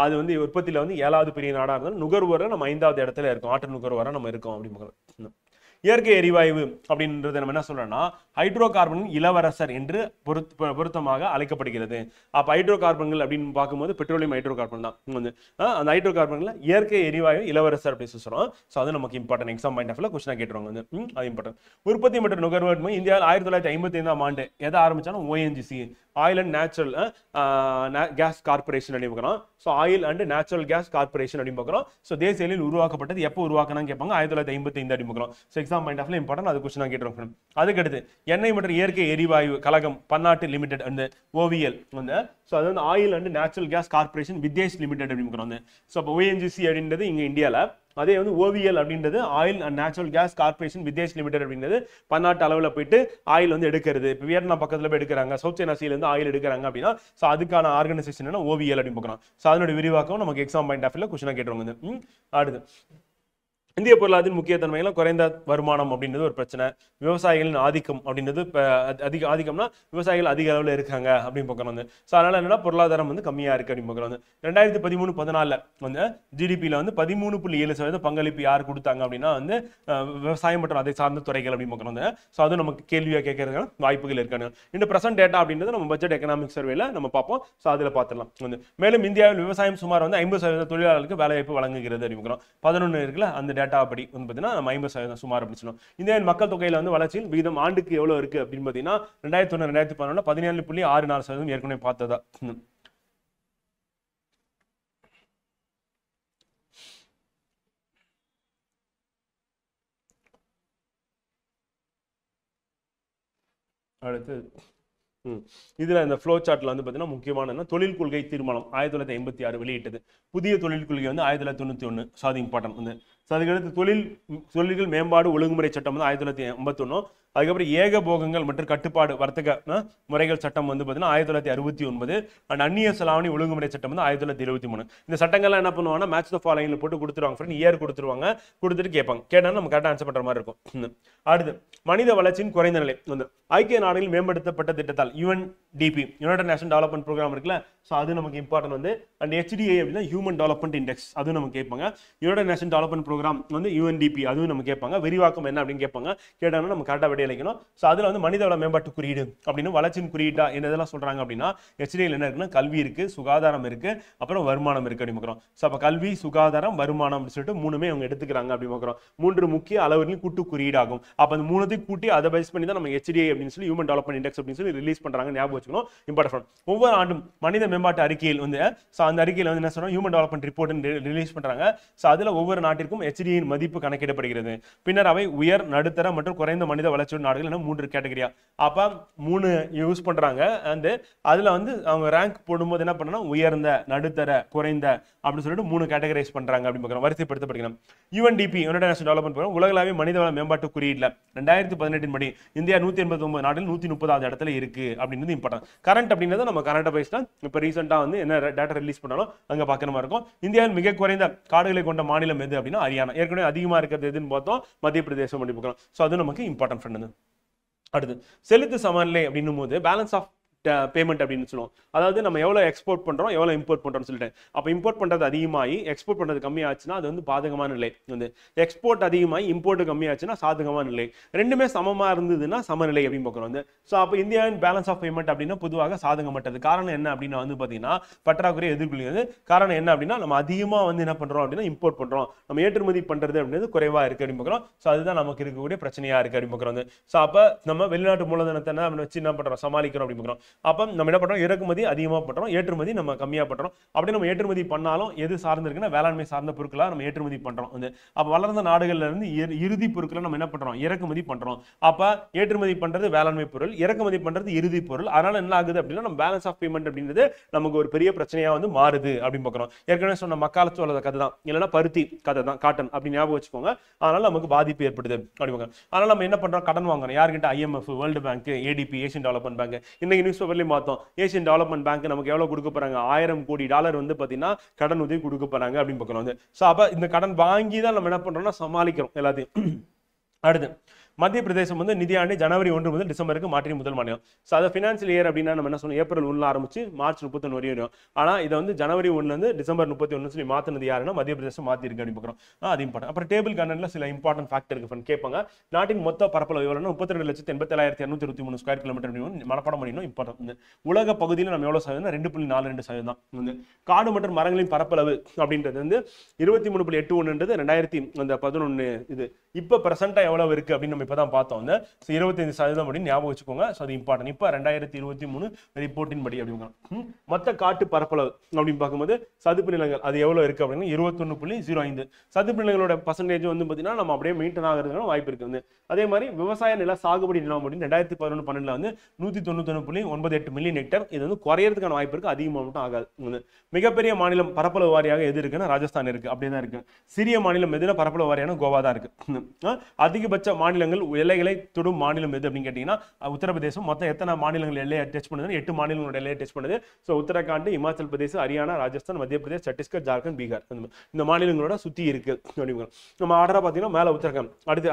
அது வந்து உற்பத்தியில வந்து 7வது பெரிய நாடாக இருந்தாலும் நுகர்வோரை நம்ம 5வது இடத்துல இருக்கோம். ஆற்றல் நுகர்வோரா நம்ம இருக்கோம் அப்படின்னு பார்க்குறோம். இயற்கை எரிவாயு அப்படின்றத நம்ம என்ன சொல்றோம்னா ஹைட்ரோ கார்பன் இளவரசர் என்று பொருத்தமாக அழைக்கப்படுகிறது. அப்ப ஹைட்ரோ கார்பன்கள் அப்படின்னு பார்க்கும்போது பெட்ரோலியம் ஹைட்ரோ கார்பன் தான் வந்து அந்த ஹைட்ரோ கார்பன்ல இயற்கை எரிவாயு இளவரசர் அப்படின்னு சொல்றோம். ஸோ அது நமக்கு இம்பார்ட்டன்ட் எக்ஸாம் பாயிண்ட் ஆஃப்ல கொஸ்டினா கேட்டுருவாங்க வந்து அது இம்பார்ட்டன்ட். உற்பத்தி மற்றும் நுகர்வோர் இந்தியாவில் 1955ஆம் ஆண்டு எதை ஆரம்பிச்சாலும் ONGC oil and natural gas corporation அப்படின்னு பார்க்குறோம். So oil and natural gas corporation அப்படின்னு பார்க்குறோம். ஸோ தேசிய அளவில் உருவாக்கப்பட்டது எப்போ உருவாக்கணும் கேட்பாங்க 1955 அப்படின்னு பார்க்குறோம். ஸோ எக்ஸாம் பாயிண்ட் ஆஃப்ல இம்பார்ட்டன்ட் அது கொஸ்டினா கேட்டுருவாங்க. அதுக்கடுத்து எண்ணெய் மற்றும் இயற்கை எரிவாயு கழகம் பன்னாட்டு லிமிடெட் அந்த OVL வந்து ஸோ அது வந்து oil and natural gas corporation Videsh limited அப்படின்னு பார்க்குறோம். ஸோ அப்போ ONGC அப்படின்றது இங்கே இந்தியாவில், அதே வந்து OVL அப்படின்றது oil and natural gas corporation Videsh limited அப்படின்றது பன்னாட்டு அளவில் போயிட்டு ஆயில் வந்து எடுக்கிறது. இப்போ வியட்நாம் பக்கத்தில் போய் எடுக்கிறாங்க, சவுத் சைனா சீல இருந்து ஆயில் எடுக்கிறாங்க அப்படின்னா ஸோ அதுக்கான ஆர்கனைசேஷன் என்ன OVL அப்படின்னு பார்க்குறோம். ஸோ அதனுடைய விரிவாக்கம் நமக்கு எக்ஸாம் பாயிண்ட் ஆஃப்ல கொஸ்டினா கேட்டுருவாங்க. அடுத்து இந்திய பொருளாதாரத்தின் முக்கியத்தன்மைகள் குறைந்த வருமானம் அப்படின்றது ஒரு பிரச்சனை. விவசாயிகளின் ஆதிக்கம் அப்படின்றது ஆதிக்கம்னா விவசாயிகள் அதிக அளவில் இருக்காங்க அப்படின்னு பார்க்குறோம். ஸோ அதனால என்னன்னா பொருளாதாரம் வந்து கம்மியா இருக்கு அப்படின்னு பார்க்குறோம். 2013-14 வந்து ஜிடிபியில் வந்து 13.7% பங்களிப்பு யார் கொடுத்தாங்க அப்படின்னா வந்து விவசாயம் மற்றும் அதை சார்ந்த துறைகள் அப்படின்னு பார்க்குறோம். ஸோ அது நமக்கு கேள்வியாக கேட்கறதுக்கான வாய்ப்புகள் இருக்காங்க. இந்த பிரசன்ட் டேட்டா அப்படின்றது நம்ம பட்ஜெட் எக்கனாமிக் சர்வேல நம்ம பார்ப்போம். ஸோ அதில் பார்த்துடலாம் வந்து மேலும் இந்தியாவில் விவசாயம் சுமார் வந்து 50% தொழிலாளர்களுக்கு வேலைவாய்ப்பு வழங்குகிறது அப்படின்னு பார்க்குறோம். 11 இருக்குல்ல அந்த டேட்டா அப்படி வந்து பார்த்தீங்கன்னா நம்ம 50% சுமார் அப்படின்னு சொல்லுவோம். இந்தியாவின் மக்கள் தொகையில வந்து வளர்ச்சியில் விகிதம் ஆண்டுக்கு எவ்வளவு இருக்கு அப்படின்னு பார்த்தீங்கன்னா 2001-2011 17.64% ஏற்கனவே பார்த்ததா. அடுத்து இதுல இந்த ஃப்ளோ சார்ட்ல வந்து பாத்தீங்கன்னா முக்கியமான தொழில் கொள்கை தீர்மானம் 1956 வெளியிட்டது. புதிய தொழில் கொள்கை வந்து 1991. ஸோ அது இம்பார்ட்டன்ட் வந்து. ஸோ அதுக்கடுத்து தொழில்கள் மேம்பாடு ஒழுங்குமுறை சட்டம் வந்து 1951. அதுக்கப்புறம் ஏகபோகங்கள் மற்றும் கட்டுப்பாடு வர்த்தக முறைகள் சட்டம் வந்து பார்த்தீங்கன்னா 1969. அண்ட் அந்நிய செலாவணி ஒழுங்குமுறை சட்டம் வந்து 1923. இந்த சட்டங்கள்லாம் என்ன பண்ணுவாங்கன்னா மேட்ச் த ஃபாலோயிங்ல போட்டு கொடுத்துருவாங்க ஃப்ரெண்ட். இயர் கொடுத்துருவாங்க, கொடுத்துட்டு கேட்பாங்க. கேட்டால் நம்ம கரெக்டாக ஆன்சர் பண்ற மாதிரி இருக்கும். அடுத்து மனித வளர்ச்சியின் குறைந்த நிலை வந்து ஐக்கிய நாடுகளில் மேம்படுத்தப்பட்ட திட்டத்தால் UNDP united national development programme இருக்குல்ல. ஸோ அது நமக்கு இம்பார்ட்டன்ட் வந்து. அண்ட் HDI அப்படின்னா ஹியூமன் டெவலப்மெண்ட் இண்டெக்ஸ் அதுவும் நம்ம கேட்பாங்க. யுனைடெட் நேஷனல் டெவலப்மெண்ட் ப்ரோக்ராம் வந்து UNDP அதுவும் நம்ம கேட்பாங்க. விரிவாக்கம் என்ன அப்படின்னு கேட்பாங்க. கேட்டாங்கன்னா நம்ம கரெக்டாக அளிக்கணும். ஸோ அதில் வந்து மனிதவள மேம்பாட்டு குறியீடு அப்படின்னு வளர்ச்சியின் குறியீட்டா என்னதெல்லாம் சொல்றாங்க அப்படின்னா HDIயில் என்ன இருக்குன்னா கல்வி இருக்கு, சுகாதாரம் இருக்கு, அப்புறம் வருமானம் இருக்கு அப்படின்னு பார்க்குறோம். ஸோ அப்போ கல்வி, சுகாதாரம், வருமானம் அப்படின்னு சொல்லிட்டு மூணுமே அவங்க எடுத்துக்கிறாங்க அப்படின்னு பார்க்குறோம். 3 முக்கிய அளவுகளின் கூட்டு குறியீடாகும். அப்போ அந்த 3த்தையும் கூட்டி அதை பேஸ் பண்ணி தான் நம்ம HDI அப்படின்னு சொல்லி ஹியூமன் டெவலப்மெண்ட் இண்டெக்ஸ் அப்படின்னு சொல்லி ரிலீஸ் பண்றாங்க. ஞாபகம் வச்சுக்கணும், இம்பார்ட்டன்ட். ஒவ்வொரு ஆண்டும் மனித மேம்பாட்டு அறிக்கையில் வந்து ஸோ அந்த அறிக்கையில் வந்து என்ன சொல்றோம் ஹியூமன் டெவலப்மெண்ட் ரிப்போர்ட் ரிலீஸ் பண்றாங்க. ஸோ அதில் ஒவ்வொரு நாட்டிற்கும் HDIயின் மதிப்பு கணக்கிடப்படுகிறது. பின்னர் அவை உயர், நடுத்தர மற்றும் குறைந்த மனித வளர்ச்சியுள்ள நாடுகள் 3 கேட்டகரியா. அப்ப 3 யூஸ் பண்றாங்க. அண்ட் அதுல வந்து அவங்க ரேங்க் போடும்போது என்ன பண்ணா உயர்ந்த, நடுத்தர, குறைந்த அப்படின்னு சொல்லிட்டு 3 கேட்டகரைஸ் பண்றாங்க அப்படின்னு பார்க்கிறோம். வரிசைப்படுத்தப்படுகிறோம். UNDP united national development programme உலகளாவிய மனிதவள மேம்பாட்டு குறியீடுல 2018 படி இந்தியா 189 நாடுகள் 130வது இடத்துல இருக்கு அப்படின்றது இம்பார்ட்டன்ட். கரண்ட் அப்படின்றது நம்ம கரண்ட் பேஸ் தான். இப்போ ரீசெண்டா வந்து என்ன டேட்டா ரிலீஸ் பண்ணாலும் அங்க பார்க்குற மாதிரி இருக்கும். இந்தியாவில் மிக குறைந்த காடுகளை கொண்ட மாநிலம் எது அப்படின்னா ஹரியானா. ஏற்கனவே அதிகமா இருக்கிறது எதுன்னு பார்த்தோம் மத்திய பிரதேசம் அப்படி பார்க்கிறோம். ஸோ அது நமக்கு இம்பார்ட்டன்ட் ஃப்ரெண்ட். அடுத்து செலுத்து சமநிலை அப்படின்னும் போது பேலன்ஸ் ஆஃப் பேமெண்ட் அப்படின்னு சொல்லுவோம். அதாவது நம்ம எவ்வளவு எக்ஸ்போர்ட் பண்றோம், எவ்வளவு இம்போர்ட் பண்றோம்னு சொல்லிட்டு. அப்ப இம்போர்ட் பண்றது அதிகமாகி எக்ஸ்போர்ட் பண்றது கம்மியாச்சுன்னா அது வந்து பாதகமான நிலை. வந்து எக்ஸ்போர்ட் அதிகமாகி இம்போர்ட் கம்மியாச்சுன்னா சாதகமான நிலை. ரெண்டுமே சமமா இருந்ததுன்னா சமநிலை அப்படின்னு பார்க்குறோம் வந்து. ஸோ அப்போ இந்தியாவின் பேலன்ஸ் ஆஃப் பேமெண்ட் அப்படின்னா பொதுவாக சாதகமற்றது. காரணம் என்ன அப்படின்னா வந்து பாத்தீங்கன்னா பற்றாக்குறை எதிர்கொள்கிறது. காரணம் என்ன அப்படின்னா நம்ம அதிகமா வந்து என்ன பண்றோம் அப்படின்னா இம்போர்ட் பண்றோம், நம்ம ஏற்றுமதி பண்றது அப்படின்றது குறைவா இருக்கு அப்படின்னு பார்க்குறோம். ஸோ அதுதான் நமக்கு இருக்கக்கூடிய பிரச்சனையா இருக்கு அப்படின்னு பார்க்குறோம். ஸோ அப்ப நம்ம வெளிநாட்டு மூலதனத்தை என்ன வச்சு என்ன பண்றோம் சமாளிக்கிறோம் அப்படின்னு பார்க்குறோம். அப்போ நம்ம என்ன பண்றோம், இறக்குமதி அதிகமாக பண்றோம், ஏற்றுமதி நம்ம கம்மியாக பண்றோம். அப்படி நம்ம ஏற்றுமதி பண்ணாலும் எது சார்ந்து இருக்குன்னா வேளாண்மை சார்ந்த பொருட்களா நம்ம ஏற்றுமதி பண்றோம். அப்ப வளர்ந்த நாடுகள்ல இருந்து இறுதி பொருட்களை நம்ம என்ன பண்றோம், இறக்குமதி பண்றோம். அப்ப ஏற்றுமதி பண்றது வேளாண்மை பொருள், இறக்குமதி பண்றது இறுதி பொருள். அதனால என்ன ஆகுது அப்படின்னா நம்ம பேலன்ஸ் ஆஃப் பேமெண்ட் அப்படின்றது நமக்கு ஒரு பெரிய பிரச்சனையா வந்து மாறுது அப்படின்னு பார்க்குறோம். ஏற்கனவே சொன்ன மக்காலச்சோள கதை தான், இல்லைன்னா பருத்தி கதை தான், காட்டன் அப்படி ஞாபகம் வச்சுக்கோங்க. அதனால நமக்கு பாதிப்பு ஏற்படுது அப்படிங்க. அதனால நம்ம என்ன பண்றோம், கடன் வாங்குறோம். யார்கிட்ட? IMF, world bank, ADP, Asian development bank. இன்னைக்கு நியூஸ் பேப்பர்லயும் பார்த்தோம், ஏசியன் டெவலப்மெண்ட் பேங்க் நமக்கு எவ்வளவு கொடுக்க போறாங்க, $1000 கோடி வந்து பாத்தீங்கன்னா கடன் உதவி கொடுக்க போறாங்க அப்படின்னு பார்க்கணும். சோ அப்ப இந்த கடன் வாங்கி தான் நம்ம என்ன பண்றோம்னா சமாளிக்கிறோம் எல்லாத்தையும். அடுத்து மத்திய பிரதேசம் வந்து நிதியாண்டு ஜனவரி 1 முதல் டிசம்பருக்கு மாற்றி முதல் மாநிலம். ஸோ அதை ஃபினான்சியல் இயர் அப்படின்னா நம்ம என்ன சொல்லணும், ஏப்ரல் 1 ஆரம்பிச்சு மார்ச் 31 வரையும். ஆனா இதை வந்து ஜனவரி 1 டிசம்பர் 31 சொல்லி மாத்தினது யாருன்னா மத்திய பிரதேசம் மாத்தி இருக்கு அப்படின்னு பார்க்குறோம். அது இம்பார்ட்டன். அப்புறம் டேபிள் கண்டென்ட்ல சில இம்பார்ட்டன்ட் ஃபேக்டர் இருக்கு கேட்பாங்க. நாட்டின் மொத்த பரப்பளவு எவ்வளவுன்னா 32,87,223 ஸ்கொயர் கிலோமீட்டர் மனப்பாடம் பண்ணிடணும். இம்பார்ட்டன். உலக பகுதியில் நம்ம எவ்வளவு சதவீதம், 2.42% தான். காடு மற்றும் மரங்களின் பரப்பளவு அப்படின்றது வந்து 23.81 2011 இது. இப்ப பிரசன்டா எவ்வளவு இருக்கு அப்படின்னு நம்ம இப்பதான் பார்த்தோம். 25% அப்படின்னு ஞாபகம் வச்சுக்கோங்க. அது இம்பார்ட்டன்ட். இப்ப 2023 ரிப்போர்ட்டின் படி அப்படிங்க. மொத்த காட்டு பரப்பளவு அப்படின்னு பார்க்கும்போது சதுப்பு நிலங்கள் அது எவ்வளவு இருக்கு அப்படின்னா 21.05. சதுப்பு நிலங்களோட பர்சன்டேஜ் வந்து பாத்தீங்கன்னா நம்ம அப்படியே மெயின்டைன் ஆகிறதுக்கான வாய்ப்பு இருக்கு. அதே மாதிரி விவசாய நில சாகுபடி நிலம் அப்படின்னு 2011-12 வந்து 191.98 மில்லியன் ஹெக்டேர். இது வந்து குறையறதுக்கான வாய்ப்பு இருக்கு, அதிகமாக மட்டும் ஆகாது. மிகப்பெரிய மாநிலம் பரப்பளவு வாரியாக எது இருக்குன்னா ராஜஸ்தான் இருக்கு, அப்படியே இருக்கு. சிறிய மாநிலம் எதுனா பரப்பளவு வாரியான கோவா தான் இருக்கு. அதிகபட்ச மாநிலங்கள் எல்லைகளை தொடும் மாநிலம் எது அப்படின்னு கேட்டீங்கன்னா உத்தரப்பிரதேசம். மொத்தம் எத்தனை மாநிலங்கள் எல்லையை டச் பண்ணுது, 8 மாநிலங்களோட எல்லையை டச் பண்ணுது. ஸோ உத்தரகாண்ட், இமாச்சல் பிரதேஷ், ஹரியானா, ராஜஸ்தான், மத்திய பிரதேஷ், சத்தீஸ்கர், ஜார்க்கண்ட், பீகார் இந்த மாநிலங்களோட சுத்தி இருக்கு. நம்ம ஆர்டரா பார்த்தீங்கன்னா மேல உத்தரகாண்ட், அடுத்து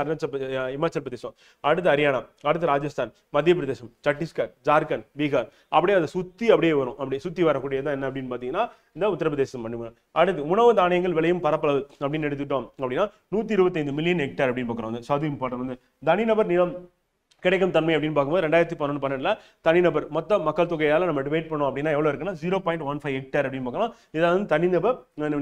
இமாச்சல் பிரதேசம், அடுத்து ஹரியானா, அடுத்து ராஜஸ்தான், மத்திய பிரதேசம், சத்தீஸ்கர், ஜார்க்கண்ட், பீகார், அப்படியே அதை சுத்தி அப்படியே வரும். அப்படியே சுத்தி வரக்கூடியது என்ன அப்படின்னு பாத்தீங்கன்னா இந்த உத்தரப்பிரதேசம் பண்ணுங்க. அடுத்து உணவு தானியங்கள் விளையும் பரப்பளவு அப்படின்னு எடுத்துட்டோம் அப்படின்னா 125 மில்லியன் ஹெக்டேர் அப்படின்னு பார்க்குறோம். அது இம்பார்ட்டன்ட். தனிநபர் நிலம் கிடைக்கும் தன்மை அப்படின்னு பார்க்கும்போது 2011-12 தனிநபர் மொத்த மக்கள் தொகையால நம்ம டிவைட் பண்ணோம் அப்படின்னா எவ்வளவு இருக்குன்னா 0.15 ஹெக்டேர் அப்படின்னு பார்க்கலாம். இதை வந்து தனிநபர்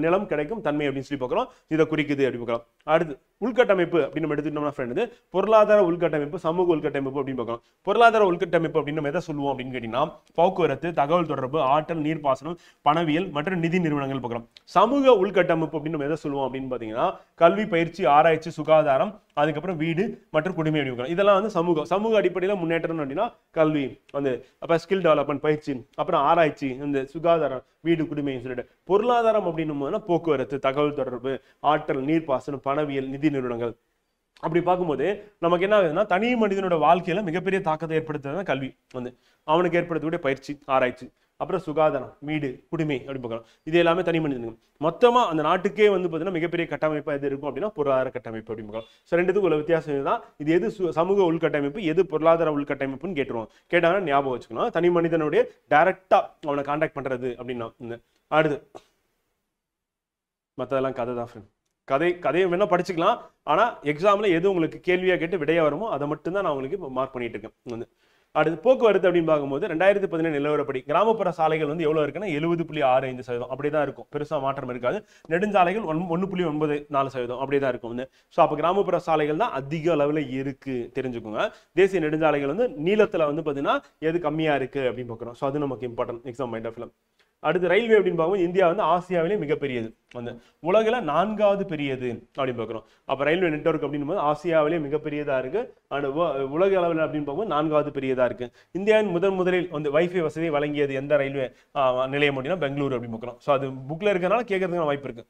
நிலம் கிடைக்கும் தன்மை அப்படின்னு சொல்லி பார்க்கலாம். இதை குறிக்குது அப்படின்னு பார்க்கலாம். அடுத்து உள்கட்டமைப்பு அப்படின்னு நம்ம எடுத்துட்டோம்னா ஃப்ரெண்ட், பொருளாதார உள்கட்டமைப்பு, சமூக உள்கட்டமைப்பு அப்படின்னு பார்க்கலாம். பொருளாதார உள்கட்டமைப்பு அப்படின்னு நம்ம எதை சொல்லுவோம் அப்படின்னு கேட்டீங்கன்னா போக்குவரத்து, தகவல் தொடர்பு, ஆற்றல், நீர்ப்பாசனம், பணவியல் மற்றும் நிதி நிறுவனங்கள் பார்க்கலாம். சமூக உள்கட்டமைப்பு அப்படின்னு நம்ம எதை சொல்லுவோம் அப்படின்னு பாத்தீங்கன்னா கல்வி, பயிற்சி, ஆராய்ச்சி, சுகாதாரம், அதுக்கப்புறம் வீடு மற்றும் குடிமை அப்படின்னு. இதெல்லாம் வந்து சமூக அடிப்படையில் முன்னேற்றம் அப்படின்னா கல்வி வந்து, அப்ப ஸ்கில் டெவலப்மெண்ட் பயிற்சி, அப்புறம் ஆராய்ச்சி, இந்த சுகாதாரம், வீடு, குடிமைன்னு சொல்லிட்டு. பொருளாதாரம் அப்படின்னும் போதுன்னா போக்குவரத்து, தகவல் தொடர்பு, ஆற்றல், நீர்ப்பாசனம், பணவியல், நிதி நிறுவனங்கள். அப்படி பார்க்கும்போது நமக்கு என்ன ஆகுதுன்னா தனி மனிதனோட வாழ்க்கையில மிகப்பெரிய தாக்கத்தை ஏற்படுத்துறது கல்வி வந்து, அவனுக்கு ஏற்படுத்தக்கூடிய பயிற்சி, ஆராய்ச்சி, அப்புறம் சுகாதாரம், வீடு, குடிமை அப்படி பார்க்கலாம். இது எல்லாமே தனி மனிதனுங்க. மொத்தமா அந்த நாட்டுக்கே வந்து பார்த்தீங்கன்னா மிகப்பெரிய கட்டமைப்பா எது இருக்கும் அப்படின்னா பொருளாதார கட்டமைப்பு அப்படி பார்க்கலாம். ஸோ ரெண்டுத்துக்கும் உள்ள வித்தியாசம் இதுதான். இது எது சமூக உள்கட்டமைப்பு, எது பொருளாதார உள்கட்டமைப்புன்னு கேட்டுருவோம். கேட்டாங்கன்னா ஞாபகம் வச்சுக்கணும். தனி மனிதனுடைய டைரக்டா அவனை கான்டாக்ட் பண்றது அப்படின்னா. அடுத்து மற்றதெல்லாம் கதை தான் ஃப்ரெண்ட். கதையை வேணா படிச்சுக்கலாம். ஆனா எக்ஸாம்ல எது உங்களுக்கு கேள்வியா கேட்டு விடையா வருமோ அதை மட்டும் தான் நான் உங்களுக்கு மார்க் பண்ணிட்டு இருக்கேன். அடுத்து போக்குவரத்து அப்படின்னு பார்க்கும்போது 2017 நிலவரப்படி கிராமப்புற சாலைகள் வந்து எவ்வளவு இருக்குன்னா 70.65% அப்படிதான் இருக்கும். பெருசா மாற்றம் இருக்காது. நெடுஞ்சாலைகள் 1.94% அப்படிதான் இருக்கும். ஸோ அப்போ கிராமப்புற சாலைகள் தான் அதிக அளவில் இருக்கு தெரிஞ்சுக்கோங்க. தேசிய நெடுஞ்சாலைகள் வந்து நீளத்துல வந்து பாத்தீங்கன்னா எது கம்மியா இருக்கு அப்படின்னு பார்க்குறோம். ஸோ அது நமக்கு இம்பார்ட்டன்ட் எக்ஸாம் மைண்ட் ஆஃப். அடுத்து ரயில்வே அப்படின்னு பார்க்கும்போது இந்தியா வந்து ஆசியாவிலே மிகப்பெரியது, வந்து உலகில 4வது பெரியது அப்படின்னு பார்க்குறோம். அப்போ ரயில்வே நெட்வொர்க் அப்படின்னு போது ஆசியாவிலே மிகப்பெரியதா இருக்கு. அண்ட் உலக அளவில் அப்படின்னு பார்க்கும்போது 4வது பெரியதா இருக்கு. இந்தியாவின் முதலில் வந்து வைஃபை வசதி வழங்கியது எந்த ரயில்வே நிலையம் அப்படின்னா பெங்களூரு அப்படின்னு பார்க்குறோம். ஸோ அது புக்ல இருக்கிறதுனால கேட்கறதுக்கான வாய்ப்பு இருக்கு.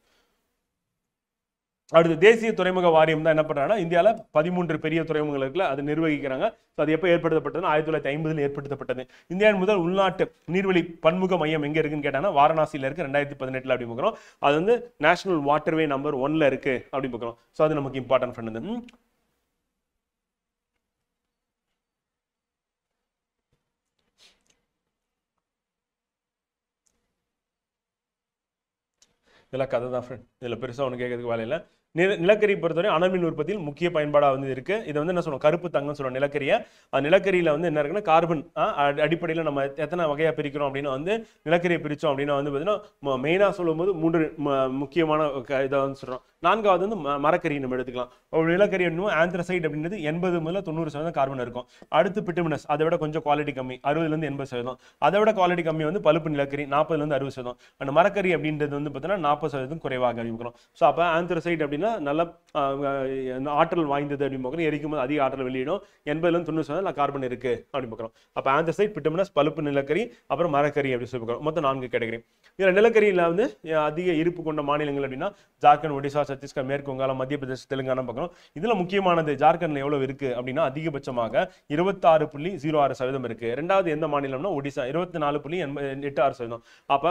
அடுத்து தேசிய துறைமுக வாரியம் தான் என்ன பண்றாங்கன்னா இந்தியாவில் 13 பெரிய துறைமுகங்கள் இருக்குல்ல, அது நிர்வகிக்கிறாங்க. அது எப்போ ஏற்படுத்தப்பட்டதுன்னா 1950 ஏற்படுத்தப்பட்டது. இந்தியாவின் முதல் உள்நாட்டு நீர்வழி பன்முக மையம் எங்க இருக்குன்னு கேட்டாங்கன்னா வாரணாசியில இருக்கு, 2018 அப்படி பார்க்குறோம். அது வந்து நேஷனல் வாட்டர்வே நம்பர் 1ல இருக்கு அப்படி பார்க்குறோம். ஸோ அது நமக்கு இம்பார்ட்டன்ட் ஃப்ரெண்ட். இதெல்லாம் கதை தான் ஃப்ரெண்ட். இதில் பெருசாக ஒன்று கேட்கறதுக்கு வேலை இல்லை. நிலக்கரி பொறுத்தவரை அனல் மின் உற்பத்தியில் முக்கிய பயன்பாடாக வந்து இருக்கு. இது வந்து என்ன சொல்லுவோம், கருப்பு தங்கம் சொல்லுவோம் நிலக்கரியை. நிலக்கரியில வந்து என்ன இருக்குன்னா கார்பன் அடிப்படையில் நம்ம எத்தனை வகையா பிரிக்கிறோம் அப்படின்னா வந்து நிலக்கரியை பிரிச்சோம் அப்படின்னா வந்து பார்த்தீங்கன்னா மெயினாக சொல்லும்போது 3 முக்கியமான இதை வந்து சொல்றோம். 4வது வந்து மரக்கரி நம்ம எடுத்துக்கலாம். ஒரு நிலக்கரி ஆந்த்ரசைட் அப்படின்றது 80 முதல்ல 90% கார்பன் இருக்கும். அடுத்து பிட்டுமினஸ், அதை விட கொஞ்சம் குவாலிட்டி கம்மி 60லேருந்து 80%. அதை விட குவாலிட்டி கம்மி வந்து பழுப்பு நிலக்கரி 40லேருந்து 60%. அந்த மரக்கரி அப்படின்றது வந்து பார்த்தீங்கன்னா 40% குறைவாக அறிவிக்கிறோம். ஸோ அப்போ ஆந்த்ரசைட் அப்படின்னா நல்ல ஆற்றல் வாய்ந்தது அப்படின்னு பார்க்குறோம். எரிக்கும் போது அதிக ஆற்றல் வெளியிடும். 80லேருந்து 90% கார்பன் இருக்கு அப்படின்னு பார்க்குறோம். அப்போ ஆந்த்ரசைட், பிட்டுமினஸ், பழுப்பு நிலக்கரி, அப்புறம் மரக்கரி அப்படின்னு சொல்லி பார்க்குறோம். மொத்தம் 4 கேட்டகரி. இதில் நிலக்கரியில் வந்து அதிக இருப்பு கொண்ட மாநிலங்கள் அப்படின்னா ஜார்க்கண்ட், ஒடிசா, சத்தீஸ்கர், மேற்கு வங்காளம், மத்திய பிரதேஷ், தெலுங்கானா பார்க்குறோம். இதில் முக்கியமானது ஜார்க்கண்ட்ல எவ்வளவு இருக்கு அப்படின்னா அதிகபட்சமாக 26.06% இருக்கு. ரெண்டாவது எந்த மாநிலம்னா ஒடிசா 24.86%. அப்போ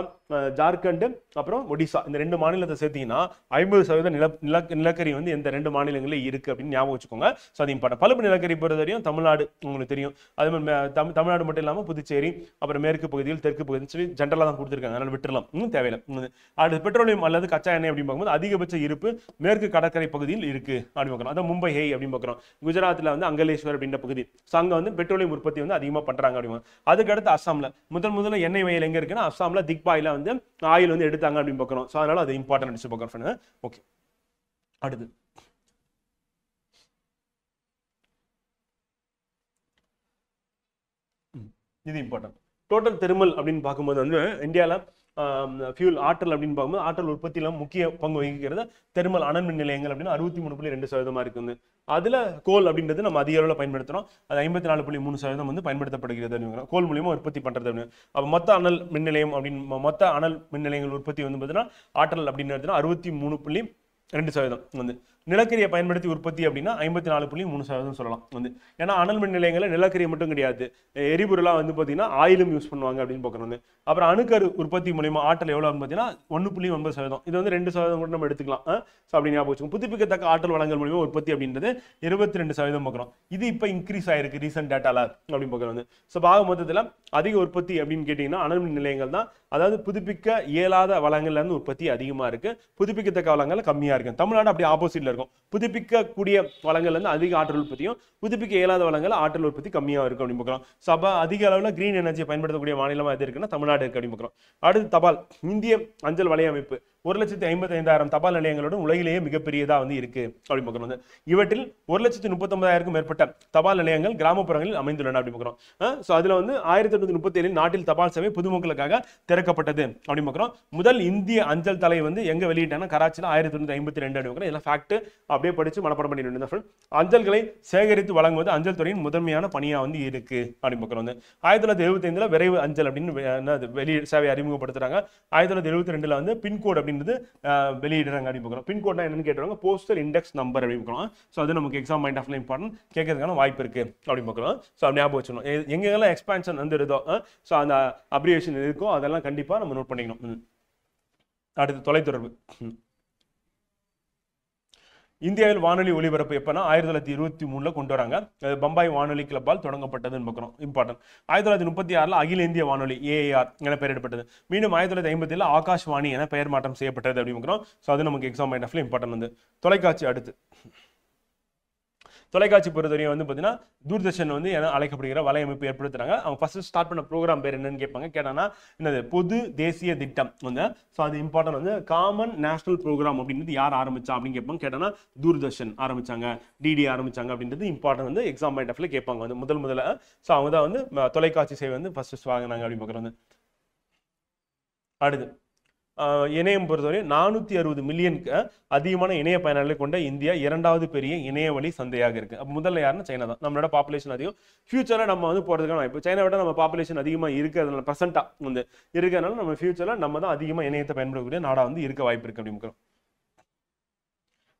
ஜார்க்கண்ட் அப்புறம் ஒடிசா இந்த 2 மாநிலத்தை சேர்த்தீங்கன்னா 50% நிலக்கரி வந்து இந்த 2 மாநிலங்களில் இருக்கு அப்படின்னு ஞாபகம் வச்சுக்கோங்க. ஸோ அது இம்பார்ட்டன். பழுப்பு நிலக்கரி பொறுத்தவரையும் தமிழ்நாடு உங்களுக்கு தெரியும். அதே மாதிரி தமிழ்நாடு மட்டும் இல்லாமல் புதுச்சேரி, அப்புறம் மேற்கு பகுதியில், தெற்கு பகுதியில் சொல்லி ஜென்ரலாக தான் கொடுத்துருக்காங்க. அதனால விட்டுறலாம், தேவையில்லை. அடுத்து பெட்ரோலியம் அல்லது கச்சா எண்ணெய் அப்படின்னு பார்க்கும்போது அதிகபட்ச இருப்பு மேற்கு கடற்கரை பகுதியில் இருக்கு அப்படின்னு பார்க்குறோம். அதான் மும்பை ஹை அப்படின்னு பார்க்குறோம். குஜராத்தில் வந்து அங்கலேஸ்வர் அப்படின்ற பகுதி. ஸோ அங்கே வந்து பெட்ரோலியம் உற்பத்தி வந்து அதிகமாக பண்றாங்க அப்படின்னு. அதுக்கடுத்து அஸ்ஸாம்ல முதல்ல எண்ணெய் வயல் எங்க இருக்குன்னா அஸ்ஸாம்ல திக்பாயில வந்து ஆயில் வந்து எடுத்தாங்க அப்படின்னு பார்க்குறோம். ஸோ அதனால அது இம்பார்ட்டன்ட் பார்க்குறோம். ஓகே, அடுத்து இது இம்பார்ட்டன்ட். டோட்டல் தெர்மல் அப்படின்னு பார்க்கும்போது வந்து இந்தியாவில் ஃபியூல் ஆற்றல் அப்படின்னு பார்க்கும்போது ஆற்றல் உற்பத்தியில முக்கிய பங்கு வகிக்கிறது தெர்மல் அனல் மின் நிலையங்கள் அப்படின்னு 63.2% இருக்குது. அதுல கோல் அப்படின்றது நம்ம அதிக அளவில் பயன்படுத்துறோம். அது 54.3% வந்து பயன்படுத்தப்படுகிறது. கோல் மூலியமா உற்பத்தி பண்றது. அப்போ மொத்த அனல் மின் நிலையம் அப்படின்னு மொத்த அனல் மின் நிலையங்கள் உற்பத்தி வந்து பார்த்தீங்கன்னா ஆற்றல் அப்படின்னு 63.2% வந்து நிலக்கரியை பயன்படுத்தி உற்பத்தி அப்படின்னா 54.3% சொல்லலாம் வந்து. ஏன்னா அனல் மின் நிலையங்களில் நிலக்கரி மட்டும் கிடையாது, எரிபொருளாக வந்து பார்த்தீங்கன்னா ஆயிலும் யூஸ் பண்ணுவாங்க அப்படின்னு பார்க்குறோம். அப்புறம் அணுக்கரு உற்பத்தி மூலியமா ஆற்றல் எவ்வளோ பார்த்தீங்கன்னா 1.9%. இது வந்து 2% கூட நம்ம எடுத்துக்கலாம். ஸோ அப்படி ஞாபகம் வச்சுக்கோங்க. புதுப்பிக்கத்தக்க ஆற்றல் வளங்கள் மூலியமா உற்பத்தி அப்படின்றது 22% பார்க்குறோம். இது இப்போ இன்க்ரீஸ் ஆயிருக்கு ரீசெண்ட் டேட்டால அப்படின்னு பார்க்குறோம். ஸோ ஆக மொத்தத்தில் அதிக உற்பத்தி அப்படின்னு கேட்டிங்கன்னா அனல் மின் நிலையங்கள் தான். அதாவது புதுப்பிக்க இயலாத வளங்கள்ல இருந்து உற்பத்தி அதிகமாக இருக்கு, புதுப்பிக்கத்தக்க வளங்கள் கம்மியாக இருக்கு. தமிழ்நாடு அப்படி ஆப்போசிட்ல இருக்கும். புதுப்பிக்கக்கூடிய வளங்கள்ல இருந்து அதிக ஆற்றல் உற்பத்தியும், புதுப்பிக்க இயலாத வளங்கள் ஆற்றல் உற்பத்தி கம்மியாக இருக்கும் அப்படின்னு பார்க்குறோம். ஸோ அப்போ அதிக அளவில் கிரீன் எனர்ஜியை பயன்படுத்தக்கூடிய மாநிலமாக எது இருக்குன்னா தமிழ்நாடு இருக்கு அப்படின்னு பார்க்குறோம். அடுத்து தபால். இந்திய அஞ்சல் வலையமைப்பு 1,55,000 தபால் நிலையங்களுடன் உலகிலேயே மிகப்பெரியதா வந்து இருக்கு அப்படின்னு பார்க்குறோம். இவற்றில் 1,39,000க்கும் மேற்பட்ட தபால் நிலையங்கள் கிராமப்புறங்களில் அமைந்துள்ளன அப்படின்னு பார்க்குறோம். ஸோ அதுல வந்து 1837 நாட்டில் தபால் சேவை பொதுமக்களுக்காக திறக்கப்பட்டது அப்படின்னு பார்க்குறோம். முதல் இந்திய அஞ்சல் தலை வந்து எங்க வெளியிட்டாங்கன்னா கராச்சியில் 1952 அப்படின்னு. இதெல்லாம் ஃபேக்ட், அப்படியே படிச்சு மனப்பாடம் பண்ணிட்டு அஞ்சல்களை சேகரித்து வழங்குவது அஞ்சல் துறையின் முதன்மையான பணியா வந்து இருக்கு அப்படின்னு பார்க்குறோம். 1975 விரைவு அஞ்சல் அப்படின்னு வெளி சேவை அறிமுகப்படுத்துறாங்க. 1972 வந்து பின்கோடு அப்படின்னு வெளியிடுறாங்க அப்படின்னு பார்க்குறோம். பின்கோட்னா என்னன்னு கேட்டுருவாங்க, போஸ்டல் இண்டெக்ஸ் நம்பர் அப்படின்னு பார்க்குறோம். ஸோ அது நமக்கு எக்ஸாம் பாயிண்ட் ஆஃப் இம்பார்ட்டன்ட் கேட்கறதுக்கான வாய்ப்பு இருக்கு அப்படின்னு பார்க்குறோம். ஸோ ஞாபகம் வச்சுக்கணும். எங்கெல்லாம் எக்ஸ்பான்ஷன் வந்து இருந்தோ ஸோ அந்த அப்ரிவேஷன் இருக்கோ அதெல்லாம் கண்டிப்பாக நம்ம நோட் பண்ணிக்கணும். அடுத்து தொலைத்தொடர்பு. இந்தியாவில் வானொலி ஒலிபரப்பு எப்பனா 1923 கொண்டு வராங்க. பம்பாய் வானொலி கிளப்பால் தொடங்கப்பட்டதுன்னு பார்க்குறோம். இம்பார்ட்டன்ட். 1936 அகில இந்திய வானொலி AIR என பெயரிடப்பட்டது. மீண்டும் 1957 ஆகாஷ்வாணி என பெயர் மாற்றம் செய்யப்பட்டது அப்படின்னு பார்க்குறோம். ஸோ அது நமக்கு எக்ஸாம் பாயிண்ட் ஆஃப் இம்பார்ட்டன்ட் வந்து. தொலைக்காட்சி. அடுத்து தொலைக்காட்சி பொறுத்தவரையும் வந்து பார்த்தீங்கன்னா தூர்தர்ஷன் வந்து என அழைக்கப்படுகிற வலையமைப்பு ஏற்படுத்துறாங்க. அவங்க ஃபர்ஸ்ட் ஸ்டார்ட் பண்ண ப்ரோக்ராம் பேர் என்னன்னு கேட்பாங்க. கேட்டாங்கன்னா என்னது பொது தேசிய திட்டம் வந்து. ஸோ அது இம்பார்ட்டன்ட் வந்து காமன் நேஷனல் ப்ரோக்ராம் அப்படின்றது யார் ஆரம்பிச்சா அப்படின்னு கேட்பாங்க. கேட்டாங்கன்னா தூர்தர்ஷன் ஆரம்பிச்சாங்க, DD ஆரம்பிச்சாங்க அப்படின்றது இம்பார்ட்டன்ட் வந்து எக்ஸாம் பாயிண்ட் ஆஃப்ல கேட்பாங்க வந்து முதல்ல. ஸோ அவங்க தான் வந்து தொலைக்காட்சி சேவை வந்து ஃபர்ஸ்ட் வாங்கினாங்க அப்படின்னு பார்க்குறாங்க. அடுத்து இணையம் பொறுத்தவரை 460 மில்லியனுக்கு அதிகமான இணைய பயனாளர்களை கொண்ட இந்தியா 2வது பெரிய இணைய வழி சந்தையாக இருக்கு. அப்போ முதல்ல யாருன்னா சைனா தான். நம்மளோட பாப்புலேஷன் அதிகம். ஃபியூச்சர்ல நம்ம வந்து போறதுக்கான வாய்ப்பு. சைனா விட நம்ம பாப்புலேஷன் அதிகமாக இருக்கிறதுனால பிரசண்டா வந்து இருக்கிறதுனால நம்ம ஃபியூச்சர்ல நம்ம தான் அதிகமாக இணையத்தை பயன்படுத்தக்கூடிய நாடா வந்து இருக்க வாய்ப்பு இருக்கு அப்படின்னு.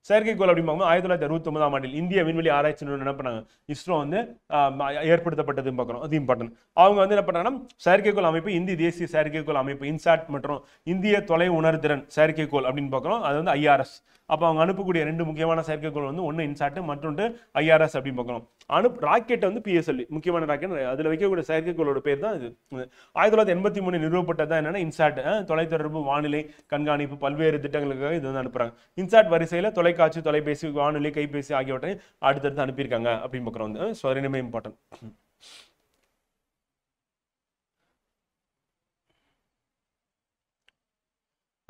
செயற்கைக்கோள் அப்படின்னு பார்க்கும்போது 1969ஆம் ஆண்டில் இந்திய விண்வெளி ஆராய்ச்சி நிறுவனம் என்ன பண்ணாங்க, இஸ்ரோ வந்து ஏற்படுத்தப்பட்டது பார்க்குறோம். அது இம்பார்ட்டன்ட். அவங்க வந்து என்ன பண்ணாங்கன்னா செயற்கைக்கோள் அமைப்பு, இந்திய தேசிய செயற்கைக்கோள் அமைப்பு இன்சாட் மற்றும் இந்திய தொலை உணர்திறன் செயற்கைக்கோள் அப்படின்னு பார்க்குறோம். அது வந்து IRS. அப்போ அவங்க அனுப்பக்கூடிய 2 முக்கியமான செயற்கைக்கோள் வந்து ஒன்று இன்சாட், மற்றொன்று IRS அப்படின்னு பார்க்குறோம். ராக்கெட் வந்து PSLV முக்கியமான ராக்கெட். அதில் வைக்கக்கூடிய செயற்கைக்கோளோட பேர் தான் இது. 1983 நிறுவப்பட்டது தான் என்னன்னா இன்சாட். தொலைத்தொடர்பு, வானிலை கண்காணிப்பு, பல்வேறு திட்டங்களுக்காக இது வந்து அனுப்புறாங்க. இன்சாட் வரிசையில் தொலைக்காட்சி தொலைக்காட்சி, தொலைபேசி, வானொலி, கைபேசி ஆகியவற்றை அடுத்தடுத்து அனுப்பியிருக்காங்க அப்படின்னு பார்க்குறோம் வந்து. ஸோ ரெண்டுமே இம்பார்ட்டன்ட்.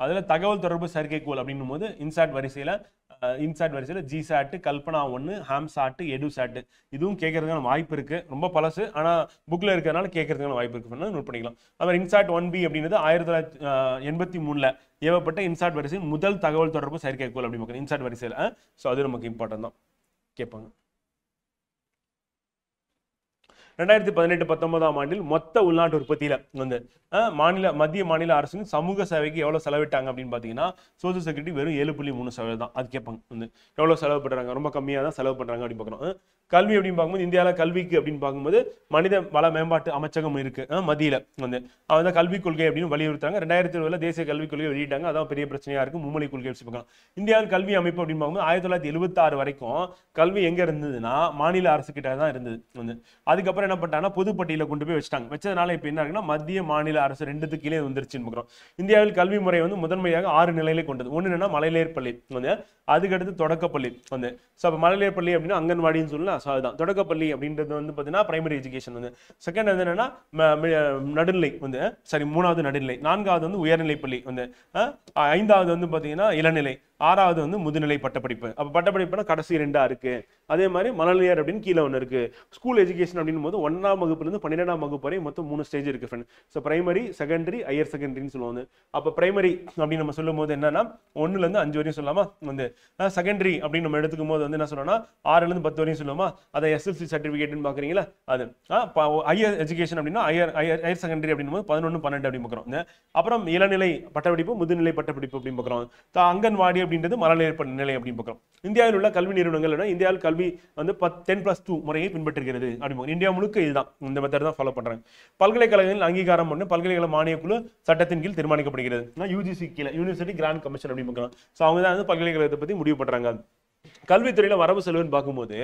அதில் தகவல் தொடர்பு செயற்கைக்கோள் அப்படின்னும் போது இன்சாட் வரிசையில் ஜிசாட், கல்பனா 1, ஹாம்சாட், எடுசாட் இதுவும் கேட்கறதுக்கான வாய்ப்பு இருக்கு. ரொம்ப பழசு, ஆனால் புக்கில் இருக்கிறதுனால கேட்கறதுக்கான வாய்ப்பு இருக்கு, நோட் பண்ணிக்கலாம். அப்புறம் இன்சாட் 1B அப்படின்றது 1983 ஏவப்பட்ட இன்சாட் வரிசையின் முதல் தகவல் தொடர்பு செயற்கைக்கோள் அப்படின்னு இன்சாட் வரிசையில். ஸோ அது நமக்கு இம்பார்ட்டன் தான் கேட்பாங்க. 2018-19 ஆண்டில் மொத்த உள்நாட்டு உற்பத்தியில வந்து மத்திய மாநில அரசின் சமூக சேவைக்கு எவ்வளவு செலவிட்டாங்க அப்படின்னு பாத்தீங்கன்னா சோசியல் செக்யூரிட்டி வெறும் 7.3% தான். அது கேட்பாங்க வந்து எவ்வளவு செலவு பண்றாங்க, ரொம்ப கம்மியா தான் செலவு பண்றாங்க அப்படின்னு பார்க்கணும். கல்வி அப்படின்னு பார்க்கும்போது இந்தியாவில் கல்விக்கு அப்படின்னு பார்க்கும்போது மனித வள மேம்பாட்டு அமைச்சகம் இருக்கு மத்தியில வந்து அவங்க கல்விக் கொள்கை அப்படின்னு வலியுறுத்தாங்க. 2020 தேசிய கல்விக் கொள்கை வெளியிட்டாங்க. அதான் பெரிய பிரச்சனையா இருக்கு. மும்மொழி கொள்கை வச்சுக்கலாம். இந்தியாவில் கல்வி அமைப்பு அப்படின்னு பார்க்கும்போது 1976 வரைக்கும் கல்வி எங்க இருந்ததுன்னா மாநில அரசு கிட்ட தான் இருந்தது வந்து. அதுக்கப்புறம் என்ன பண்ணிட்டாங்கன்னா பொதுப்பட்டியல கொண்டு போய் வச்சிட்டாங்க. வச்சதுனால இப்ப என்ன இருக்குன்னா மத்திய மாநில அரசு ரெண்டுத்துக்கு கீழே வந்துருச்சுன்னு பார்க்கிறோம். இந்தியாவில் கல்வி முறை வந்து முதன்மையாக 6 நிலையிலே கொண்டது. ஒன்னு என்னன்னா மழலையர் பள்ளி வந்து, அதுக்கடுத்து தொடக்கப்பள்ளி வந்து. ஸோ அப்போ மழலையர் பள்ளி அப்படின்னா அங்கன்வாடின்னு சொல்லலாம். ஸோ அதுதான் தொடக்கப்பள்ளி அப்படின்றது வந்து பார்த்தீங்கன்னா பிரைமரி எஜுகேஷன் வந்து. செகண்ட் வந்து என்னன்னா நடுநிலை வந்து, சரி 3வது நடுநிலை, 4வது வந்து உயர்நிலை பள்ளி வந்து, 5வது வந்து பார்த்தீங்கன்னா இளநிலை, 6வது வந்து முதுநிலை பட்டப்படிப்பு. அப்போ பட்டப்படிப்புனா கடைசி 2ஆ இருக்கு. அதே மாதிரி மழலையர் அப்படின்னு கீழே ஒன்று இருக்கு. ஸ்கூல் எஜுகேஷன் அப்படின்னு போது 1ஆம் வகுப்புலேருந்து 12ஆம் வகுப்பு வரை மொத்தம் 3 ஸ்டேஜ் இருக்கு friend. So primary, secondary, higher செகண்டரின்னு சொல்லுவாங்க. அப்போ பிரைமரி அப்படின்னு நம்ம சொல்லும் போது என்னன்னா 1லேருந்து 5 வரையும் சொல்லலாமா வந்து. செகண்டரி அப்படின்னு நம்ம எடுத்துக்கும் போது வந்து என்ன சொல்லணும்னா 6லேருந்து 10 வரையும் சொல்லுவோமா. அதை எஸ்எல்சி சர்டிஃபிகேட்னு பார்க்குறீங்களா அது. ஹையர் எஜுகேஷன் அப்படின்னா ஹையர் செகண்டரி அப்படின்னு போது 11, 12 அப்படின்னு பார்க்குறோம். அப்புறம் இளநிலை பட்டப்படிப்பு, முதுநிலை பட்டப்படிப்பு அப்படின்னு பார்க்குறோம். அங்கன்வாடி அப்படின்றது மழலையர் நிலை அப்படின்னு பார்க்கிறோம். இந்தியாவில் உள்ள கல்வி நிறுவனங்கள் இந்தியாவில் கல்வி வந்து 10+2 முறையை பின்பற்றுகிறது அப்படின்னு இந்தியா முழுக்க இதுதான், இந்த மெத்தட் தான் ஃபாலோ பண்றாங்க. பல்கலைக்கழகங்கள் அங்கீகாரம் பண்ணி பல்கலைக்கழக மானிய குழு சட்டத்தின் கீழ் தீர்மானிக்கப்படுகிறது. யூஜிசி கீழே யூனிவர்சிட்டி கிராண்ட் கமிஷன் அப்படின்னு பார்க்கிறோம். ஸோ அவங்க தான் வந்து பல்கலைக்கழகத்தை பத்தி முடிவு பண்றாங்க. கல்வித்துறையில வரவு செலவுன்னு பார்க்கும்போது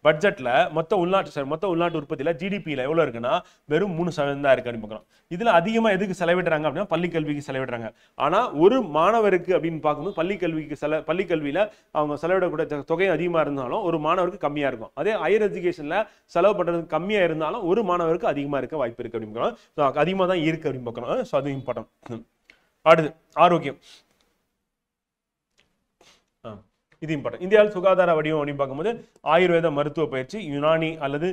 பட்ஜெட்ல மொத்த உள்நாட்டு உற்பத்தியில ஜிடிபியில எவ்வளவு இருக்குன்னா வெறும் 3% தான் இருக்கு அப்படின்னு பார்க்கிறோம். இதுல அதிகமா எதுக்கு செலவிடுறாங்க அப்படின்னா பள்ளி கல்விக்கு செலவிடுறாங்க. ஆனா ஒரு மாணவருக்கு அப்படின்னு பார்க்கும்போது பள்ளி கல்வியில அவங்க செலவிடக்கூடிய தொகை அதிகமா இருந்தாலும் ஒரு மாணவருக்கு கம்மியா இருக்கும். அதே ஹையர் எஜுகேஷன்ல செலவு பண்றது கம்மியா இருந்தாலும் ஒரு மாணவருக்கு அதிகமா இருக்க வாய்ப்பு இருக்கு அப்படின்னு பார்க்கிறோம். அதிகமா தான் இருக்கு அப்படின்னு பார்க்கிறோம். ஸோ அது இம்பார்ட்டன்ட். அடுத்து ஆரோக்கியம், இது இம்பார்ட்டன்ட். இந்தியாவில் சுகாதார வடிவம் அப்படின்னு பார்க்கும்போது ஆயுர்வேத மருத்துவ பயிற்சி, யுனானி அல்லது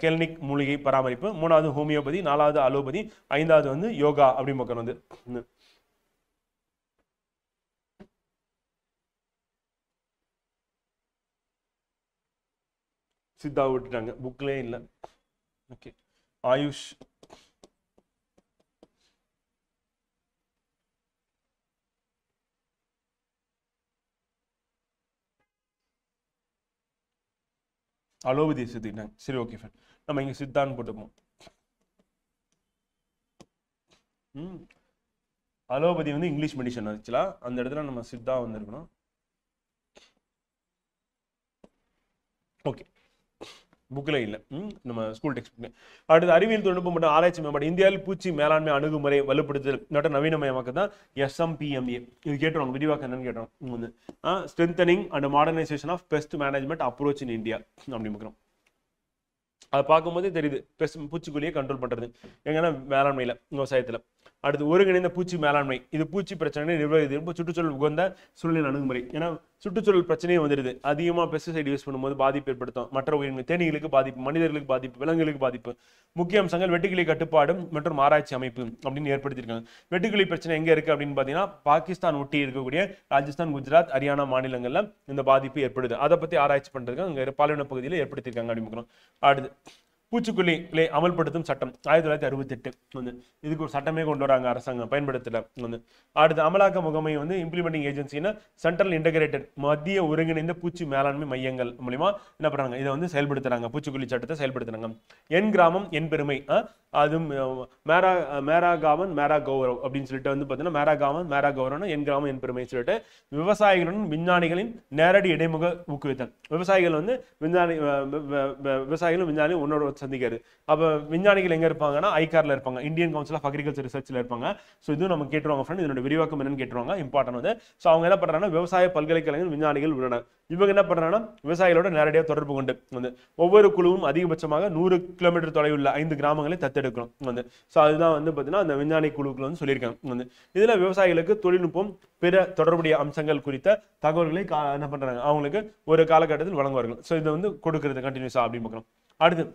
கெல்னிக் மூலிகை பராமரிப்பு, 3வது ஹோமியோபதி, 4வது அலோபதி, 5வது வந்து யோகா அப்படின்னு பார்க்கணும் வந்து. சித்தா விட்டுட்டாங்க, புக்லேயே இல்லை. ஓகே, ஆயுஷ், அலோபதி சேர்த்துக்கிட்டாங்க. சரி, ஓகே ஃபைன். நம்ம இங்க சித்தான்னு போட்டுப்போம். அலோபதி வந்து இங்கிலீஷ் மெடிசன் ஆக்சுவலா, அந்த இடத்துல நம்ம சித்தா வந்துருக்கணும். ஓகே, புக்கில் இல்லை, நம்ம ஸ்கூல் டெக்ஸ்ட். அடுத்து அறிவியல் தொழில்நுட்பம் மற்றும் ஆராய்ச்சி மேம்பாடு. இந்தியாவில் பூச்சி மேலாண்மை அணுகுமுறை வலுப்படுத்தல் மற்றும் நவீனமயமாக்க தான் SMPMA. இது கேட்டுருவாங்க, விரிவாக்கம் என்னன்னு கேட்டோம். Strengthening and modernisation of pest management approach in India அப்படின்னு பார்க்குறோம். அதை பார்க்கும்போதே தெரியுது பூச்சிக்கொல்லியை கண்ட்ரோல் பண்றது எங்கன்னா மேலாண்மையில, விவசாயத்துல. அடுத்து ஒருங்கிணைந்த பூச்சி மேலாண்மை. இது பூச்சி பிரச்சனை நிர்வகித்து சுற்றுச்சூழல் உகந்த சூழ்நிலை அணுகுமுறை. ஏன்னா சுற்றுச்சூழல் பிரச்சனையும் வந்துடுது. அதிகமாக பெஸ்டிசைட் யூஸ் பண்ணும்போது பாதிப்பு ஏற்படுத்தும். மற்ற உயிரினங்கள், தேனீகளுக்கு பாதிப்பு, மனிதர்களுக்கு பாதிப்பு, விலங்குகளுக்கு பாதிப்பு. முக்கிய அம்சங்கள் வெட்டுக்கிளி கட்டுப்பாடு மற்றும் ஆராய்ச்சி அமைப்பு அப்படின்னு ஏற்படுத்தியிருக்காங்க. வெட்டுக்கிளி பிரச்சனை எங்க இருக்கு அப்படின்னு பார்த்தீங்கன்னா பாகிஸ்தான் ஒட்டி இருக்கக்கூடிய ராஜஸ்தான், குஜராத், ஹரியானா மாநிலங்கள்ல இந்த பாதிப்பு ஏற்படுது. அதை பத்தி ஆராய்ச்சி பண்றதுக்கு அங்க பாலைவன பகுதியில் ஏற்படுத்தியிருக்காங்க அப்படின்னு. அடுத்து பூச்சிக்கொல்லிகளை அமல்படுத்தும் சட்டம் 1968 இதுக்கு ஒரு சட்டமே கொண்டு வராங்க அரசாங்கம் பயன்படுத்தல. அடுத்து அமலாக்க முகமை வந்து இம்ப்ளிமெண்டிங் ஏஜென்சின்னா சென்ட்ரல் இன்டகிரேட்டட் மத்திய ஒருங்கிணைந்த பூச்சி மேலாண்மை மையங்கள் மூலமா என்ன பண்றாங்க, இதை வந்து செயல்படுத்துறாங்க. பூச்சிக்கொல்லி சட்டத்தை செயல்படுத்துறாங்க. என் கிராமம் என் பெருமை அதுவும் மேராகாவன் மேரா கௌரவ் அப்படின்னு சொல்லிட்டு வந்து பார்த்தீங்கன்னா மேராகாவன் மேரா கௌரவன் என் கிராமம் என் பெருமை சொல்லிட்டு விவசாயிகளுடன் விஞ்ஞானிகளின் நேரடி இடைமுக ஊக்குவித்தல். விவசாயிகள் வந்து விவசாயிகளும் விஞ்ஞானியும் ஒன்னோட சந்திக்கிறது. அப்போ விஞ்ஞானிகள் எங்க இருப்பாங்கன்னா ஐகார்ல இருப்பாங்க, இந்தியன் கவுன்சில் ஆஃப் அக்ரிகல்ச்சர் ரிசர்ச்ல இருப்பாங்க. ஸோ இதுவும் நம்ம கேட்டுருவாங்க ஃப்ரெண்ட், இதனோட விரிவாக்கம் என்னன்னு கேட்டுருவாங்க, இம்பார்ட்டன் வந்து. ஸோ அவங்க என்ன பண்றாங்கன்னா விவசாய பல்கலைக்கழக விஞ்ஞானிகள் உள்ளனர். இவங்க என்ன பண்றாங்கன்னா விவசாயிகளோட நேரடியாக தொடர்பு கொண்டு வந்து ஒவ்வொரு குழுவும் அதிகபட்சமாக 100 கிலோமீட்டர் தொலைவுள்ள 5 கிராமங்களை தத்தெடுக்கணும் வந்து. ஸோ அதுதான் வந்து பார்த்தீங்கன்னா அந்த விஞ்ஞானி குழுக்கள் வந்து சொல்லியிருக்காங்க வந்து. இதுல விவசாயிகளுக்கு தொழில்நுட்பம் பிற தொடர்புடைய அம்சங்கள் குறித்த தகவல்களை என்ன பண்றாங்க அவங்களுக்கு ஒரு காலகட்டத்தில் வழங்குவார்கள். ஸோ இதை வந்து கொடுக்கறது கண்டினியூஸா அப்படின்னு பார்க்கணும். அடுத்து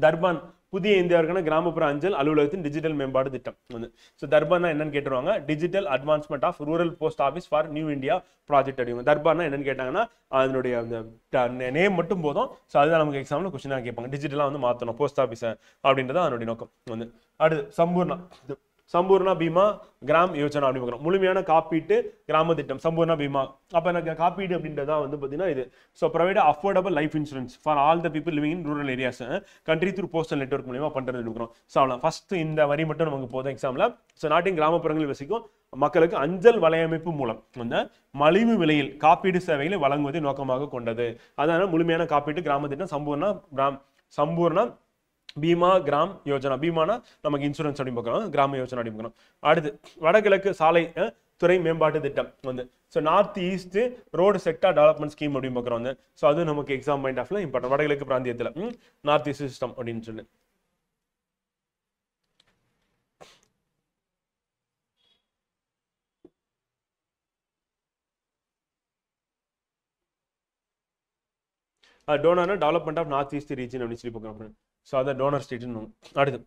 தர்பான் புதிய இந்தியாவுக்கான கிராமப்புற அஞ்சல் அலுவலகத்தின் டிஜிட்டல் மேம்பாடு திட்டம் வந்து. ஸோ தர்பானா என்னன்னு கேட்டுருவாங்க, digital advancement of rural post office for new India project அப்படிங்க. தர்பானா என்னன்னு கேட்டாங்கன்னா அதனுடைய அந்த நேம் மட்டும் போதும். ஸோ அதுதான் நமக்கு எக்ஸாம்ல கொஸ்டினாக கேட்பாங்க. டிஜிட்டலாக வந்து மாற்றணும் போஸ்ட் ஆஃபீஸை அப்படின்றது அதனுடைய நோக்கம் வந்து. அடுத்து சம்பூர்ணா பீமா கிராம் யோஜனா அப்படின்னு பார்க்குறோம். முழுமையான காப்பீட்டு கிராம திட்டம் சம்பூர்ணா பீமா. அப்போ எனக்கு காப்பீடு அப்படின்றதா வந்து பார்த்தீங்கன்னா இது. So provide affordable life insurance for all the people living in rural areas country through postal network மூலியமா பண்ணுறது இருக்கிறோம். ஸோ அவ்வளோ ஃபர்ஸ்ட் இந்த வரி மட்டும் நமக்கு போதும் எக்ஸாம்ல. ஸோ நாட்டின் கிராமப்புறங்களில் வசிக்கும் மக்களுக்கு அஞ்சல் வலையமைப்பு மூலம் வந்து மலிவு விலையில் காப்பீடு சேவைகளை வழங்குவதை நோக்கமாக கொண்டது. அதனால முழுமையான காப்பீட்டு கிராம திட்டம் சம்பூர்ணா பீமா கிராம் யோஜனா. பீமானா நமக்கு இன்சூரன்ஸ் அப்படின்னு பார்க்கணும், கிராம யோஜனா அப்படின்னு பார்க்கணும். அடுத்து வடகிழக்கு சாலை துறை மேம்பாட்டு திட்டம் வந்து. So north east road sector development scheme அப்படின்னு பார்க்குறோம் வந்து. ஸோ அது நமக்கு எக்ஸாம் பாயிண்ட் ஆஃப்ல இம்பார்ட்டன். வடகிழக்கு பிராந்தியத்தில் நார்த் ஈஸ்ட் சிஸ்டம் அப்படின்னு சொல்லி. Donor development of north east region அப்படின்னு சொல்லி பார்க்குறோம். ஸோ அதை டோனர் ஸ்டேட்னு. அடுத்து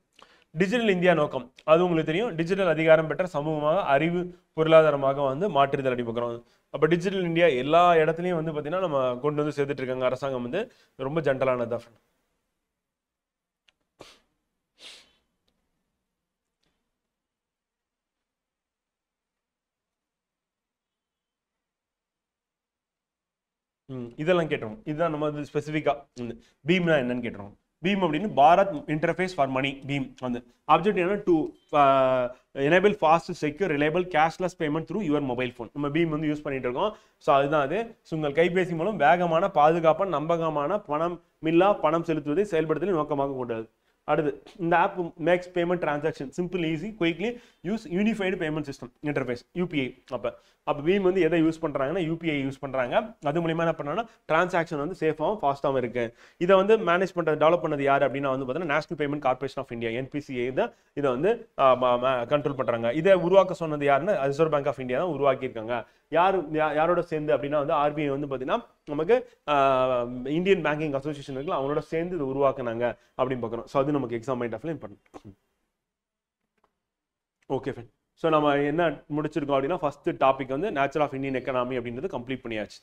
டிஜிட்டல் இந்தியா நோக்கம், அது உங்களுக்கு தெரியும். டிஜிட்டல் அதிகாரம் பெற்ற சமூகமாக அறிவு பொருளாதாரமாக வந்து மாற்றுதல் அப்படி பார்க்குறோம். அப்போ டிஜிட்டல் இந்தியா எல்லா இடத்துலையும் வந்து பார்த்தீங்கன்னா நம்ம கொண்டு வந்து சேர்த்துட்டு இருக்காங்க. அரசாங்கம் வந்து ரொம்ப ஜென்டலானது. இதெல்லாம் கேட்டுரும். இதுதான் நம்ம வந்து ஸ்பெசிஃபிக்கா பீம்னா என்னன்னு கேட்டுரும். பீம் அப்படின்னு Bharat interface for money BHIM வந்து ஆப்ஜெக்ட் என்ன to enable fast secure reliable cashless payment through your mobile phone. நம்ம பீம் வந்து யூஸ் பண்ணிட்டு இருக்கோம். ஸோ அதுதான் அது. உங்கள் கைபேசி மூலம் வேகமான பாதுகாப்பான நம்பகமான பணம் செலுத்துவதை செயல்படுத்தலை நோக்கமாக கொண்டது. அடுத்து இந்த app makes payment transaction simple easy quickly use unified payment system interface UPI. அப்போ பீம் வந்து எதை யூஸ் பண்ணுறாங்கன்னா யூபிஐ யூஸ் பண்ணுறாங்க. அது மூலியமாக என்ன பண்ணாங்கன்னா டிரான்சாக்ஷன் வந்து சேஃபாகவும் ஃபாஸ்ட்டாகவும் இருக்கு. இதை வந்து மேனேஜ் பண்ணுறது டெவலப் பண்ணது யார் அப்படின்னா வந்து பார்த்தீங்கன்னா national payment corporation of India NPCA தான் இதை வந்து கண்ட்ரோல் பண்ணுறாங்க. இதை உருவாக்க சொன்னது யாருன்னா ரிசர்வ் பேங்க் ஆஃப் இந்தியா தான் உருவாக்கியிருக்காங்க. யாரோட சேர்ந்து அப்படின்னா வந்து RBI வந்து பார்த்தீங்கன்னா நமக்கு இந்தியன் பேங்கிங் அசோசியேஷன் இருக்குல்ல அவங்களோட சேர்ந்து இதை உருவாக்குனாங்க அப்படின்னு பார்க்குறோம். ஸோ அது நமக்கு எக்ஸாம் பாயிண்ட் ஆஃப்ல இம்பார்ட்டன்ட். Okay fine. ஸோ நம்ம என்ன முடிச்சிருக்கோம் அப்படின்னா ஃபர்ஸ்ட் டாபிக் வந்து நேச்சர் ஆஃப் இந்தியன் எக்கனாமி அப்படின்றது கம்ப்ளீட் பண்ணியாச்சு.